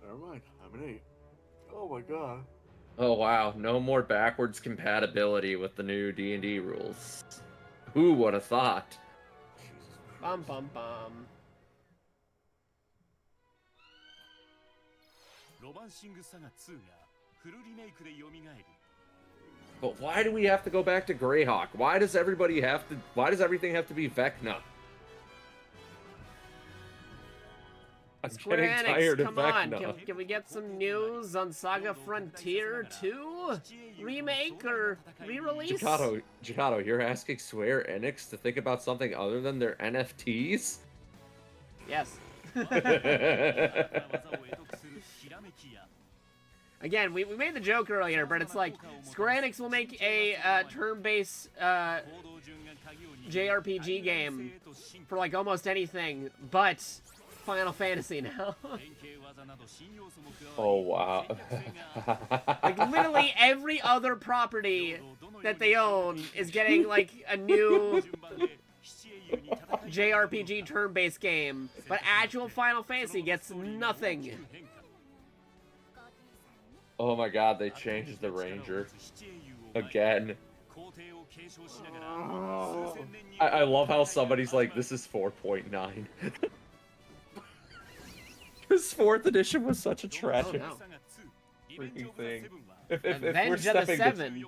B: Never mind, I'm an 8. Oh my god.
J: Oh wow, no more backwards compatibility with the new D&D rules. Who would have thought?
A: Bum bum bum.
J: But why do we have to go back to Greyhawk? Why does everybody have to? Why does everything have to be Vecna? I'm
A: Square
J: getting
A: Enix,
J: tired of
A: come on,
J: Vecna.
A: can we get some news on Saga Frontier 2? Remake or re-release?
J: Jakato, you're asking Square Enix to think about something other than their NFTs?
A: Yes. Again, we made the joke earlier, but it's like, Square Enix will make a turn-based JRPG game for like almost anything, but Final Fantasy now.
J: Oh, wow.
A: Like, literally every other property that they own is getting, like, a new JRPG turn-based game, but actual Final Fantasy gets nothing.
J: Oh my god, they changed the Ranger. Again. I love how somebody's like, this is 4.9. This 4th edition was such a tragic freaking thing. If we're
A: Revenge of the
J: stepping
A: Seven?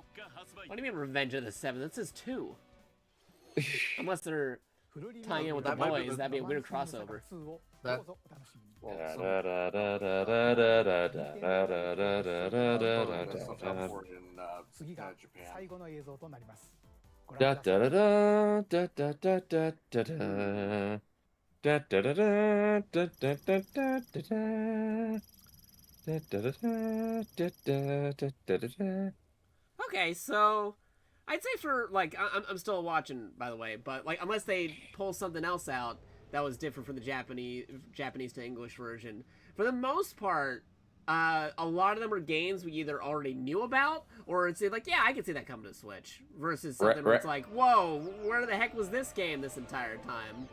A: What do you mean Revenge of the Seven? That says 2. Unless they're tying in with the boys, that'd be a weird crossover. Okay, so I'd say for like I'm still watching, by the way, but like unless they pull something else out that was different from the Japanese to English version, for the most part, a lot of them are games we either already knew about or it's like, yeah, I can see that coming to Switch, versus something where it's like, whoa, where the heck was this game this entire time?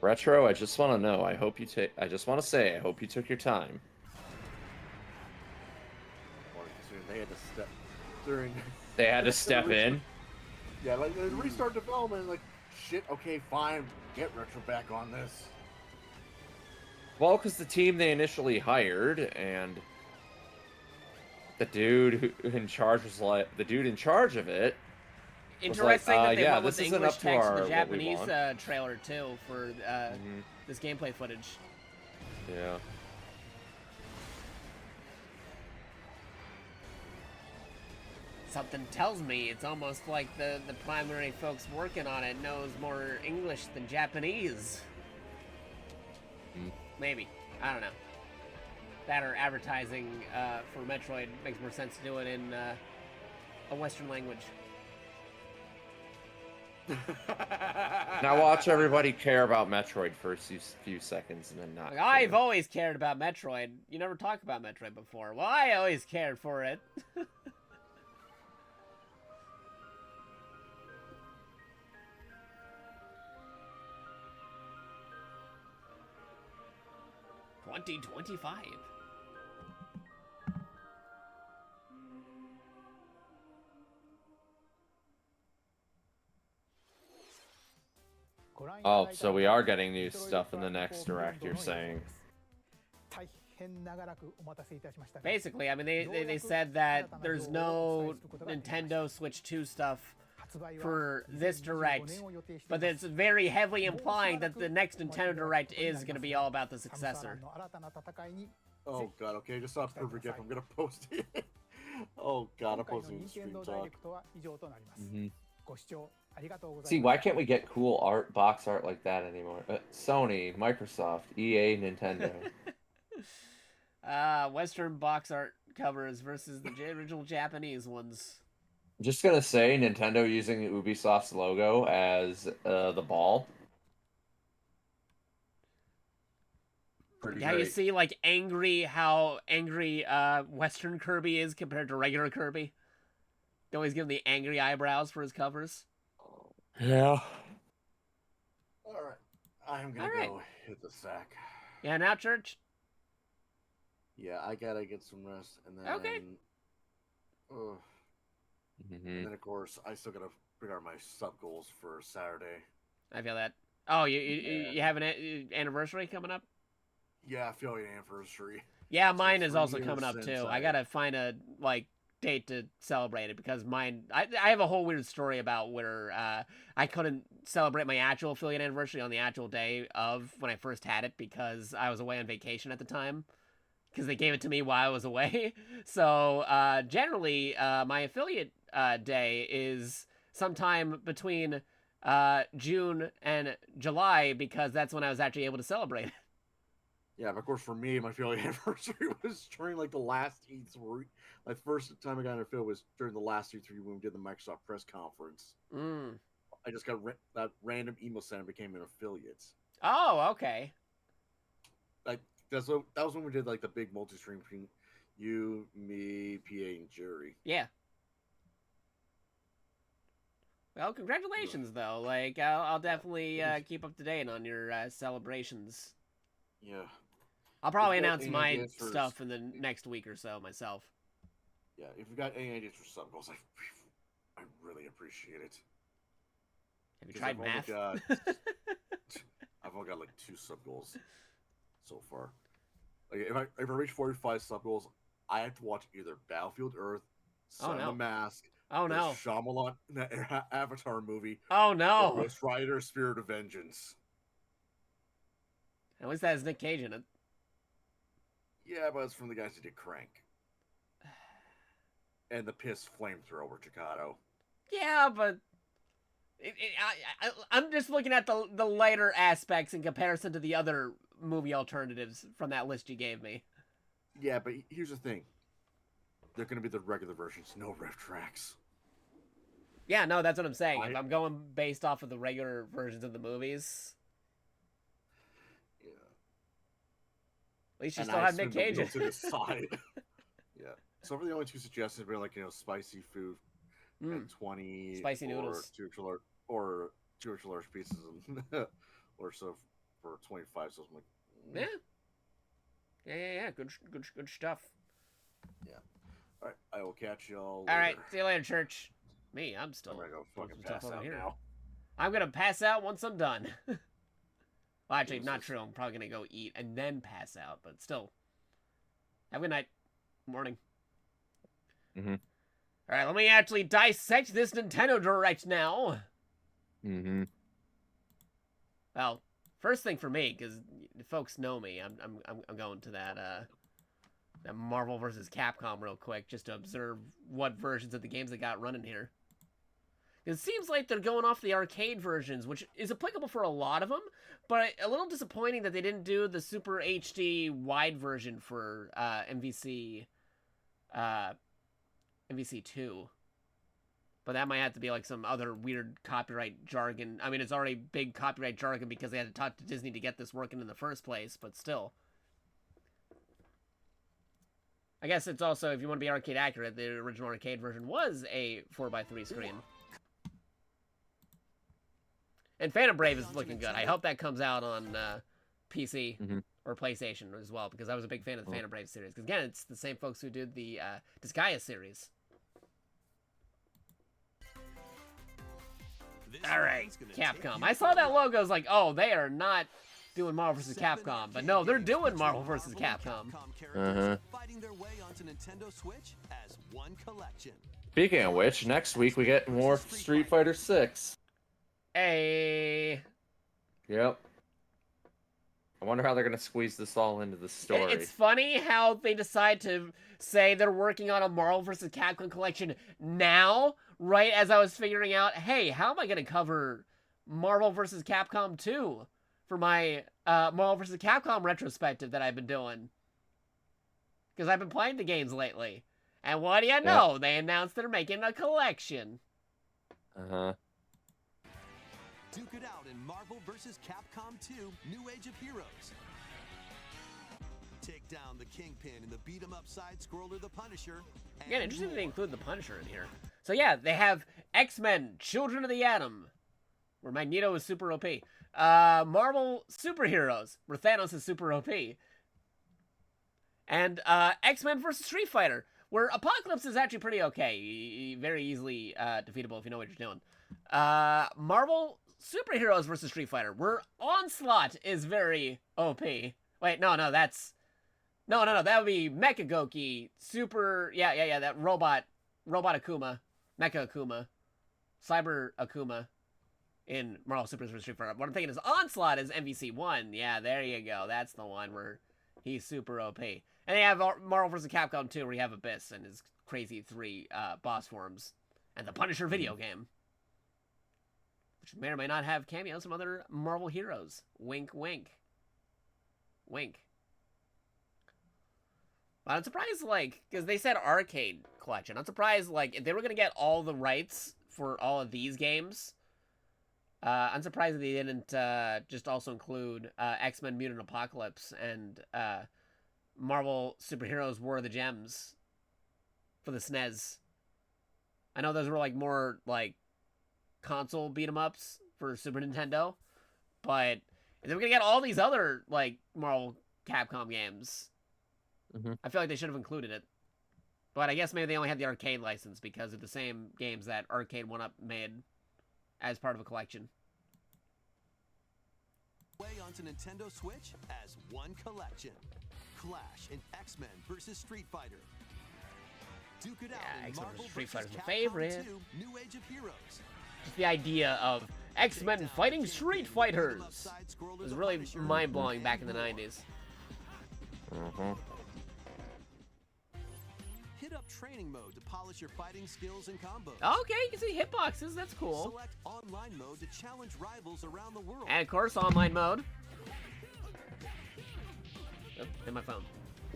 J: Retro, I just want to know. I just want to say, I hope you took your time.
B: They had to step during.
J: They had to step in.
B: Yeah, like they restart development. Like, shit. Okay, fine. Get Retro back on this.
J: Well, because the team they initially hired and the dude in charge was like, the dude in charge of it.
A: Interesting that they went with the English
J: to
A: text of the Japanese trailer too for this gameplay footage.
J: Yeah.
A: Something tells me it's almost like the primary folks working on it knows more English than Japanese.
J: Mm.
A: Maybe. I don't know. That or advertising for Metroid makes more sense to do it in a Western language.
J: Now watch everybody care about Metroid for a few seconds and then not.
A: Like, I've always cared about Metroid. You never talked about Metroid before. Well, I always cared for it. $20.25.
J: Oh, so we are getting new stuff in the next direct, you're saying?
A: Basically, I mean, they said that there's no Nintendo Switch 2 stuff for this direct, but it's very heavily implying that the next Nintendo Direct is going to be all about the successor.
B: Oh god, okay, I just saw a perfect GIF. I'm gonna post it. Oh god, I'm posting it in Stream Talk.
J: See, why can't we get cool art, box art like that anymore? Sony, Microsoft, EA, Nintendo.
A: Western box art covers versus the original Japanese ones.
J: I'm just gonna say, Nintendo using Ubisoft's logo as the ball.
B: Pretty
A: Yeah,
B: great.
A: you see, like, how angry Western Kirby is compared to regular Kirby. They always give him the angry eyebrows for his covers.
J: Yeah.
B: Alright, I'm gonna go hit the sack.
A: Yeah, now, Church?
B: Yeah, I gotta get some rest, and then...
A: Okay.
B: And then, of course, I still gotta figure out my sub goals for Saturday.
A: I feel that. Oh, you have an anniversary coming up?
B: Yeah, affiliate anniversary.
A: Yeah, mine
B: It's
A: is
B: 3
A: also
B: years
A: coming up,
B: since
A: too. I gotta find a, date to celebrate it, because mine... I have a whole weird story about where I couldn't celebrate my actual affiliate anniversary on the actual day of when I first had it, because I was away on vacation at the time. Because they gave it to me while I was away. So, generally, my affiliate day is sometime between June and July, because that's when I was actually able to celebrate.
B: Yeah, but of course for me, my affiliate anniversary was during like the last E3. My first time I got an affiliate was during the last E3 when we did the Microsoft press conference. I just got that random email sent and became an affiliate.
A: Oh, okay.
B: Like that was when we did like the big multi-stream between you, me, PA, and Jerry.
A: Yeah. Well, congratulations, though. Like, I'll definitely keep up to date on your celebrations.
B: Yeah.
A: I'll probably announce my stuff in the next week or so myself.
B: Yeah, if you got any ideas for sub goals, I really appreciate it.
A: Have you tried math?
B: I've only got like 2 sub goals so far. Like if I reach 45 sub goals, I have to watch either Battlefield Earth, Son of the Mask, Shyamalan, the Avatar movie.
A: Oh no!
B: Or Ghost Rider: Spirit of Vengeance.
A: At least that has Nick Cage in it.
B: Yeah, but it's from the guys who did Crank. And the Piss Flamethrower, Jakato.
A: Yeah, but I'm just looking at the lighter aspects in comparison to the other movie alternatives from that list you gave me.
B: Yeah, but here's the thing. They're going to be the regular versions, no riff tracks.
A: Yeah, no, that's what I'm saying. If I'm going based off of the regular versions of the movies... At least you still have Nick Cage.
B: To the side. Yeah. So for the only 2 suggestions, we're like, spicy food and 20
A: spicy noodles
B: or 2 extra large pieces or so for 25. So I'm like,
A: yeah. Good stuff.
B: Yeah. All right. I will catch y'all.
A: All right. See you later, Church. Me, I'm still.
B: I'm gonna go fucking pass out now.
A: I'm gonna pass out once I'm done. Well, actually, not true. I'm probably going to go eat and then pass out, but still. Have a good night. Morning. All right, let me actually dissect this Nintendo Direct now. Well, first thing for me, because folks know me, I'm going to that Marvel vs. Capcom real quick, just to observe what versions of the games they got running here. It seems like they're going off the arcade versions, which is applicable for a lot of them, but a little disappointing that they didn't do the Super HD wide version for MVC 2. But that might have to be like some other weird copyright jargon. I mean, it's already big copyright jargon because they had to talk to Disney to get this working in the first place, but still. I guess it's also, if you want to be arcade accurate, the original arcade version was a 4x3 screen. And Phantom Brave is looking good. I hope that comes out on PC or PlayStation as well, because I was a big fan of the Phantom Brave series. Because again, it's the same folks who did the Disgaea series. Alright, Capcom. I saw that logo, I was like, oh, they are not doing Marvel vs. Capcom. But no, they're doing Marvel vs. Capcom.
D: Fighting their way onto Nintendo Switch as one collection.
J: Speaking of which, next week we get more Street Fighter 6.
A: Hey.
J: Yep. I wonder how they're going to squeeze this all into the story.
A: It's funny how they decide to say they're working on a Marvel vs. Capcom collection now, right as I was figuring out, hey, how am I going to cover Marvel vs. Capcom 2 for my Marvel vs. Capcom retrospective that I've been doing? Because I've been playing the games lately. And what do you know? They announced they're making a collection.
J: Uh-huh.
D: Duke it out in Marvel vs. Capcom 2, New Age of Heroes. Take down the Kingpin in the beat-em-up side-scroller, The Punisher.
A: Again, interesting that they include the Punisher in here. So yeah, they have X-Men, Children of the Atom, where Magneto is super OP. Marvel Superheroes, where Thanos is super OP. And X-Men vs. Street Fighter, where Apocalypse is actually pretty okay. Very easily defeatable if you know what you're doing. Marvel Superheroes vs. Street Fighter, where Onslaught is very OP. Wait, no, that's... No, that would be Mecha Goki, that robot Akuma, Mecha Akuma, Cyber Akuma in Marvel Super vs. Street Fighter. What I'm thinking is Onslaught is MVC 1. Yeah, there you go. That's the one where he's super OP. And they have Marvel vs. Capcom 2, where you have Abyss and his crazy 3 boss forms, and the Punisher video game, which may or may not have cameos from other Marvel heroes. Wink, wink. Wink. But I'm surprised, like, because they said arcade collection. I'm surprised, like, if they were going to get all the rights for all of these games, I'm surprised that they didn't just also include X-Men Mutant Apocalypse and Marvel Superheroes War of the Gems for the SNES. I know those were, like, more, like, console beat-em-ups for Super Nintendo, but if they were going to get all these other, like, Marvel Capcom games, I feel like they should have included it. But I guess maybe they only had the arcade license because of the same games that Arcade 1-Up made as part of a collection.
D: Way onto Nintendo Switch as one collection. Clash in X-Men vs. Street Fighter. Duke it out in Marvel
A: Street
D: vs.
A: Fighter's my
D: Capcom
A: favorite.
D: 2, New Age of Heroes.
A: Just the idea of X-Men fighting Street Fighters was really mind-blowing back in the 90s.
D: Hit up training mode to polish your fighting skills and combos.
A: Okay, you can see hitboxes. That's cool.
D: Select online mode to challenge rivals around the world.
A: And of course, online mode. Oh, hit my phone.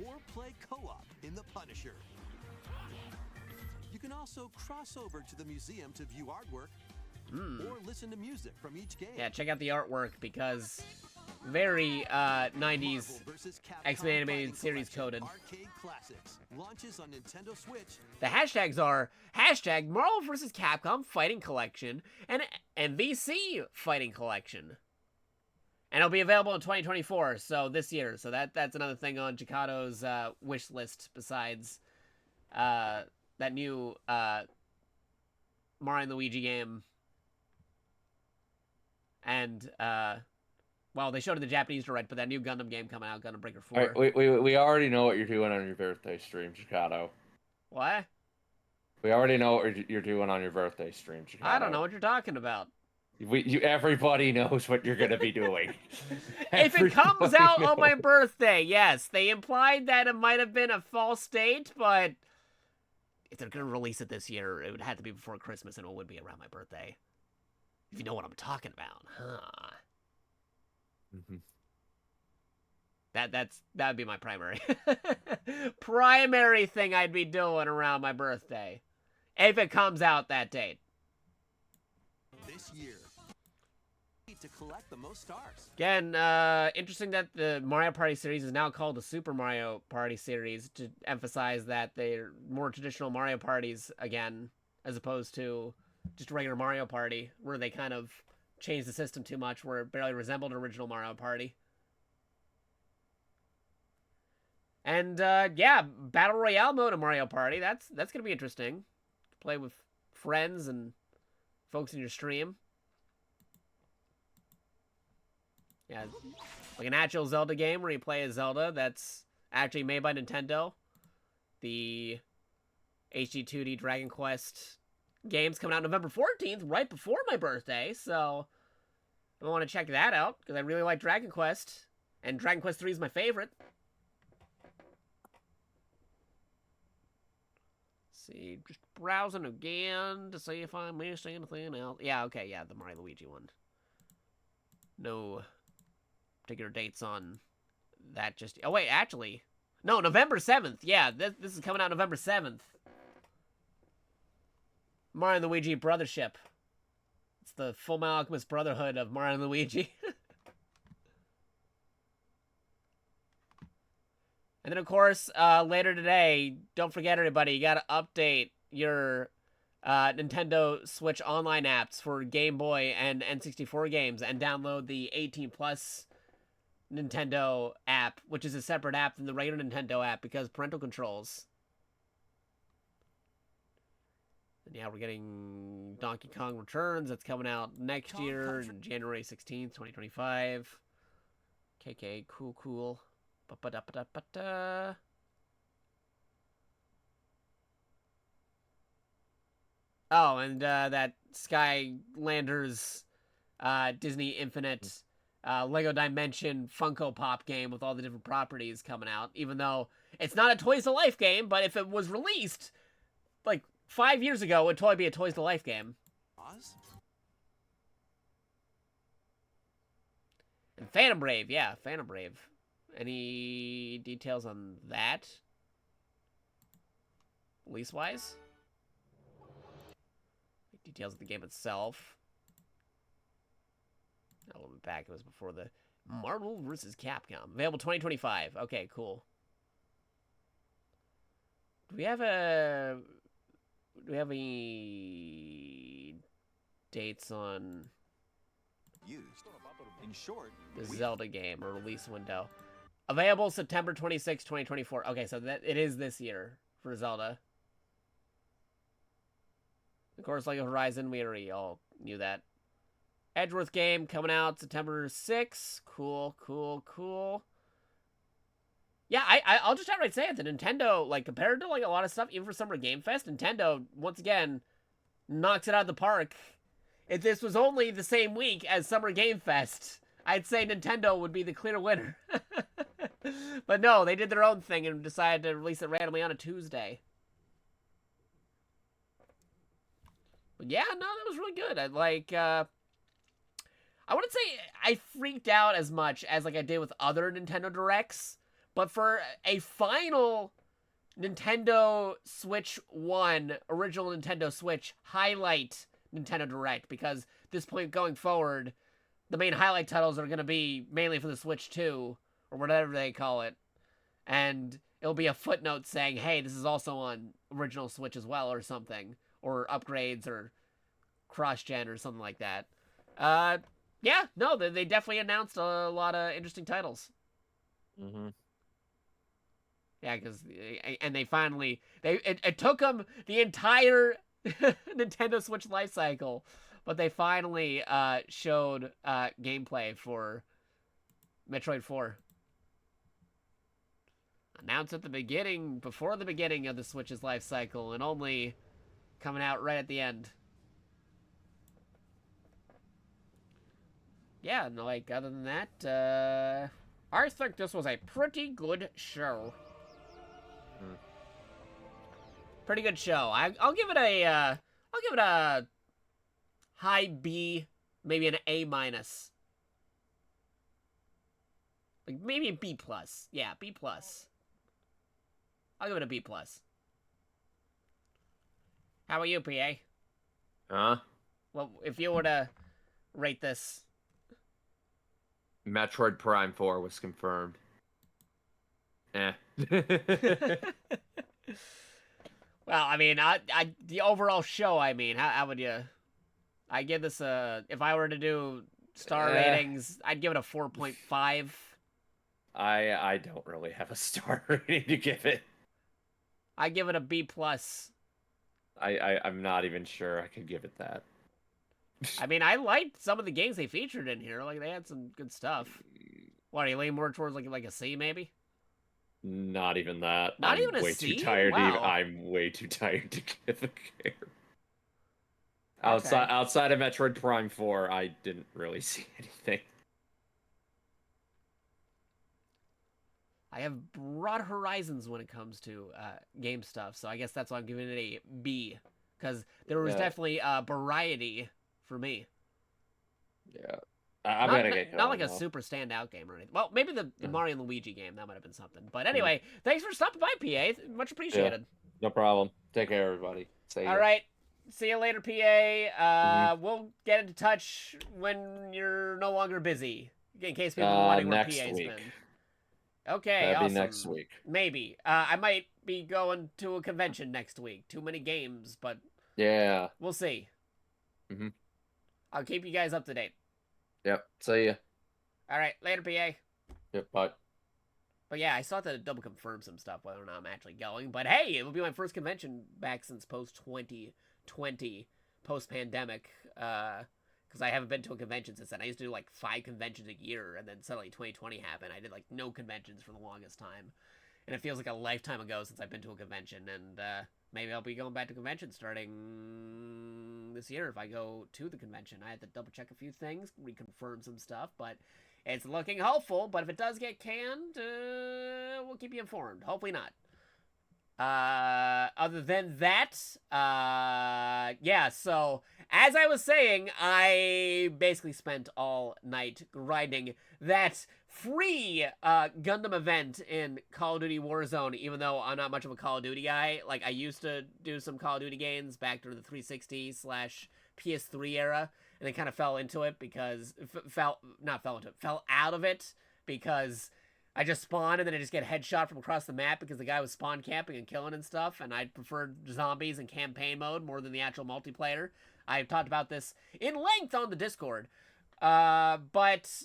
D: Or play co-op in The Punisher. You can also cross over to the museum to view artwork or listen to music from each game.
A: Yeah, check out the artwork because very 90s X-Men animated series coded.
D: Arcade classics launches on Nintendo Switch.
A: The hashtags are hashtag Marvel vs. Capcom Fighting Collection and MVC Fighting Collection. And it'll be available in 2024, so this year. So that's another thing on Jakato's wish list besides that new Mario and Luigi game. And, well, they showed it in the Japanese direct, but that new Gundam game coming out, Gundam Breaker 4.
J: Right, we already know what you're doing on your birthday stream, Jakato.
A: What?
J: We already know what you're doing on your birthday stream, Jakato.
A: I don't know what you're talking about.
J: Everybody knows what you're going to be doing.
A: If it comes out on my birthday, yes. They implied that it might have been a false date, but if they're gonna release it this year, it would have to be before Christmas, and it would be around my birthday. If you know what I'm talking about, huh?
K: Mm-hmm.
A: That'd be my primary primary thing I'd be doing around my birthday, if it comes out that date.
D: This year, to collect the most stars.
A: Again, interesting that the Mario Party series is now called the Super Mario Party series to emphasize that they're more traditional Mario parties again, as opposed to just a regular Mario Party, where they kind of changed the system too much, where it barely resembled original Mario Party. And yeah, Battle Royale mode of Mario Party, that's gonna be interesting. Play with friends and folks in your stream. Yeah, like an actual Zelda game where you play as Zelda that's actually made by Nintendo. The HD 2D Dragon Quest game's coming out November 14th, right before my birthday, so I want to check that out, because I really like Dragon Quest, and Dragon Quest 3 is my favorite. See, just browsing again to see if I missed anything else. Yeah, okay, yeah, the Mario Luigi one. No particular dates on that just... Oh, wait, actually. No, November 7th. Yeah, this is coming out November 7th. Mario and Luigi Brothership. It's the Full Metal Alchemist Brotherhood of Mario and Luigi. And then, of course, later today, don't forget, everybody, you got to update your Nintendo Switch online apps for Game Boy and N64 games and download the 18+ Nintendo app, which is a separate app than the regular Nintendo app because parental controls. And yeah, we're getting Donkey Kong Returns. That's coming out next year, January 16th, 2025. KK, cool. Ba-ba-da-ba-da-ba-da. Oh, and that Skylanders Disney Infinite Lego Dimension Funko Pop game with all the different properties coming out, even though it's not a Toys to Life game, but if it was released like 5 years ago, it would totally be a Toys to Life game. And Phantom Brave, yeah, Phantom Brave. Any details on that? Release-wise? Details of the game itself. A little bit back, it was before the Marvel vs. Capcom. Available 2025. Okay, cool. Do we have any dates on
H: in short,
A: the Zelda game or release window? Available September 26, 2024. Okay, so that it is this year for Zelda. Of course, Lego Horizon, we already all knew that. Edgeworth game coming out September 6. Cool. Yeah, I'll just outright say it. The Nintendo, like, compared to, like, a lot of stuff, even for Summer Game Fest, Nintendo, once again, knocks it out of the park. If this was only the same week as Summer Game Fest, I'd say Nintendo would be the clear winner. But no, they did their own thing and decided to release it randomly on a Tuesday. But yeah, no, that was really good. I wouldn't say I freaked out as much as like I did with other Nintendo Directs, but for a final Nintendo Switch 1, original Nintendo Switch highlight Nintendo Direct, because this point going forward, the main highlight titles are going to be mainly for the Switch 2, or whatever they call it, and it'll be a footnote saying, hey, this is also on original Switch as well, or something, or upgrades, or cross-gen, or something like that. Yeah, no, they definitely announced a lot of interesting titles.
K: Mm-hmm.
A: Yeah, because, and they finally, it took them the entire Nintendo Switch life cycle, but they finally showed gameplay for Metroid 4. Announced at the beginning, before the beginning of the Switch's life cycle, and only coming out right at the end. Yeah, and like, other than that, I think this was a pretty good show. Pretty good show. I'll give it a high B, maybe an A minus. Like maybe a B plus. Yeah, B plus. I'll give it a B plus. How about you, PA?
J: Huh?
A: Well, if you were to rate this.
J: Metroid Prime 4 was confirmed. Eh.
A: Well, I mean, the overall show, I mean, how would you... I give this a... If I were to do star ratings, I'd give it a 4.5.
J: I don't really have a star rating to give it.
A: I give it a B plus.
J: I'm not even sure I could give it that.
A: I mean, I liked some of the games they featured in here. Like, they had some good stuff. What, are you leaning more towards like a C, maybe?
J: Not even that.
A: Not
J: I'm
A: even a
J: way
A: C?
J: too tired.
A: Wow.
J: I'm way too tired to give a care.
A: Okay.
J: Outside of Metroid Prime 4, I didn't really see anything.
A: I have broad horizons when it comes to game stuff, so I guess that's why I'm giving it a B. Because there was definitely variety for me.
J: Yeah. I'm gonna get going,
A: not like a
J: though.
A: super standout game or anything. Well, maybe the Mario and Luigi game, that might have been something. But anyway, thanks for stopping by, PA. Much appreciated.
J: Yeah, no problem. Take care, everybody.
A: All right. See you later, PA. We'll get into touch when you're no longer busy, in case people are wondering where
J: next
A: PA's
J: week.
A: been. Okay,
J: That'd
A: awesome.
J: be next week.
A: Maybe. I might be going to a convention next week. Too many games, but
J: Yeah.
A: we'll see.
J: Mm-hmm.
A: I'll keep you guys up to date.
J: Yep. See ya.
A: All right, later, PA.
J: Yep. Bye.
A: But yeah, I still have to double confirm some stuff, whether or not I'm actually going. But hey, it will be my first convention back since post-2020, post-pandemic, because I haven't been to a convention since then. I used to do like 5 conventions a year, and then suddenly 2020 happened. I did like no conventions for the longest time. And it feels like a lifetime ago since I've been to a convention, and maybe I'll be going back to conventions starting this year if I go to the convention. I had to double check a few things, reconfirm some stuff, but it's looking hopeful. But if it does get canned, we'll keep you informed. Hopefully not. Other than that, yeah, so as I was saying, I basically spent all night grinding that free Gundam event in Call of Duty Warzone, even though I'm not much of a Call of Duty guy. Like, I used to do some Call of Duty games back during the 360/PS3 era, and then kind of fell into it because fell out of it because I just spawned and then I just get headshot from across the map because the guy was spawn camping and killing and stuff, and I preferred zombies in campaign mode more than the actual multiplayer. I've talked about this in length on the Discord, but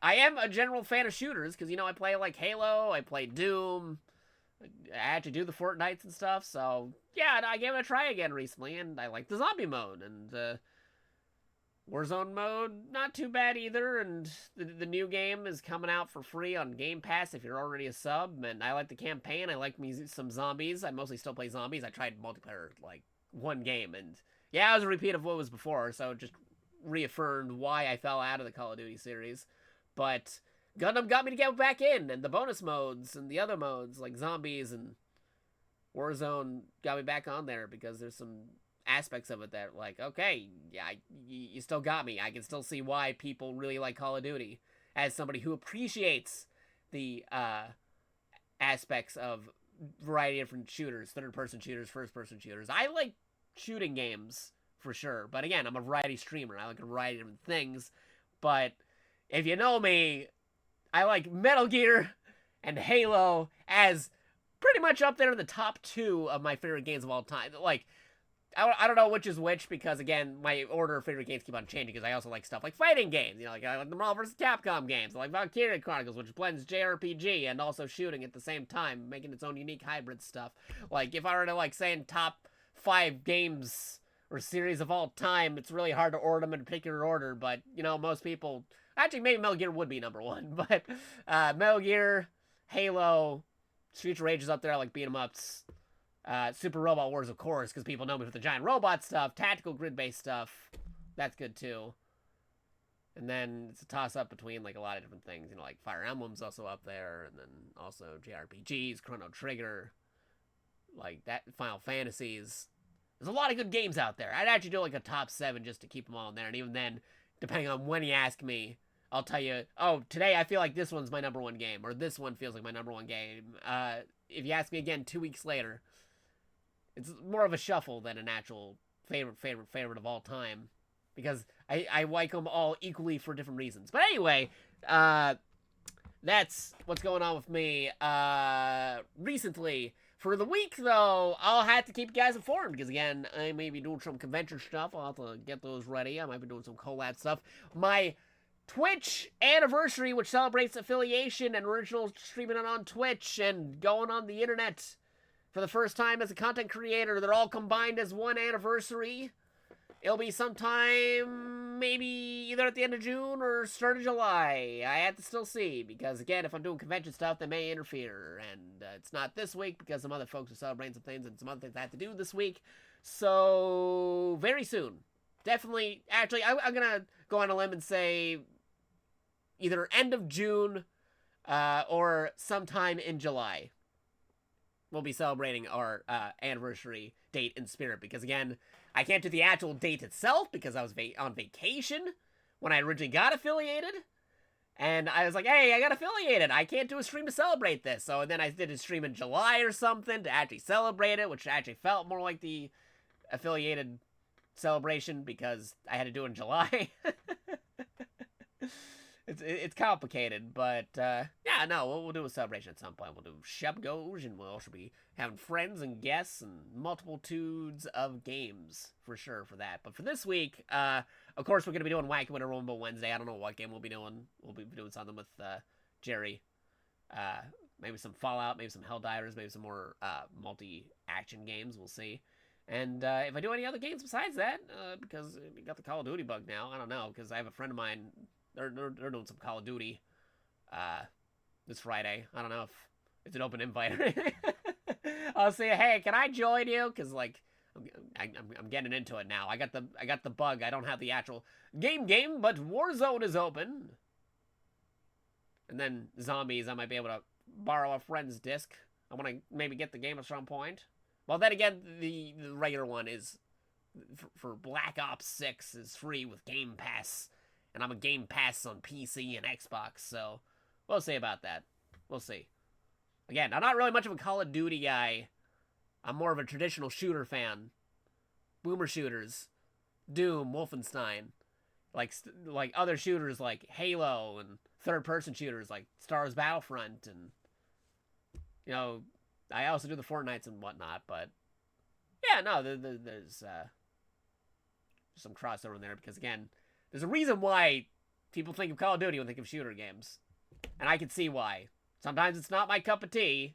A: I am a general fan of shooters because, you know, I play like Halo, I play Doom, I actually do the Fortnites and stuff, so yeah, I gave it a try again recently, and I like the zombie mode, and Warzone mode, not too bad either, and the new game is coming out for free on Game Pass if you're already a sub, and I like the campaign, I like me some zombies, I mostly still play zombies, I tried multiplayer, like, one game, and yeah, it was a repeat of what was before, so it just reaffirmed why I fell out of the Call of Duty series, but Gundam got me to get back in, and the bonus modes, and the other modes, like zombies and Warzone, got me back on there, because there's some aspects of it that, like, okay, yeah, you still got me. I can still see why people really like Call of Duty as somebody who appreciates the aspects of variety of different shooters, third-person shooters, first-person shooters. I like shooting games for sure, but again, I'm a variety streamer. I like a variety of different things, but if you know me, I like Metal Gear and Halo as pretty much up there in the top 2 of my favorite games of all time. Like, I don't know which is which, because, again, my order of favorite games keep on changing, because I also like stuff like fighting games, you know, like I like the Marvel vs. Capcom games, I like Valkyria Chronicles, which blends JRPG and also shooting at the same time, making its own unique hybrid stuff. Like, if I were to, like, say in top 5 games or series of all time, it's really hard to order them in a particular order, but, you know, most people, actually, maybe Metal Gear would be number 1, but Metal Gear, Halo, Streets of Rage is up there, I like beat-em-ups, Super Robot Wars, of course, because people know me for the giant robot stuff, tactical grid-based stuff, that's good too. And then it's a toss-up between, like, a lot of different things, you know, like Fire Emblem's also up there, and then also JRPGs, Chrono Trigger, like that Final Fantasies. There's a lot of good games out there. I'd actually do like a top 7 just to keep them all in there. And even then, depending on when you ask me, I'll tell you, oh, today I feel like this one's my #1 game, or this one feels like my #1 game. If you ask me again 2 weeks later, it's more of a shuffle than an actual favorite of all time, because I like them all equally for different reasons. But anyway, that's what's going on with me recently. For the week, though, I'll have to keep you guys informed, because, again, I may be doing some convention stuff. I'll have to get those ready. I might be doing some collab stuff. My Twitch anniversary, which celebrates affiliation and original streaming on Twitch and going on the internet for the first time as a content creator, they're all combined as one anniversary. It'll be sometime, maybe either at the end of June or start of July. I have to still see, because, again, if I'm doing convention stuff, they may interfere. And it's not this week, because some other folks are celebrating some things, and some other things I have to do this week. So, very soon. Definitely, actually, I'm going to go on a limb and say either end of June or sometime in July. We'll be celebrating our anniversary date in spirit, because, again, I can't do the actual date itself because I was on vacation when I originally got affiliated, and I was like, hey, I got affiliated, I can't do a stream to celebrate this. So then I did a stream in July or something to actually celebrate it, which actually felt more like the affiliated celebration, because I had to do it in July. It's complicated, but yeah, no, we'll do a celebration at some point. We'll do Shep Goes, and we'll also be having friends and guests and multitudes of games for sure for that. But for this week, of course, we're going to be doing Wacky Winter Rumble Wednesday. I don't know what game we'll be doing. We'll be doing something with Jerry. Maybe some Fallout, maybe some Helldivers, maybe some more multi-action games. We'll see. And if I do any other games besides that, because we got the Call of Duty bug now, I don't know, because I have a friend of mine. They're doing some Call of Duty this Friday. I don't know if it's an open invite or anything. I'll say, hey, can I join you? Because, like, I'm getting into it now. I got the bug. I don't have the actual game, but Warzone is open. And then Zombies, I might be able to borrow a friend's disc. I want to maybe get the game at some point. Well, then again, the regular one is, for Black Ops 6, is free with Game Pass. And I'm a Game Pass on PC and Xbox, so we'll see about that. We'll see. Again, I'm not really much of a Call of Duty guy. I'm more of a traditional shooter fan. Boomer shooters. Doom, Wolfenstein. Like other shooters like Halo, and third-person shooters like Star Wars Battlefront, and, you know, I also do the Fortnites and whatnot, but yeah, no, there's some crossover in there, because, again, there's a reason why people think of Call of Duty when they think of shooter games. And I can see why. Sometimes it's not my cup of tea,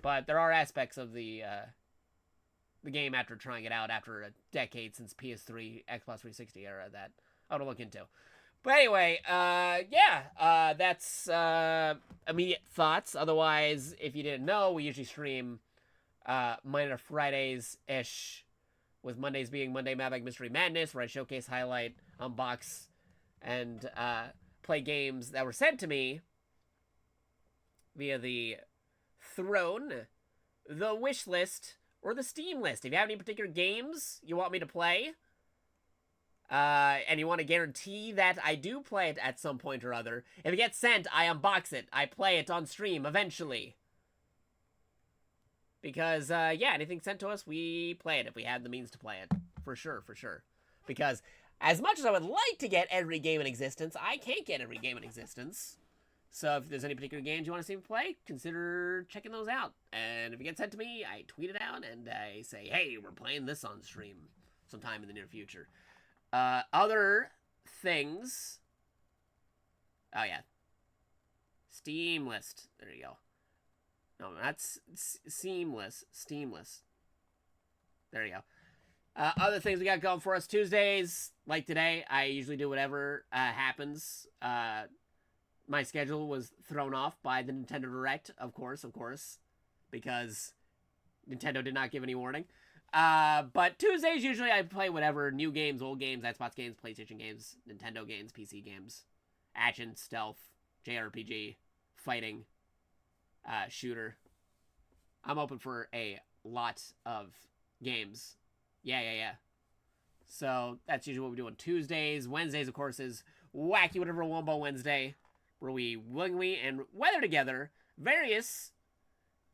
A: but there are aspects of the game after trying it out after a decade since PS3, Xbox 360 era that I want to look into. But anyway, yeah, that's immediate thoughts. Otherwise, if you didn't know, we usually stream Monday to Fridays-ish, with Mondays being Monday Mavic Mystery Madness, where I showcase, highlight, unbox, and play games that were sent to me via the Throne, the Wish List, or the Steam List. If you have any particular games you want me to play, and you want to guarantee that I do play it at some point or other, if it gets sent, I unbox it. I play it on stream eventually. Because, yeah, anything sent to us, we play it if we have the means to play it. For sure, for sure. Because as much as I would like to get every game in existence, I can't get every game in existence. So if there's any particular games you want to see me play, consider checking those out. And if it gets sent to me, I tweet it out and I say, hey, we're playing this on stream sometime in the near future. Other things. Oh, yeah. Steam list. There you go. No, that's Seamless. Steamless. There you go. Other things we got going for us. Tuesdays, like today, I usually do whatever happens. My schedule was thrown off by the Nintendo Direct, of course, because Nintendo did not give any warning. But Tuesdays, usually I play whatever, new games, old games, Xbox games, PlayStation games, Nintendo games, PC games, action, stealth, JRPG, fighting, shooter. I'm open for a lot of games. Yeah. So that's usually what we do on Tuesdays. Wednesdays, of course, is Wacky Whatever Wombo Wednesday, where we willingly and weather together various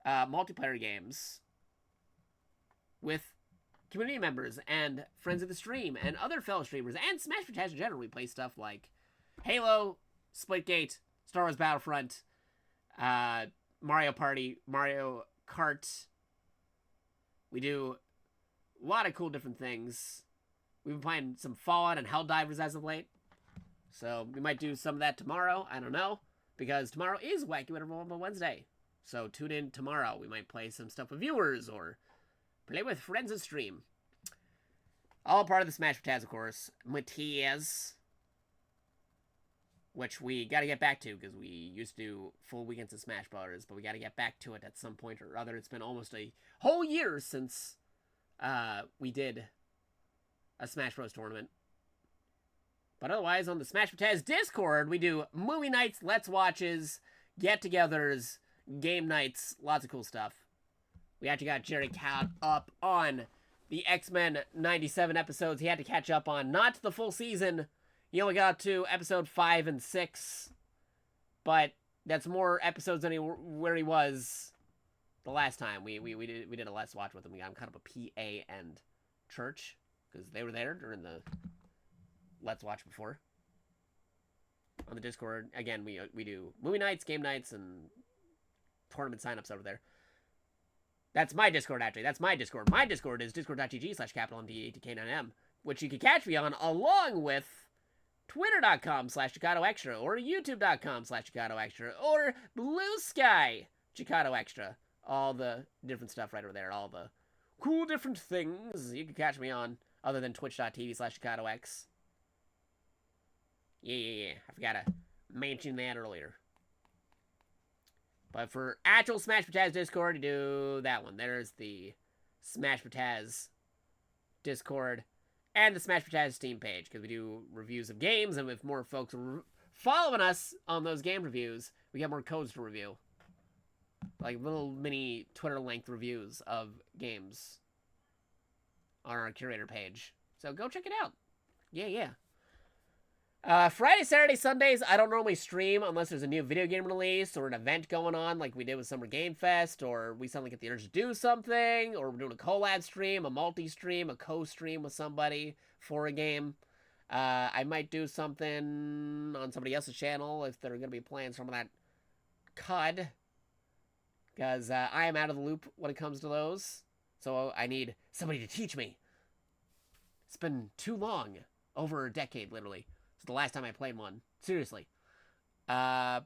A: multiplayer games with community members and friends of the stream and other fellow streamers and Smash Bros. In general. We play stuff like Halo, Splitgate, Star Wars Battlefront, Mario Party, Mario Kart. We do a lot of cool different things. We've been playing some Fallout and Helldivers as of late. So we might do some of that tomorrow. I don't know. Because tomorrow is Wacky Whatever Wombo Wednesday. So tune in tomorrow. We might play some stuff with viewers or play with friends of stream. All part of the Smash Bros, of course. Matias. Which we got to get back to because we used to do full weekends of Smash Bros. But we got to get back to it at some point or other. It's been almost a whole year since we did a Smash Bros. Tournament. But otherwise, on the Smash Bros. Discord, we do movie nights, let's watches, get-togethers, game nights, lots of cool stuff. We actually got Jerry caught up on the X-Men 97 episodes he had to catch up on. Not the full season. He only got to episode 5 and 6. But that's more episodes than where he was the last time. We did a Let's Watch with him. We got him kind of a PA and Church. Because they were there during the Let's Watch before. On the Discord, again, we do movie nights, game nights, and tournament signups over there. That's my Discord, actually. That's my Discord. My Discord is discord.gg/capitalMD8K9M, which you can catch me on along with twitter.com/JakatoExtra or youtube.com/JakatoExtra or Blue Sky JakatoExtra. All the different stuff right over there. All the cool different things you can catch me on other than twitch.tv/JakatoX. Yeah. I forgot to mention that earlier. But for actual Smash Bros. Discord, you do that one. There's the Smash Bros. Discord and the Smash Bros. Steam page, because we do reviews of games, and with more folks following us on those game reviews, we get more codes to review. Like little mini Twitter-length reviews of games on our curator page. So go check it out. Yeah. Friday, Saturday, Sundays, I don't normally stream unless there's a new video game release or an event going on like we did with Summer Game Fest, or we suddenly get the urge to do something, or we're doing a collab stream, a multi-stream, a co-stream with somebody for a game. I might do something on somebody else's channel if they're going to be playing some of that CUD, because I am out of the loop when it comes to those, so I need somebody to teach me. It's been too long, over a decade, literally. It's the last time I played one. Seriously. Yeah,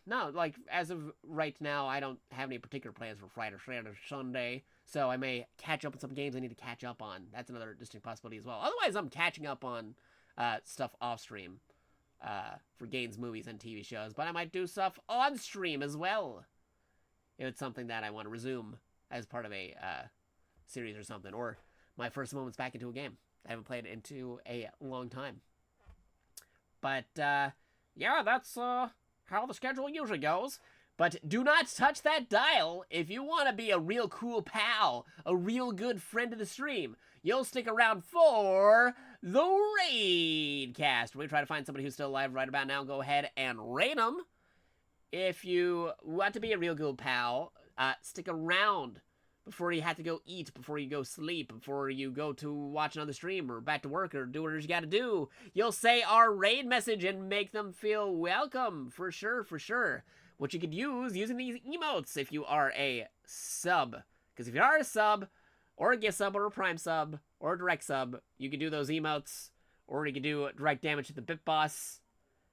A: no, like, as of right now, I don't have any particular plans for Friday, Saturday, or Sunday, so I may catch up on some games I need to catch up on. That's another distinct possibility as well. Otherwise, I'm catching up on stuff off-stream for games, movies, and TV shows, but I might do stuff on-stream as well, if it's something that I want to resume as part of a series or something, or my first moments back into a game. I haven't played it into a long time. But, yeah, that's how the schedule usually goes. But do not touch that dial if you want to be a real cool pal, a real good friend of the stream. You'll stick around for the Raidcast. We try to find somebody who's still alive right about now. Go ahead and raid them. If you want to be a real good pal, stick around before you have to go eat, before you go sleep, before you go to watch another stream or back to work or do whatever you gotta do. You'll say our raid message and make them feel welcome, for sure. Which you could use using these emotes if you are a sub. Because if you are a sub, or a gift sub, or a prime sub, or a direct sub, you can do those emotes, or you can do direct damage to the Bit Boss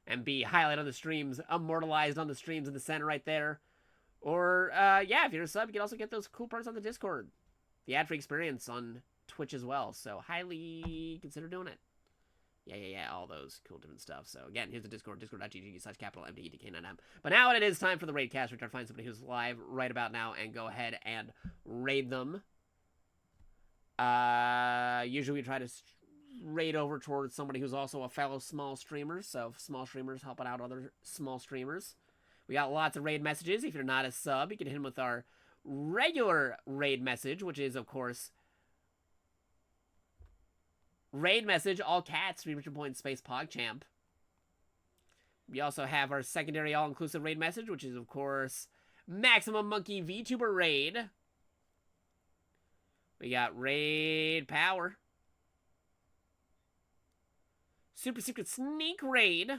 A: and be highlighted on the streams, immortalized on the streams in the center right there. Or, yeah, if you're a sub, you can also get those cool parts on the Discord. The ad-free experience on Twitch as well, so highly consider doing it. Yeah, all those cool different stuff. So, again, here's the Discord, discord.gg/capitalMD8K9M. But now it is time for the Raidcast. We're trying to find somebody who's live right about now and go ahead and raid them. Usually we try to raid over towards somebody who's also a fellow small streamer, so small streamers helping out other small streamers. We got lots of raid messages. If you're not a sub, you can hit them with our regular raid message, which is, of course, raid message, all cats, 3 Richard Point Space PogChamp. We also have our secondary all-inclusive raid message, which is, of course, Maximum Monkey VTuber raid. We got raid power. Super secret sneak raid.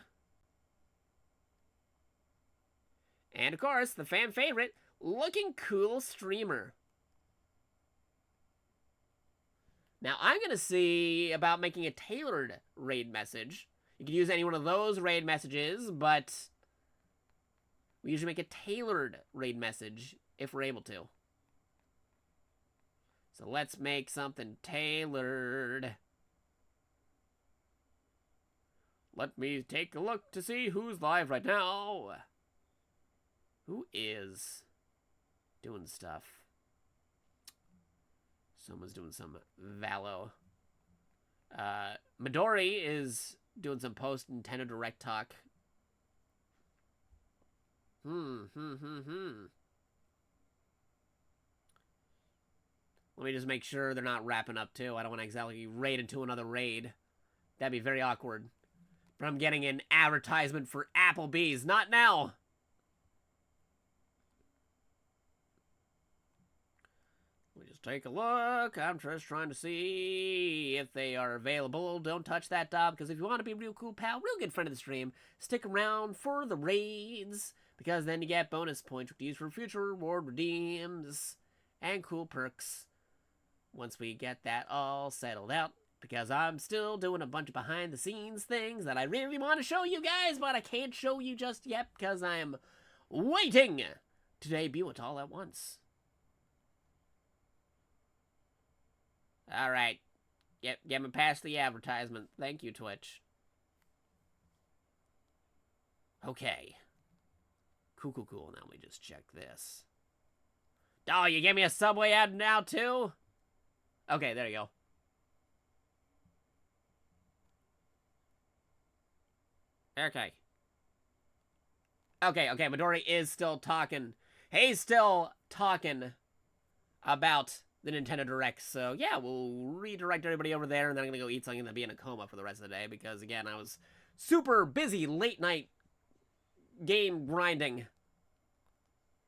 A: And, of course, the fan favorite, looking cool streamer. Now, I'm going to see about making a tailored raid message. You can use any one of those raid messages, but we usually make a tailored raid message if we're able to. So let's make something tailored. Let me take a look to see who's live right now. Who is doing stuff? Someone's doing some Valo. Midori is doing some post Nintendo Direct talk. Let me just make sure they're not wrapping up too. I don't want to exactly raid into another raid. That'd be very awkward. But I'm getting an advertisement for Applebee's. Not now. Let me just take a look. I'm just trying to see if they are available. Don't touch that dog, because if you want to be a real cool pal, real good friend of the stream, stick around for the raids, because then you get bonus points to use for future reward redeems and cool perks once we get that all settled out. Because I'm still doing a bunch of behind-the-scenes things that I really want to show you guys, but I can't show you just yet because I am waiting to debut it all at once. Alright. Yep, get me past the advertisement. Thank you, Twitch. Okay. Cool. Now we just check this. Oh, you gave me a Subway ad now, too? Okay, there you go. Okay, Midori is still talking. He's still talking about the Nintendo Direct. So, yeah, we'll redirect everybody over there, and then I'm going to go eat something and then be in a coma for the rest of the day. Because, again, I was super busy late-night game grinding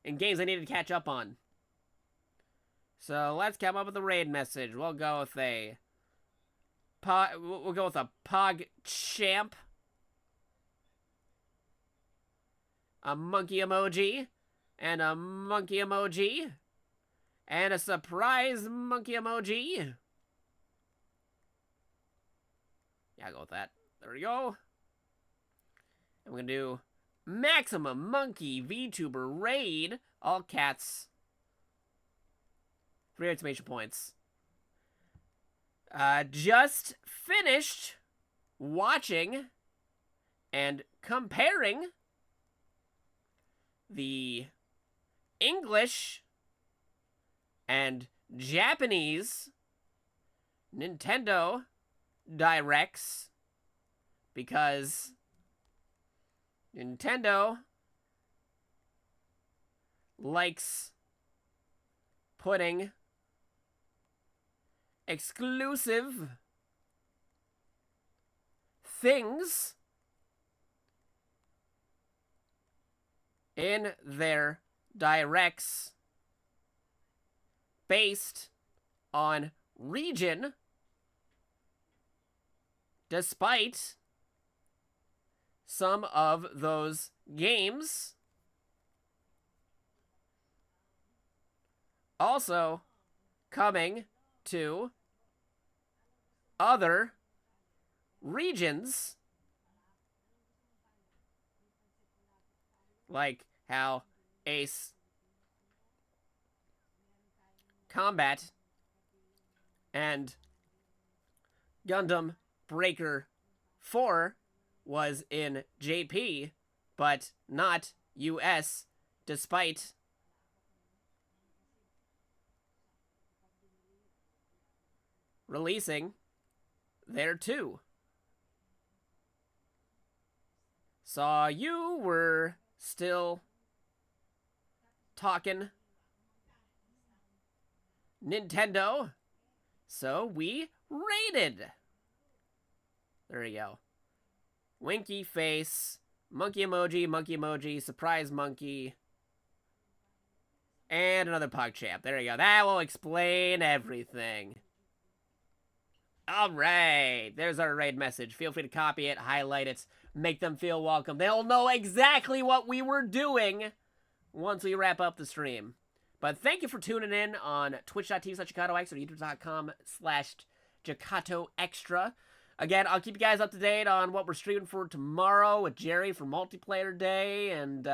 A: in games I needed to catch up on. So, let's come up with a raid message. We'll go with a PogChamp. A monkey emoji, and a monkey emoji, and a surprise monkey emoji. Yeah, I'll go with that. There we go. I'm gonna do Maximum Monkey VTuber Raid, all cats. 3 exclamation points. Just finished watching and comparing the English and Japanese Nintendo Directs because Nintendo likes putting exclusive things in their directs based on region, despite some of those games also coming to other regions, like how Ace Combat and Gundam Breaker 4 was in JP, but not US, despite releasing there too. Saw you were still talking Nintendo. So we rated. There you go. Winky face, monkey emoji, surprise monkey, and another PogChamp. There you go. That will explain everything. All right. There's our raid message. Feel free to copy it, highlight it, make them feel welcome. They'll know exactly what we were doing once we wrap up the stream. But thank you for tuning in on twitch.tv/JakatoX or youtube.com/JakatoExtra. Again, I'll keep you guys up to date on what we're streaming for tomorrow with Jerry for Multiplayer Day and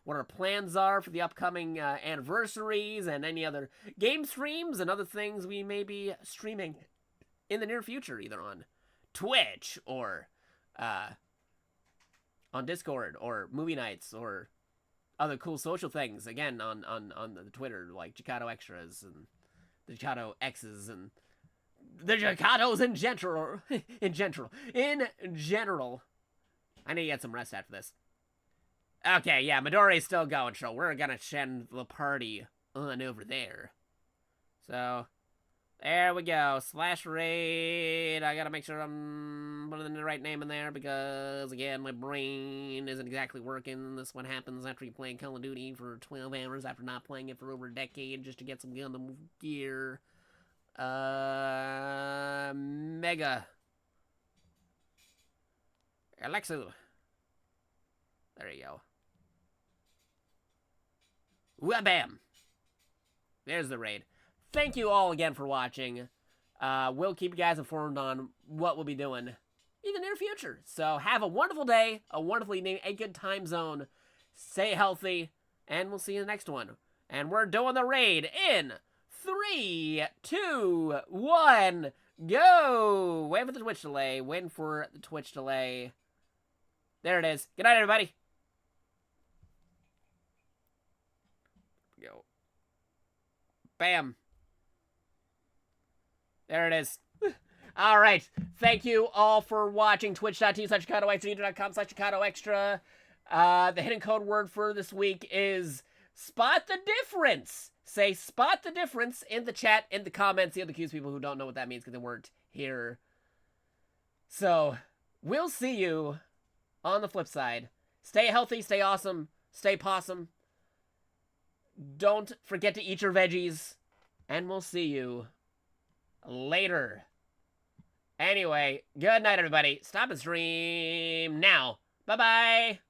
A: what our plans are for the upcoming anniversaries and any other game streams and other things we may be streaming in the near future, either on Twitch or on Discord or movie nights or other cool social things. Again, on the Twitter, like Jakato Extras and the Jakato X's and the Jakatos in general. in general. I need to get some rest after this. Okay, yeah, Midori's still going, so we're gonna send the party on over there. So, there we go. /raid. I gotta make sure I'm putting the right name in there because, again, my brain isn't exactly working. This one happens after you play Call of Duty for 12 hours after not playing it for over a decade just to get some Gundam gear. Mega. Alexu. There you go. Wabam. There's the raid. Thank you all again for watching. We'll keep you guys informed on what we'll be doing in the near future. So have a wonderful day, a wonderful evening, a good time zone. Stay healthy, and we'll see you in the next one. And we're doing the raid in 3, 2, 1, go! Wait for the Twitch delay. Waiting for the Twitch delay. There it is. Good night, everybody. Go. Bam. There it is. All right. Thank you all for watching. Twitch.tv/JakatoX, youtube.com/JakatoExtra. The hidden code word for this week is spot the difference. Say spot the difference in the chat, in the comments. The other accused people who don't know what that means because they weren't here. So, we'll see you on the flip side. Stay healthy, stay awesome, stay possum. Don't forget to eat your veggies. And we'll see you later. Anyway, good night, everybody. Stop and stream now. Bye-bye.